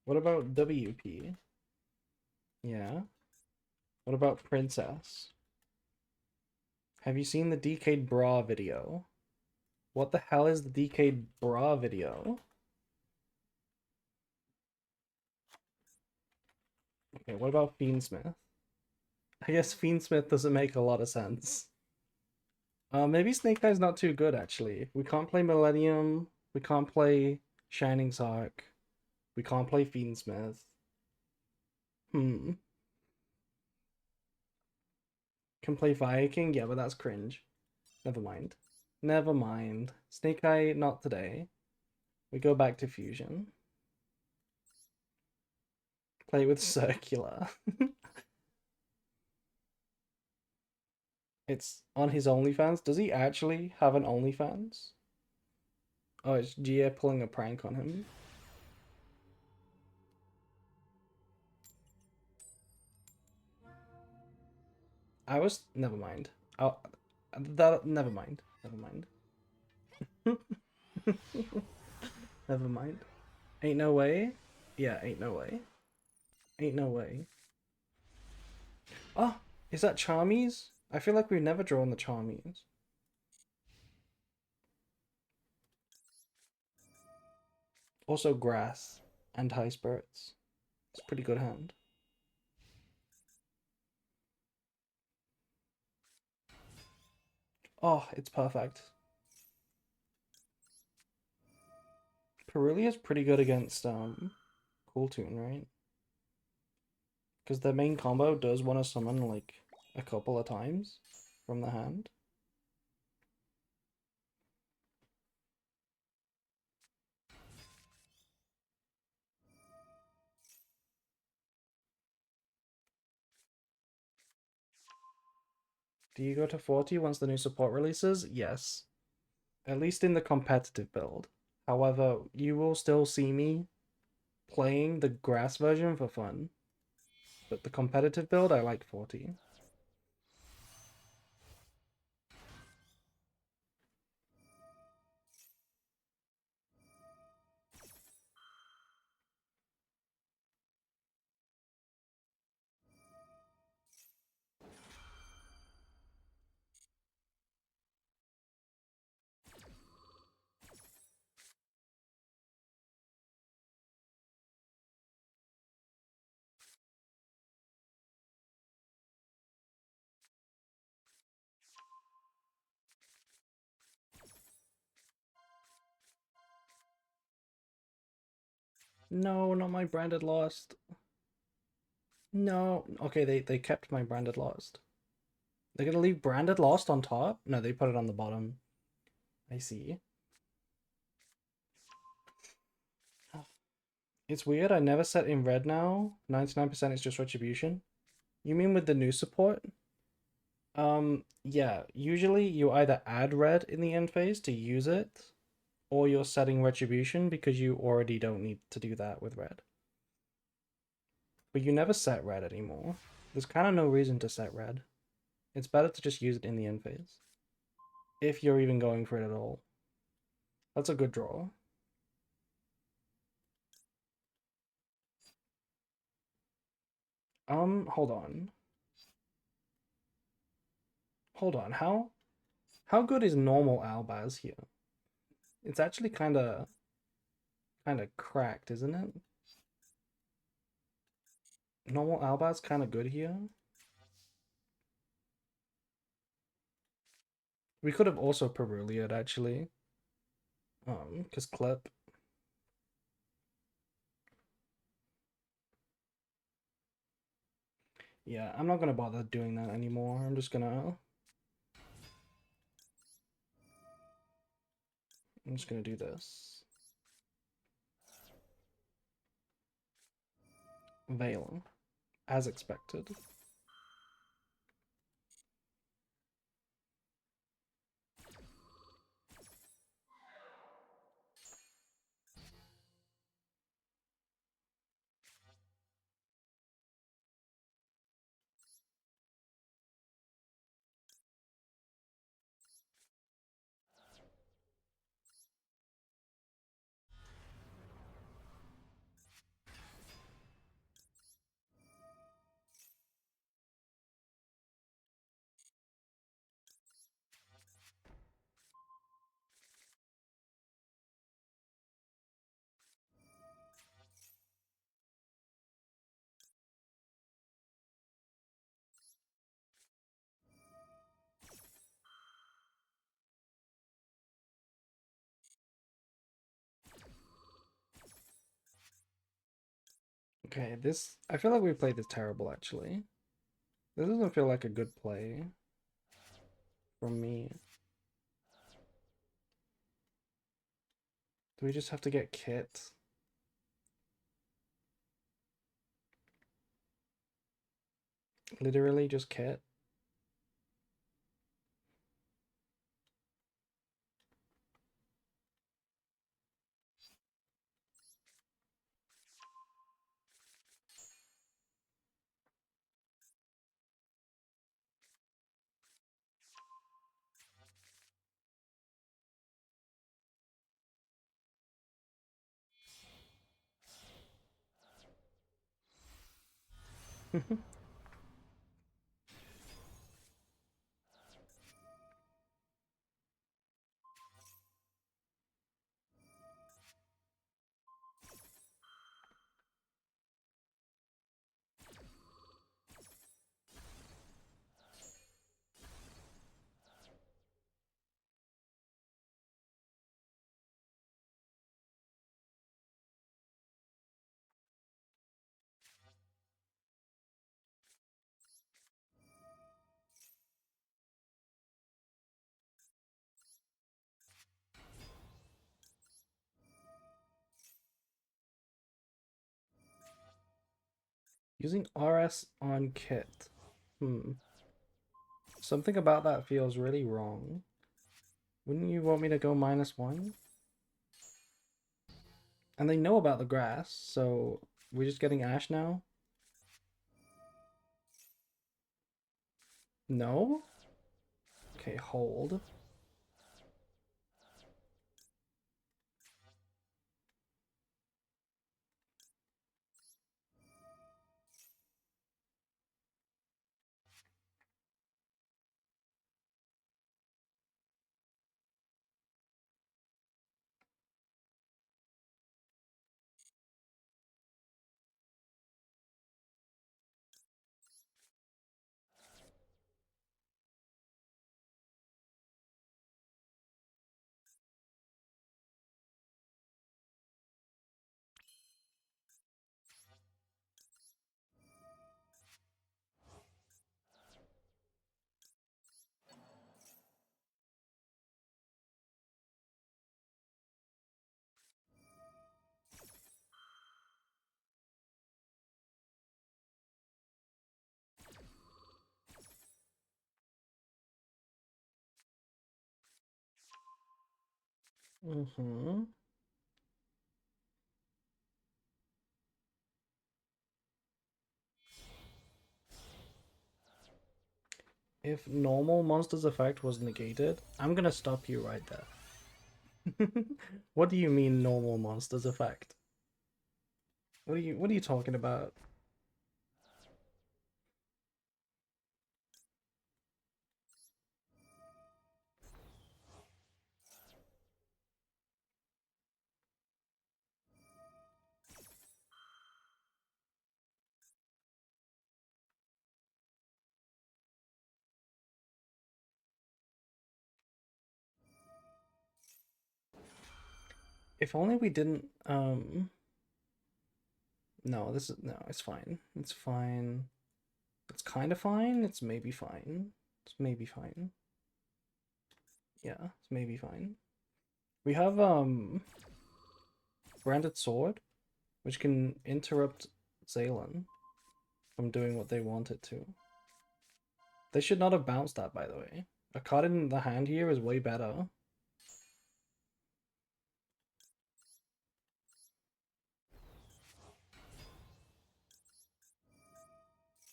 Speaker 1: What about WP? Yeah. What about Princess? Have you seen the Decade Bra video? What the hell is the Decade Bra video? Okay, what about Fiendsmith? I guess Fiendsmith doesn't make a lot of sense. Maybe Snake Eye's not too good, actually. We can't play Millennium. We can't play Shining Sark. We can't play Fiendsmith. Hmm. Can play Fire King? Yeah, but that's cringe. Never mind. Never mind. Snake Eye, not today. We go back to Fusion. Play with Circular. It's on his OnlyFans. Does he actually have an OnlyFans? Oh, it's Gia pulling a prank on him. I was never mind. Oh, that never mind. Never mind. Never mind. Ain't no way. Yeah, ain't no way. Ain't no way. Oh, is that Charmies? I feel like we've never drawn the Charmies. Also Grass and High Spirits. It's a pretty good hand. Oh, it's perfect. Perulia's pretty good against Cool Tune, right? Because their main combo does want to summon like a couple of times from the hand. Do you go to 40 once the new support releases? Yes. At least in the competitive build. However, you will still see me playing the grass version for fun. But the competitive build, I like 40. No, not my branded lost. No. Okay, they kept my branded lost. They're gonna leave branded lost on top? No, they put it on the bottom. I see. It's weird, I never set in red now. 99% is just retribution. You mean with the new support? Yeah, usually you either add red in the end phase to use it, or you're setting retribution because you already don't need to do that with red. But you never set red anymore. There's kind of no reason to set red. It's better to just use it in the end phase. If you're even going for it at all. That's a good draw. Hold on. Hold on. How good is normal Albaz here? It's actually kinda cracked, isn't it? Normal Albaz kinda good here. We could have also Perulia'd actually. Because clip. Yeah, I'm not gonna bother doing that anymore. I'm just gonna do this. Veil, as expected. Okay, this I feel like we played this terrible actually. This doesn't feel like a good play from me. Do we just have to get Kit? Literally just Kit? Using RS on Kit. Something about that feels really wrong. Wouldn't you want me to go -1? And they know about the grass, so we're just getting Ash now? No? Okay, hold. Mm-hmm. If normal monster's effect was negated, I'm gonna stop you right there. What do you mean normal monster's effect? What are you talking about? If only we didn't no, this is no, it's fine. It's fine. It's kind of fine. It's maybe fine. It's maybe fine. Yeah, it's maybe fine. We have branded sword, which can interrupt Zaylin from doing what they want it to. They should not have bounced that, by the way. A card in the hand here is way better.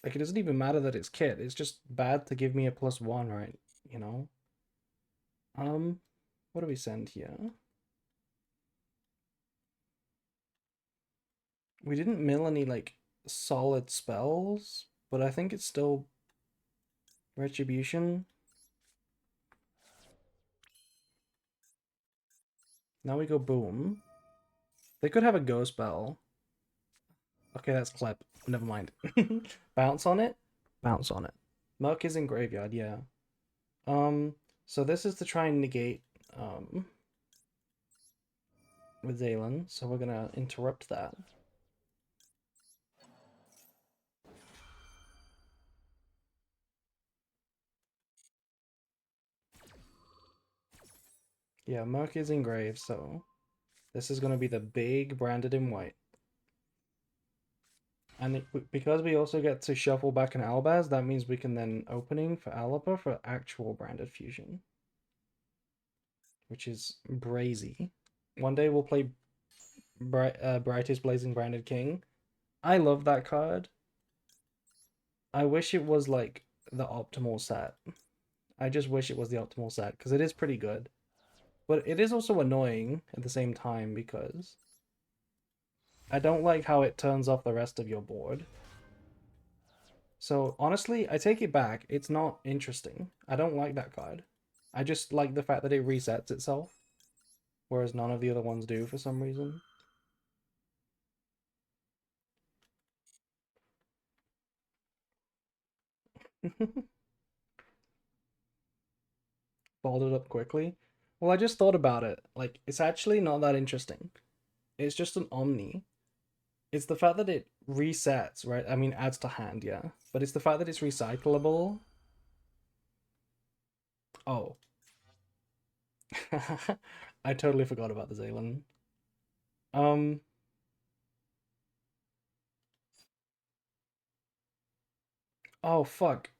Speaker 1: Like, it doesn't even matter that it's Kit. It's just bad to give me a +1, right? You know? What do we send here? We didn't mill any, like, solid spells, but I think it's still Retribution. Now we go boom. They could have a go spell. Okay, that's clip. Never mind. Bounce on it? Bounce on it. Merc is in graveyard, yeah. Um, so this is to try and negate with Zaylin, so we're gonna interrupt that. Yeah, Merc is engraved, so this is gonna be the big branded in white. And because we also get to shuffle back an Albaz, that means we can then opening for Alaba for actual branded fusion, which is brazy. One day we'll play Brightest Blazing Branded King. I love that card. I wish it was like the optimal set. I just wish it was the optimal set because it is pretty good. But it is also annoying at the same time because I don't like how it turns off the rest of your board. So honestly, I take it back. It's not interesting. I don't like that card. I just like the fact that it resets itself, whereas none of the other ones do for some reason. Folded up quickly. Well, I just thought about it. Like, it's actually not that interesting. It's just an Omni. It's the fact that it resets, right? I mean, adds to hand, yeah. But it's the fact that it's recyclable. Oh. I totally forgot about the Zaylin. Um, oh fuck.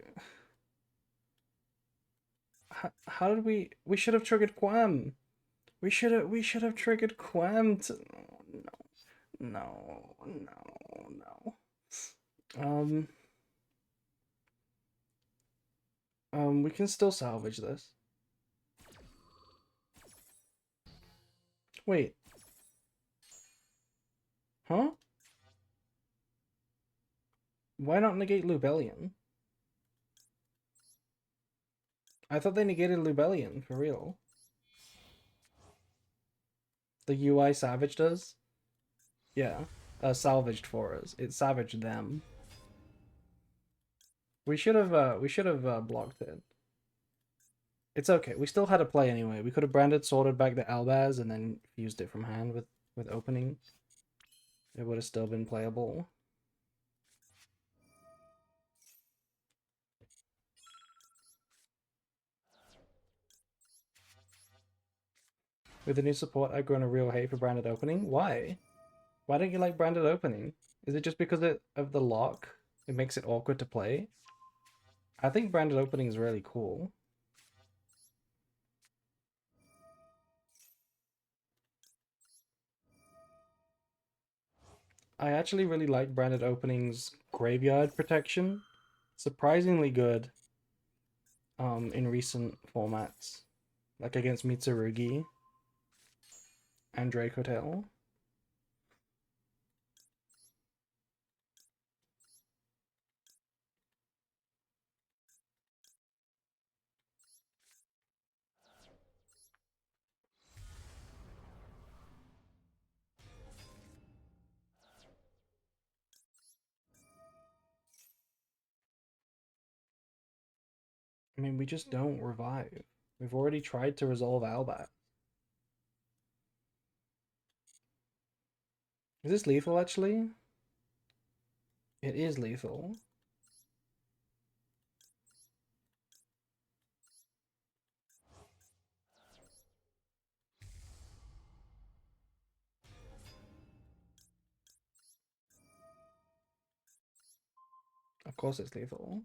Speaker 1: How did we should have triggered Quam. We should have triggered Quam to no. Um we can still salvage this. Wait. Huh? Why not negate Lubellion? I thought they negated Lubellion for real. The UI Savage does? Yeah. Salvaged for us. It savaged them. We should have blocked it. It's okay. We still had a play anyway. We could have branded sorted back the Albaz and then used it from hand with opening. It would have still been playable. With the new support, I've grown a real hate for branded opening. Why? Why don't you like branded opening? Is it just because of the lock? It makes it awkward to play? I think branded opening is really cool. I actually really like Branded Opening's Graveyard Protection. Surprisingly good in recent formats, like against Mitsurugi and Drake Hotel. I mean, we just don't revive. We've already tried to resolve Albat. Is this lethal, actually? It is lethal. Of course it's lethal.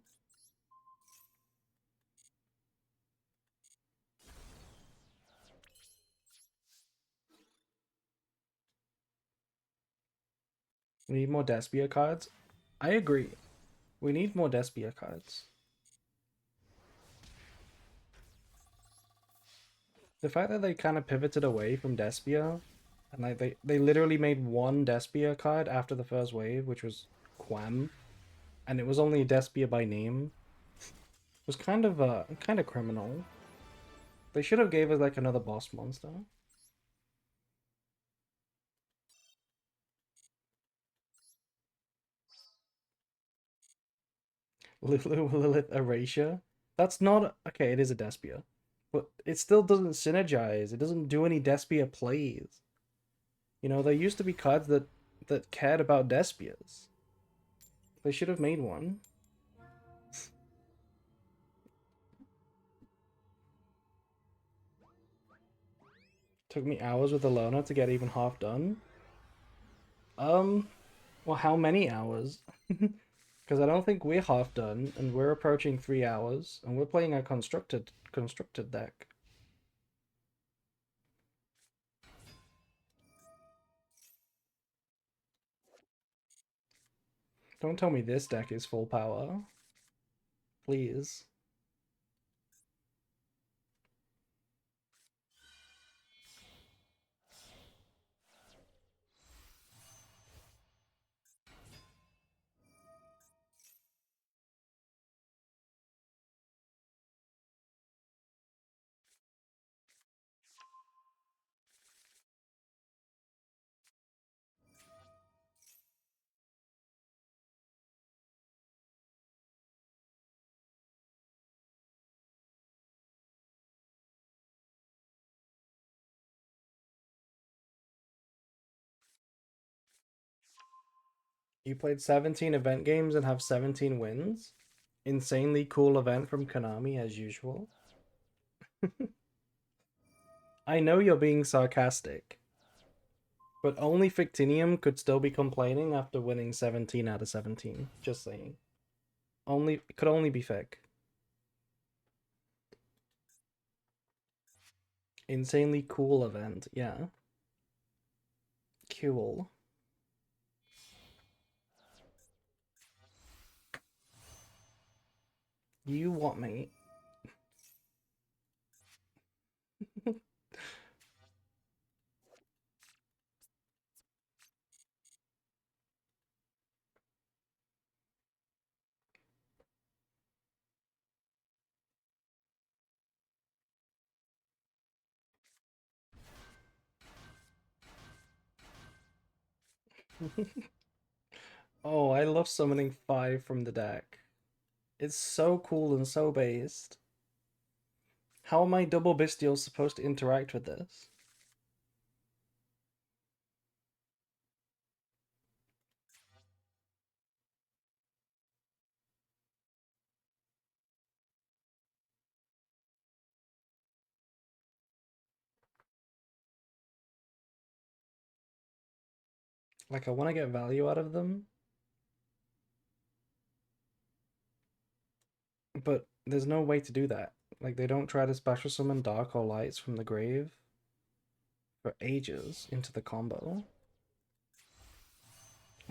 Speaker 1: We need more Despia cards. I agree. We need more Despia cards. The fact that they kind of pivoted away from Despia, and like they literally made one Despia card after the first wave, which was Quam, and it was only a Despia by name, was kind of criminal. They should have gave us like another boss monster. Lulu Lilith Erasure. That's not okay. It is a Despia, but it still doesn't synergize. It doesn't do any Despia plays. You know, there used to be cards that cared about Despias. They should have made one. Took me hours with Alona to get even half done. Um, well, how many hours? Because I don't think we're half done, and we're approaching 3 hours, and we're playing a constructed deck. Don't tell me this deck is full power, please. You played 17 event games and have 17 wins. Insanely cool event from Konami as usual. I know you're being sarcastic, but only Fictinium could still be complaining after winning 17 out of 17. Just saying. Only it could only be Fic. Insanely cool event, yeah. Cool. You want me? Oh, I love summoning 5 from the deck. It's so cool and so based. How are my double bestials supposed to interact with this? Like, I want to get value out of them, but there's no way to do that. Like, they don't try to special summon Dark or Lights from the grave for ages into the combo.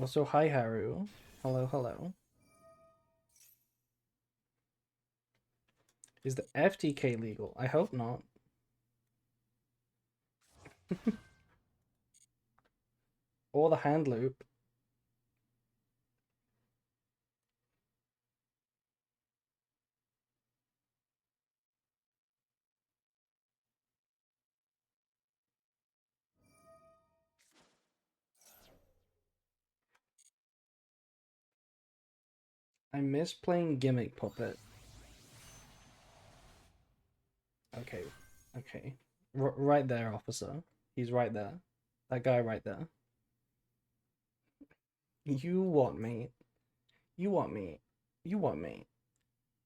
Speaker 1: Also, hi Haru. Hello, hello. Is the FTK legal? I hope not. Or the hand loop. I miss playing Gimmick Puppet. Okay, okay. Right there, officer. He's right there. That guy right there. You want me? You want me? You want me?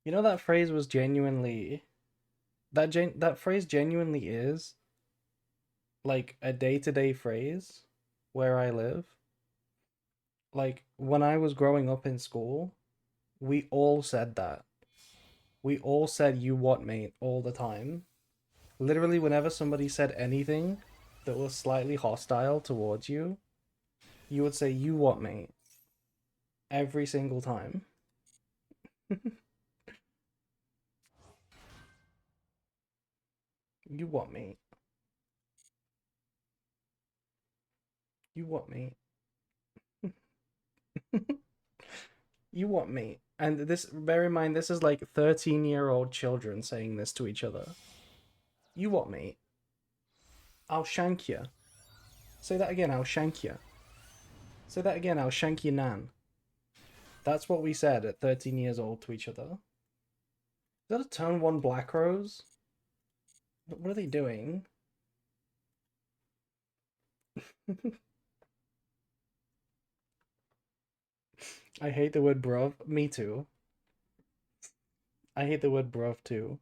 Speaker 1: You know that phrase was genuinely that phrase genuinely is like a day-to-day phrase where I live. Like when I was growing up in school, we all said that. We all said you what mate all the time. Literally whenever somebody said anything that was slightly hostile towards you, you would say you what mate every single time. You what mate? You what mate? You what mate? And this, bear in mind, this is like 13-year-old children saying this to each other. You what mate? I'll shank you. Say that again, I'll shank you. Say that again, I'll shank you nan. That's what we said at 13 years old to each other. Is that a turn 1 Black Rose? What are they doing? I hate the word bruv. Me too. I hate the word bruv too.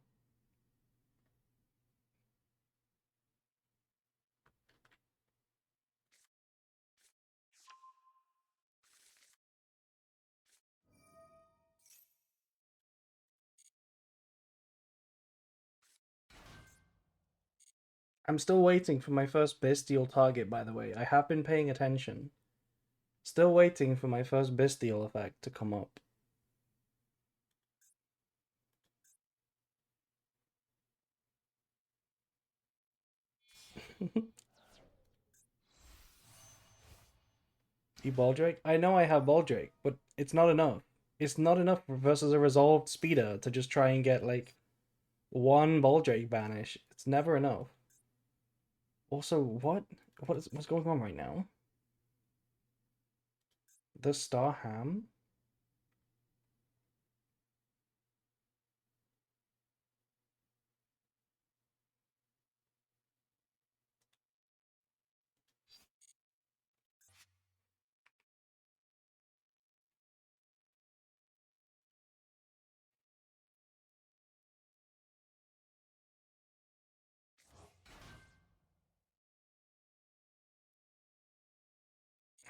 Speaker 1: I'm still waiting for my first bestial target, by the way. I have been paying attention. Still waiting for my first bestial effect to come up. You Baldrake? I know I have Baldrake, but it's not enough. It's not enough versus a resolved speeder to just try and get like one Baldrake banish. It's never enough. Also, what's going on right now? The Star Ham?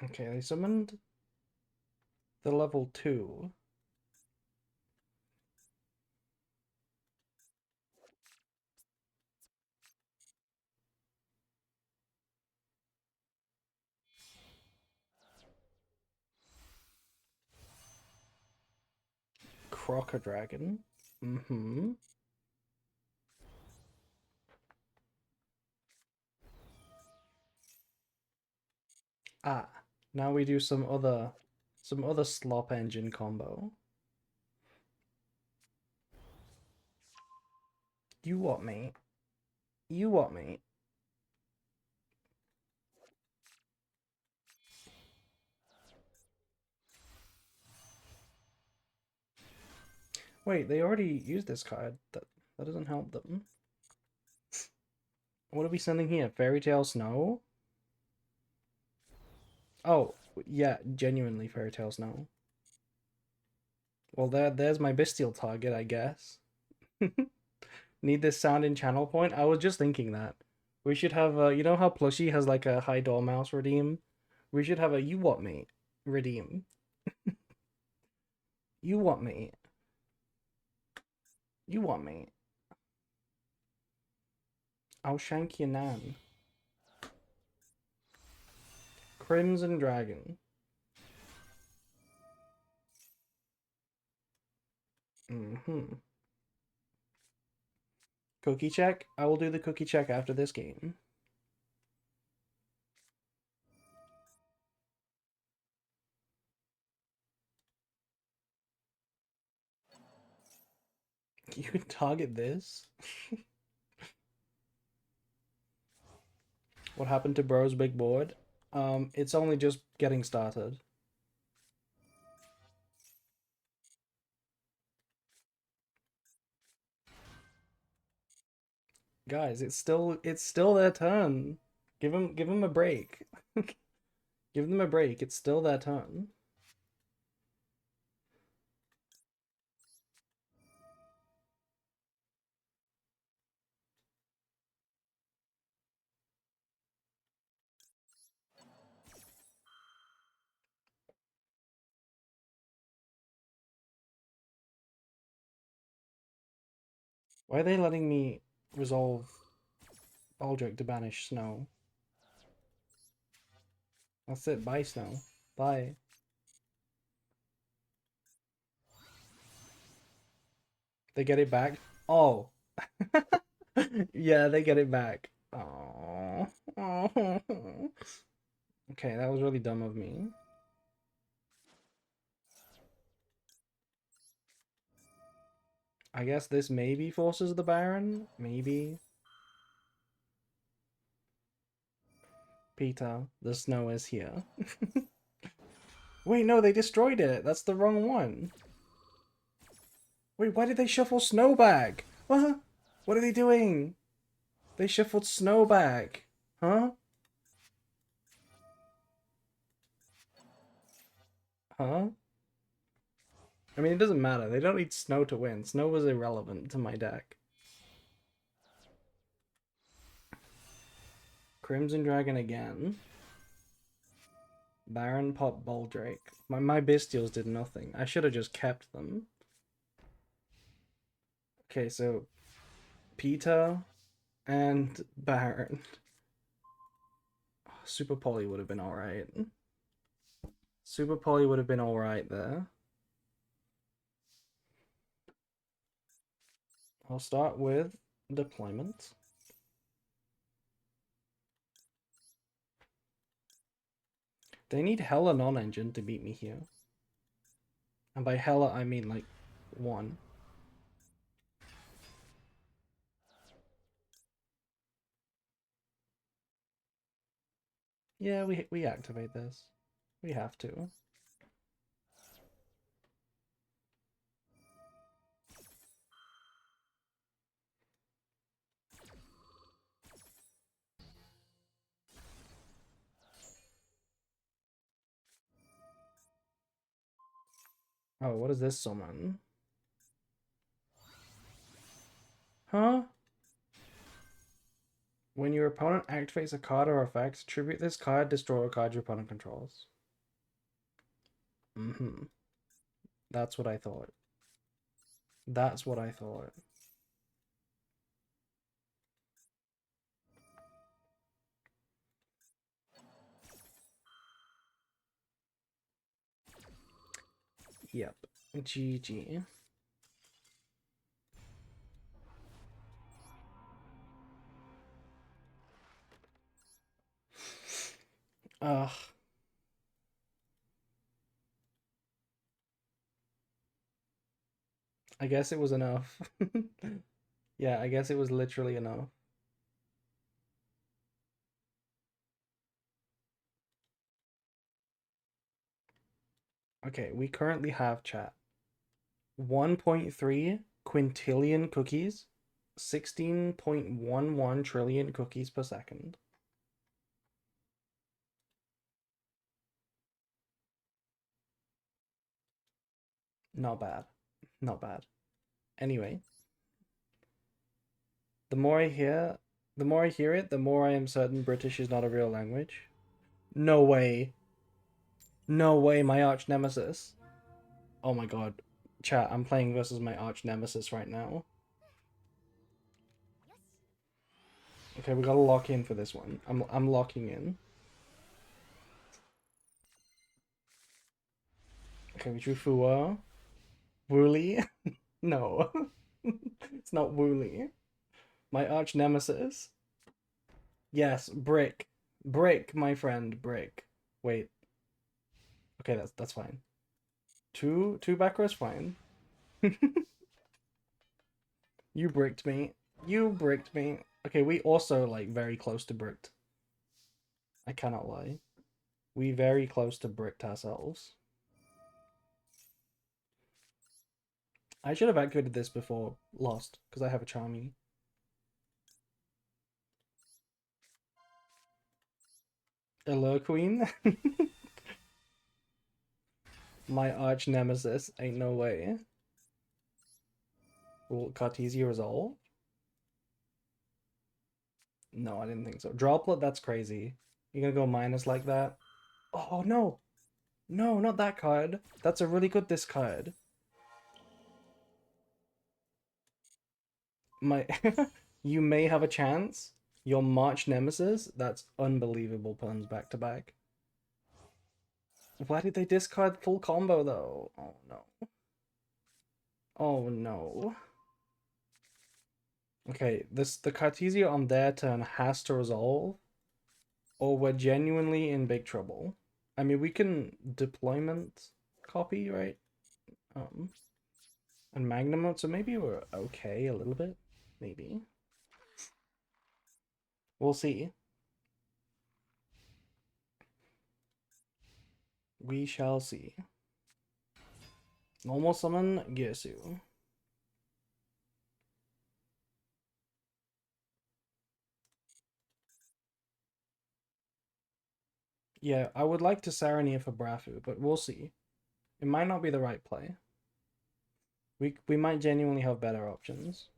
Speaker 1: Okay, they summoned the level 2. Crocodragon. Mm-hmm. Ah, now we do some other slop engine combo. You what, mate? You what, mate? Wait, they already used this card. That doesn't help them. What are we sending here? Fairy Tale Snow? Oh, yeah, genuinely Fairy Tale Snow. Well, there's my bestial target, I guess. Need this sound in channel point? I was just thinking that. We should have, you know how Plushie has like a High Dormouse redeem? We should have a You What Mate redeem. You What Mate? You What Mate? I'll shank you nan. Crimson Dragon. Mm-hmm. Cookie check? I will do the cookie check after this game. You can target this? What happened to Bro's big board? It's only just getting started. Guys, it's still their turn. Give them a break. Give them a break. It's still their turn. Why are they letting me resolve Baldric to banish Snow? That's it. Bye, Snow. Bye. They get it back? Oh. Yeah, they get it back. Oh. Okay, that was really dumb of me. I guess this maybe forces the Baron? Maybe. Peter, the snow is here. Wait, no, they destroyed it. That's the wrong one. Wait, why did they shuffle snow back? What? What are they doing? They shuffled snow back. Huh? Huh? I mean, it doesn't matter. They don't need snow to win. Snow was irrelevant to my deck. Crimson Dragon again. Baron Pop Baldrake. My Bestials did nothing. I should have just kept them. Okay, so Peter and Baron. Super Poly would have been alright. Super Poly would have been alright there. I'll start with deployment. They need hella non-engine to beat me here. And by hella, I mean like one. Yeah, we activate this. We have to. Oh, what is this summon? Huh? When your opponent activates a card or effect, attribute this card, destroy a card your opponent controls. Mm-hmm. That's what I thought. That's what I thought. Yep. GG. Ugh. I guess it was enough. Yeah, I guess it was literally enough. Okay, we currently have chat 1.3 quintillion cookies, 16.11 trillion cookies per second. Not bad. Not bad. Anyway, the more I hear, the more I hear it, the more I am certain British is not a real language. No way. No way, my arch nemesis. Oh my god. Chat, I'm playing versus my arch nemesis right now. Okay, we gotta lock in for this one. I'm locking in. Okay, we drew Fua. Wooly. No. It's not Wooly. My arch nemesis. Yes, Brick. Brick, my friend, Brick. Wait. Okay, that's fine. Two back rows fine. You bricked me. You bricked me. Okay, we also like very close to bricked. I cannot lie. We very close to bricked ourselves. I should have activated this before lost, because I have a Charmy. Allure Queen? My arch nemesis. Ain't no way. Will Cartesia resolve? No, I didn't think so. Droplet, that's crazy. You're gonna go minus like that? Oh, no! No, not that card. That's a really good discard. My... You may have a chance. Your March Nemesis? That's unbelievable puns back to back. Why did they discard full combo, though? Oh, no. Oh, no. Okay, the Cartesia on their turn has to resolve, or we're genuinely in big trouble. I mean, we can deployment copy, right? And Magnum mode, so maybe we're okay a little bit. Maybe. We'll see. We shall see. Normal summon Girsu. Yeah, I would like to Sarania for Brafu, but we'll see. It might not be the right play. We might genuinely have better options.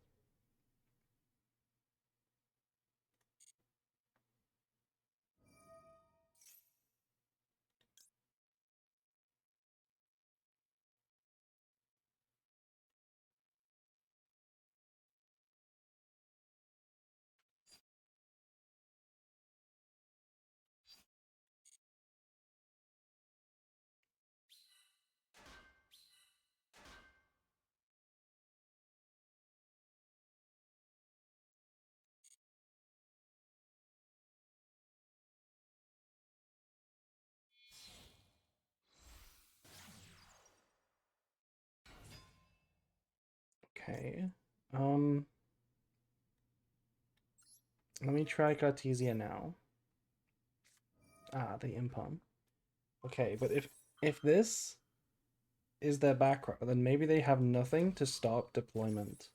Speaker 1: Okay. Let me try Cartesia now. Ah, the Impom. Okay, but if this is their background, then maybe they have nothing to stop deployment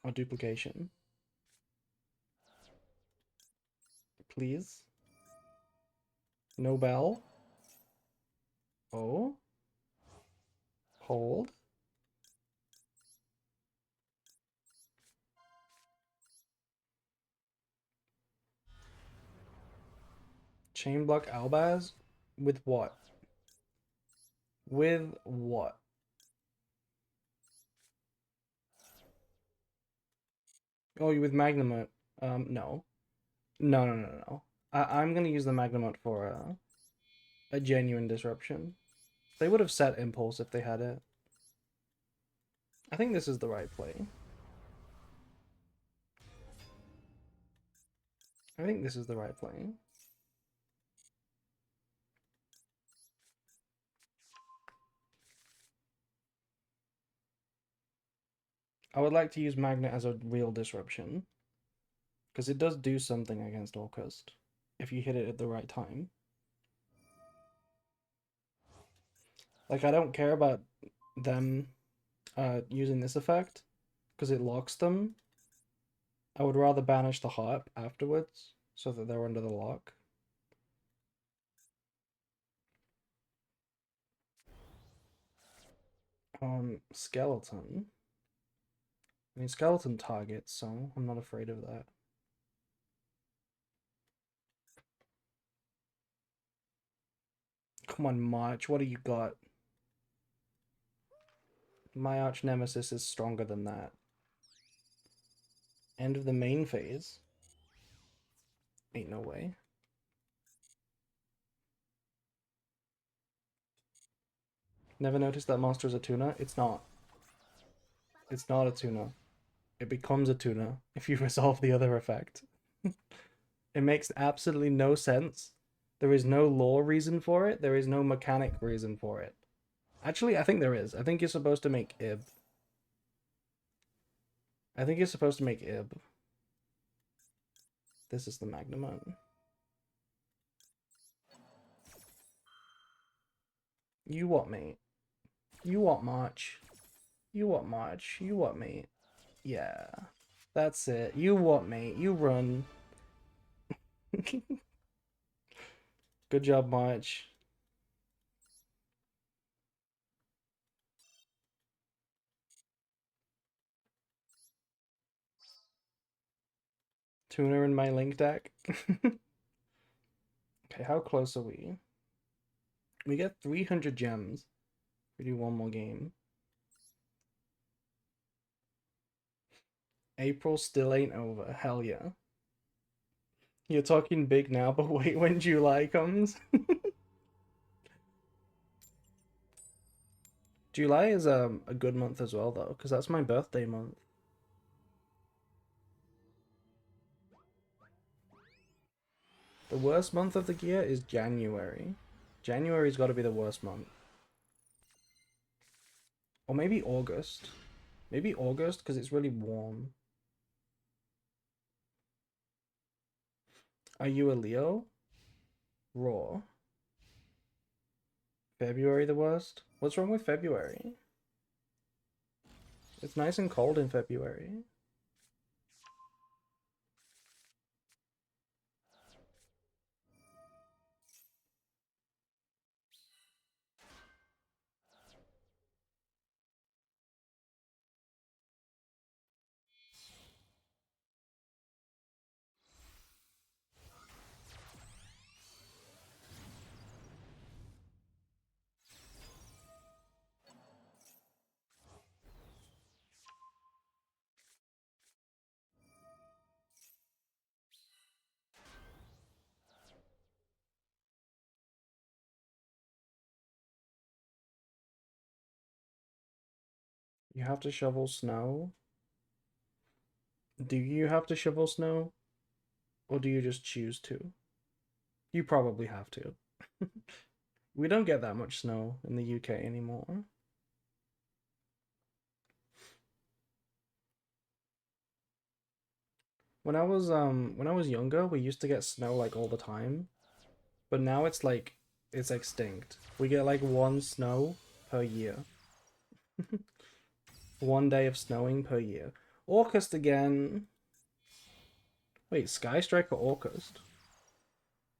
Speaker 1: or duplication. Please. No bell. Oh. Hold. Chain block Albaz? With what? With what? Oh, you with Magnamut? No. No, no, no, no, no. I'm gonna use the Magnamut for a genuine disruption. They would have set Impulse if they had it. I think this is the right play. I think this is the right play. I would like to use Magnet as a real disruption. Because it does do something against Orcust. If you hit it at the right time. Like, I don't care about them using this effect. Because it locks them. I would rather banish the harp afterwards. So that they're under the lock. Skeleton. I mean, skeleton targets, so I'm not afraid of that. Come on, March, what do you got? My arch nemesis is stronger than that. End of the main phase? Ain't no way. Never noticed that monster is a tuna? It's not. It's not a tuner. It becomes a tuner if you resolve the other effect. It makes absolutely no sense. There is no law reason for it. There is no mechanic reason for it. Actually, I think there is. I think you're supposed to make Ib. I think you're supposed to make Ib. This is the Magnamon. You what, mate? You what, March? You what, March? You what, mate? Yeah. That's it. You what, mate? You run. Good job, March. Tuner in my link deck. Okay, how close are we? We get 300 gems. We do one more game. April still ain't over. Hell yeah. You're talking big now, but wait when July comes. July is a good month as well though, because that's my birthday month. The worst month of the year is January. January's got to be the worst month. Or maybe August. Maybe August because it's really warm. Are you a Leo? Raw. February the worst? What's wrong with February? It's nice and cold in February. You have to shovel snow? Do you have to shovel snow? Or do you just choose to? You probably have to. We don't get that much snow in the UK anymore. When I was younger, we used to get snow like all the time, but now it's extinct. We get like one snow per year. One day of snowing per year. Orcust again. Wait, Sky Strike or Orcust?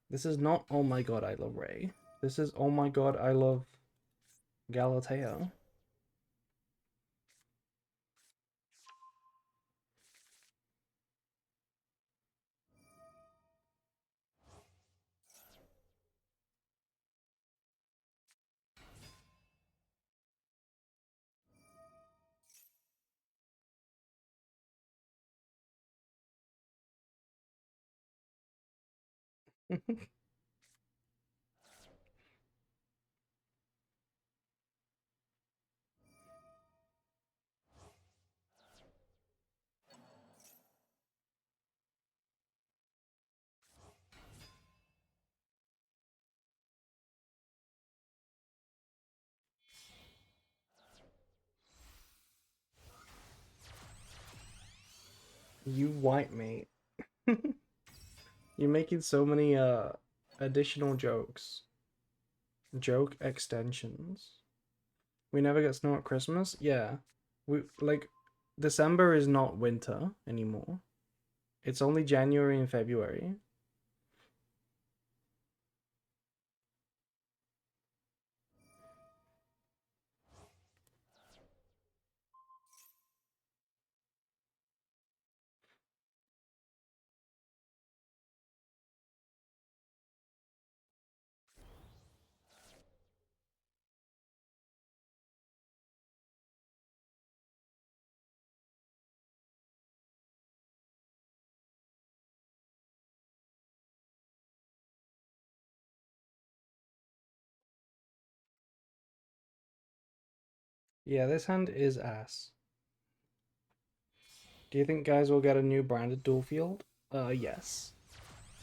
Speaker 1: This is not oh my god I love Ray. This is oh my god I love Galatea. You white mate. You're making so many additional jokes. Joke extensions. We never get snow at Christmas? Yeah. We like December is not winter anymore. It's only January and February. Yeah, this hand is ass. Do you think guys will get a new branded dual field? Yes.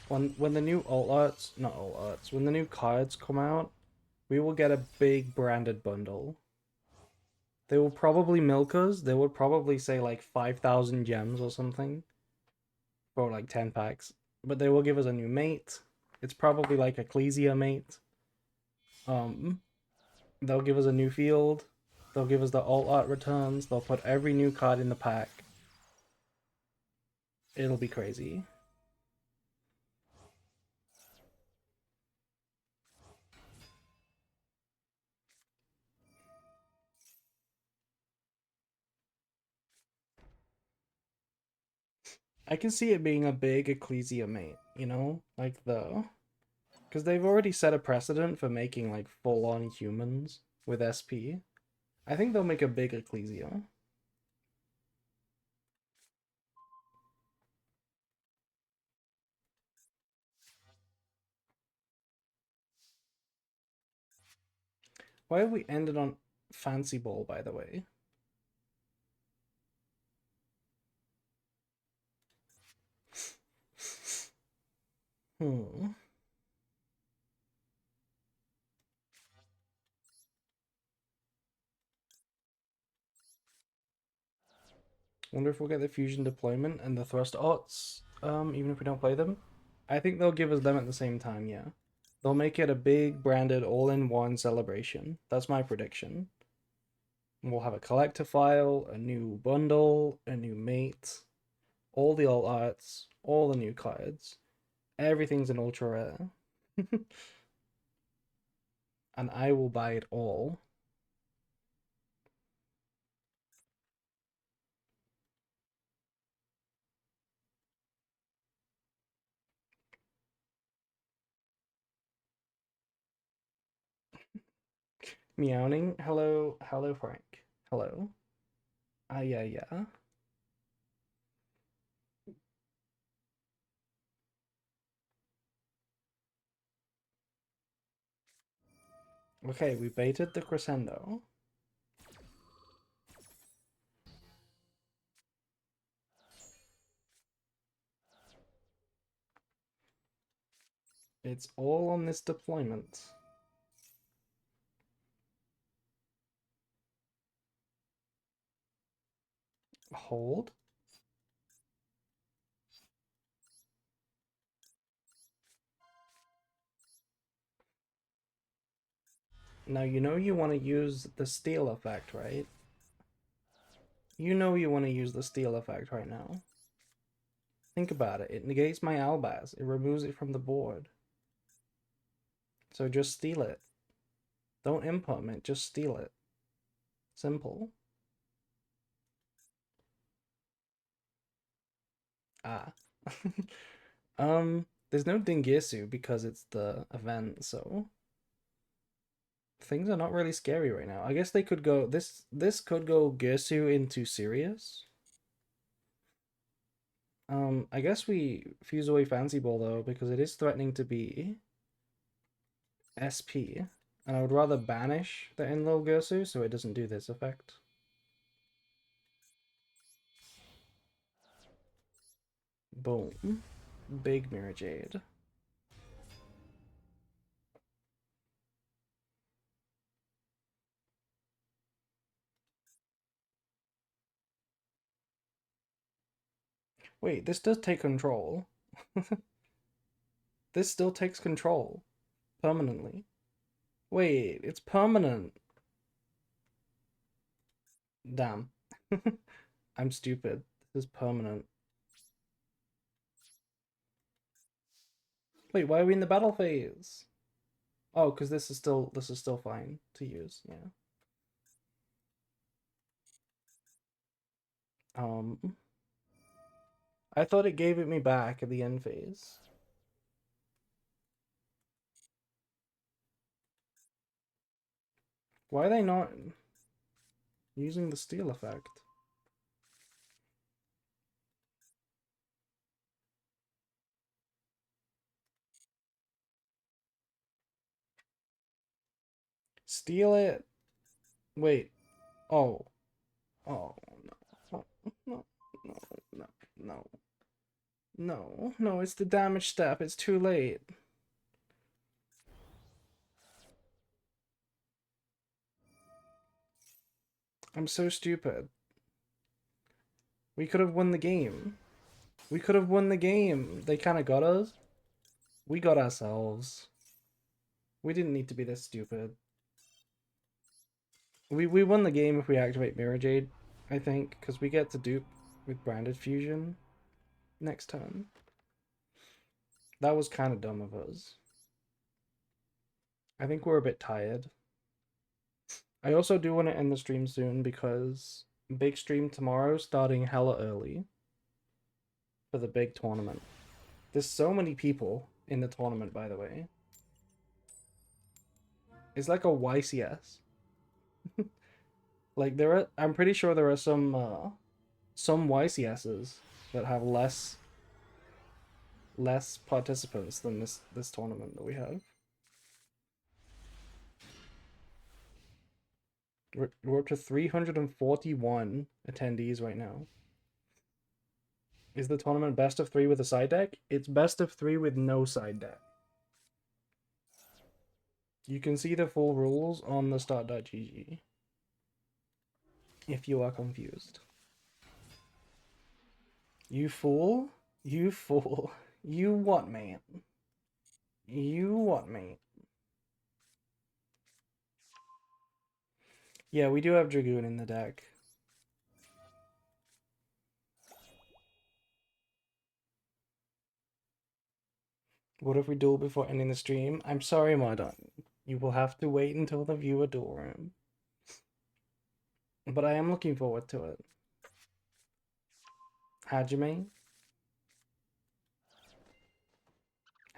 Speaker 1: When the new alt arts, not alt arts, when the new cards come out, we will get a big branded bundle. They will probably milk us. They would probably say like 5,000 gems or something for like 10 packs. But they will give us a new mate. It's probably like Ecclesia mate. Um, they'll give us a new field. They'll give us the alt art returns. They'll put every new card in the pack. It'll be crazy. I can see it being a big Ecclesia mate, you know? Like the... Because they've already set a precedent for making like full-on humans with SP. I think they'll make a big Ecclesia. Why have we ended on Fancy Ball, by the way? Hmm. Wonder if we'll get the fusion deployment and the thrust arts, even if we don't play them. I think they'll give us them at the same time, yeah. They'll make it a big branded all-in-one celebration. That's my prediction. We'll have a collector file, a new bundle, a new mate, all the alt arts, all the new cards. Everything's an ultra rare. And I will buy it all. Meowing. Hello, hello, Frank. Hello. Ah, yeah, yeah. Okay, we baited the crescendo. It's all on this deployment. Hold. Now you know you want to use the steal effect, right? You know you want to use the steal effect right now. Think about it. It negates my Albaz. It removes it from the board. So just steal it. Don't implement, just steal it. Simple. Ah. There's no Dingisu because it's the event, so things are not really scary right now. I guess they could go this could go Girsu into Sirius. I guess we fuse away Fancy Ball though, because it is threatening to be SP. And I would rather banish the Enlil Girsu so it doesn't do this effect. Boom. Big Mirror Jade. Wait, this does take control. This still takes control. Permanently. Wait, it's permanent. Damn. I'm stupid. This is permanent. Wait, why are we in the battle phase? Oh, because this is still fine to use, yeah. Um I thought it gave it me back at the end phase. Why are they not using the steal effect? Steal it. Wait. Oh. Oh no. No. No, no, no. No, no, it's the damage step. It's too late. I'm so stupid. We could have won the game. We could have won the game. They kind of got us. We got ourselves. We didn't need to be this stupid. We won the game if we activate Mirror Jade, I think, because we get to dupe with Branded Fusion next turn. That was kind of dumb of us. I think we're a bit tired. I also do want to end the stream soon because big stream tomorrow starting hella early for the big tournament. There's so many people in the tournament, by the way. It's like a YCS. Like I'm pretty sure there are some YCSs that have less participants than this tournament that we have. We're up to 341 attendees right now. Is the tournament best of 3 with a side deck? It's best of 3 with no side deck. You can see the full rules on the start.gg if you are confused. You fool? You fool. You what, man? You what, man? Yeah, we do have Dragoon in the deck. What if we duel before ending the stream? I'm sorry, Mardon. You will have to wait until the viewer duel room. But I am looking forward to it. Hajime?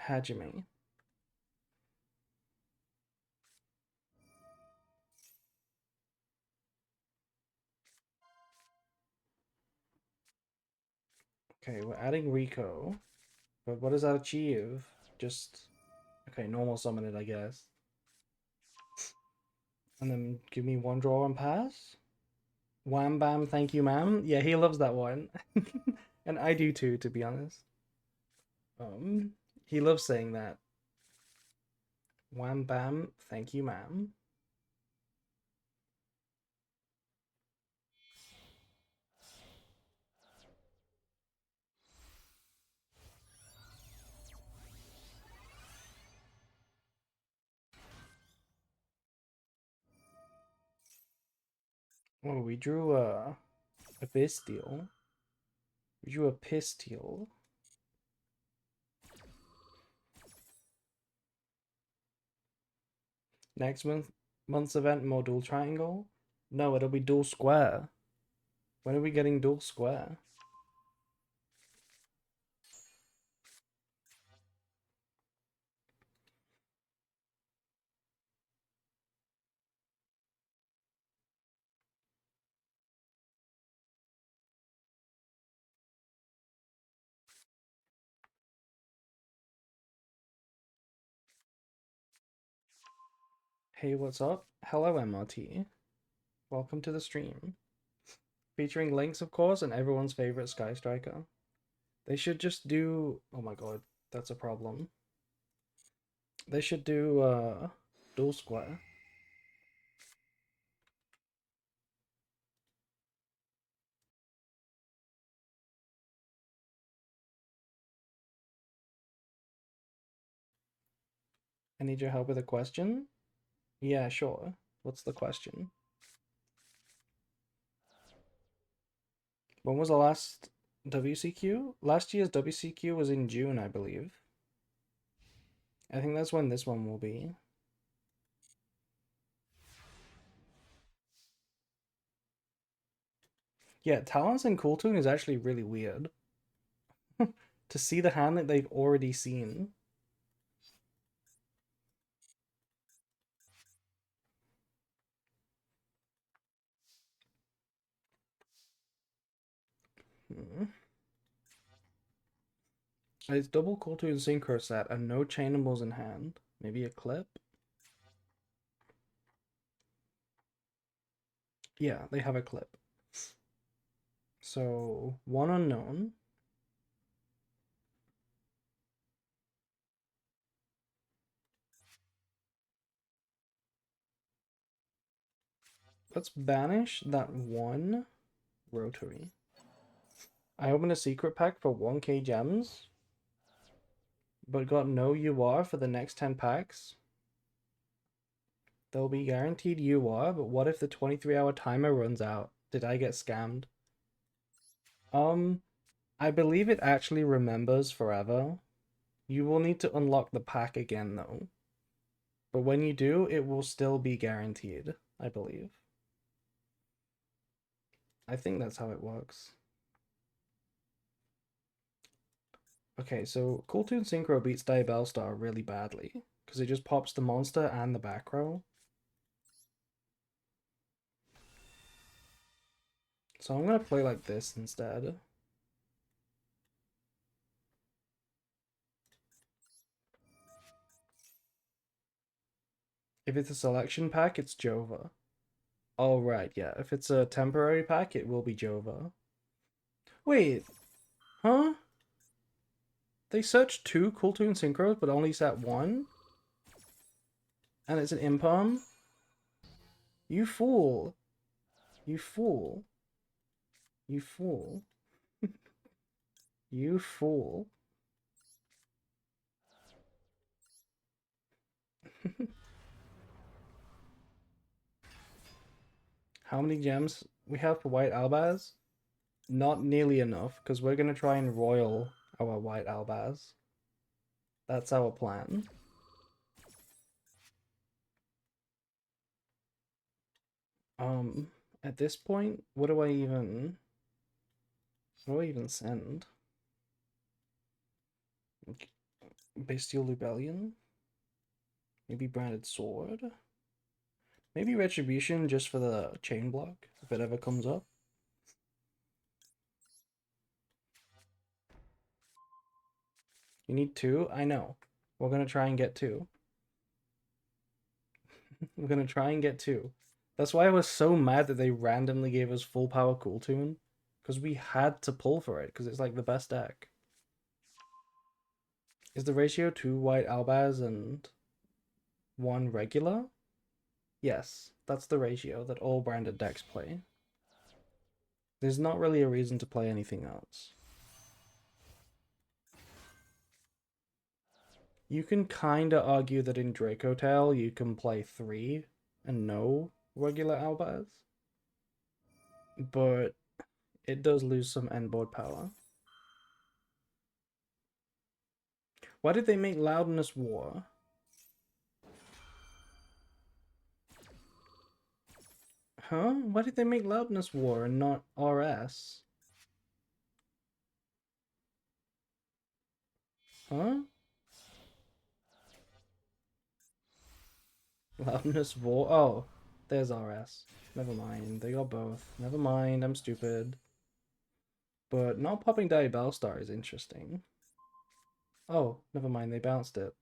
Speaker 1: Hajime. Okay, we're adding Rico. But what does that achieve? Just... Okay, normal summon it, I guess. And then give me one draw and pass? Wham bam, thank you, ma'am. Yeah, he loves that one. And I do too, to be honest. He loves saying that. Wham bam, thank you, ma'am. Oh, we drew a Bestial. We drew a Pistol. Next month's event, more dual triangle? No, it'll be dual square. When are we getting dual square? Hey, what's up? Hello, MRT. Welcome to the stream. Featuring links, of course, and everyone's favorite Sky Striker. They should just do... Oh my god, that's a problem. They should do, dual square. I need your help with a question? Yeah, sure. What's the question? When was the last WCQ? Last year's WCQ was in June, I believe. I think that's when this one will be. Yeah, Talons and Cool Toon is actually really weird. To see the hand that they've already seen. Hmm. It's double Cool Toon Synchro set and no chainables in hand. Maybe a clip? Yeah, they have a clip. So, one unknown. Let's banish that one rotary. I opened a secret pack for 1k gems, but got no UR for the next 10 packs. There'll be guaranteed UR, but what if the 23-hour timer runs out? Did I get scammed? I believe it actually remembers forever. You will need to unlock the pack again though. But when you do, it will still be guaranteed, I believe. I think that's how it works. Okay, so Cool Toon Synchro beats Diabell Star really badly, because it just pops the monster and the back row. So I'm gonna play like this instead. If it's a selection pack, it's Jova. Oh, right, yeah. If it's a temporary pack, it will be Jova. Wait, huh? They searched 2 Cool Toon Synchros, but only set 1? And it's an Impalm? You fool. You fool. You fool. You fool. How many gems we have for White Albaz? Not nearly enough, because we're going to try and royal our White Albaz. That's our plan. At this point, what do I even send? Bestial Rebellion? Maybe Branded Sword? Maybe Retribution just for the chain block, if it ever comes up. You need 2? I know. We're gonna try and get 2. We're gonna try and get 2. That's why I was so mad that they randomly gave us full power Cool Toon. Because we had to pull for it, because it's like the best deck. Is the ratio 2 White Albaz and 1 regular? Yes, that's the ratio that all branded decks play. There's not really a reason to play anything else. You can kinda argue that in Draco Tail you can play 3 and no regular Albaz, but it does lose some endboard power. Why did they make Loudness War? Huh? Why did they make Loudness War and not RS? Huh? Loudness War? Oh, there's RS. Never mind, they got both. Never mind, I'm stupid. But not popping Diabell Star is interesting. Oh, never mind, they bounced it.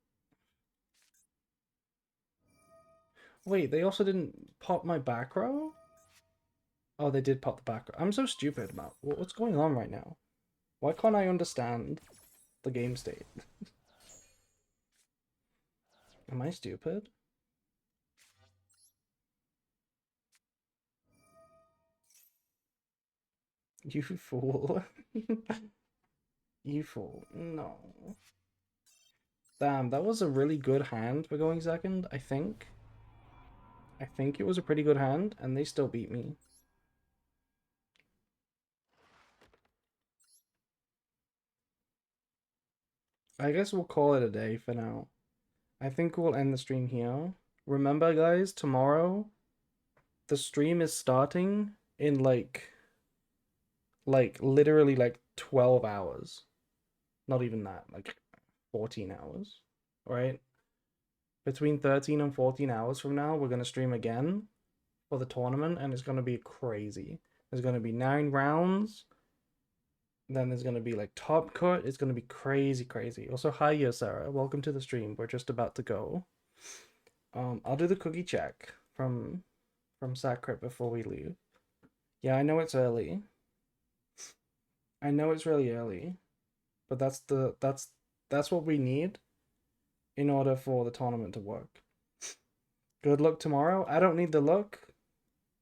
Speaker 1: Wait, they also didn't pop my back row? Oh, they did pop the back row. I'm so stupid about what's going on right now. Why can't I understand the game state? Am I stupid? You fool. You fool. No. Damn, that was a really good hand for going second, I think. I think it was a pretty good hand, and they still beat me. I guess we'll call it a day for now. I think we'll end the stream here. Remember, guys, tomorrow the stream is starting in literally like 12 hours. Not even that, like 14 hours. Right? Between 13 and 14 hours from now, we're going to stream again for the tournament, and it's going to be crazy. There's going to be 9 rounds. Then there's going to be like top cut. It's going to be crazy, crazy. Also, hi, Sarah. Welcome to the stream. We're just about to go. I'll do the cookie check from Sacred before we leave. Yeah, I know it's early. I know it's really early, but that's what we need in order for the tournament to work. Good luck tomorrow. I don't need the luck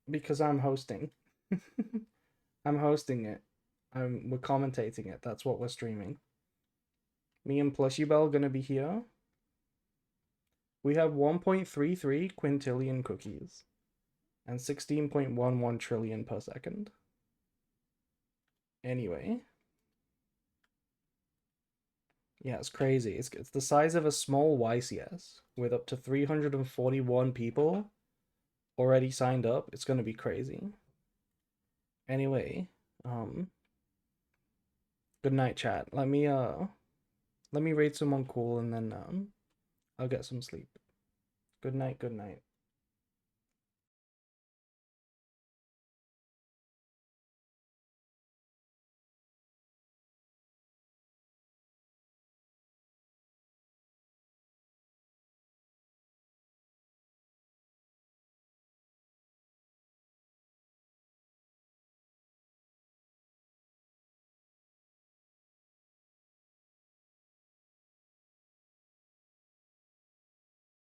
Speaker 1: because I'm hosting. I'm hosting it. We're commentating it. That's what we're streaming. Me and Plushy Bell gonna be here. We have 1.33 quintillion cookies and 16.11 trillion per second. Anyway. Yeah, it's crazy. It's the size of a small YCS with up to 341 people already signed up. It's gonna be crazy. Anyway, good night, chat. Let me raid someone cool and then I'll get some sleep. Good night, good night.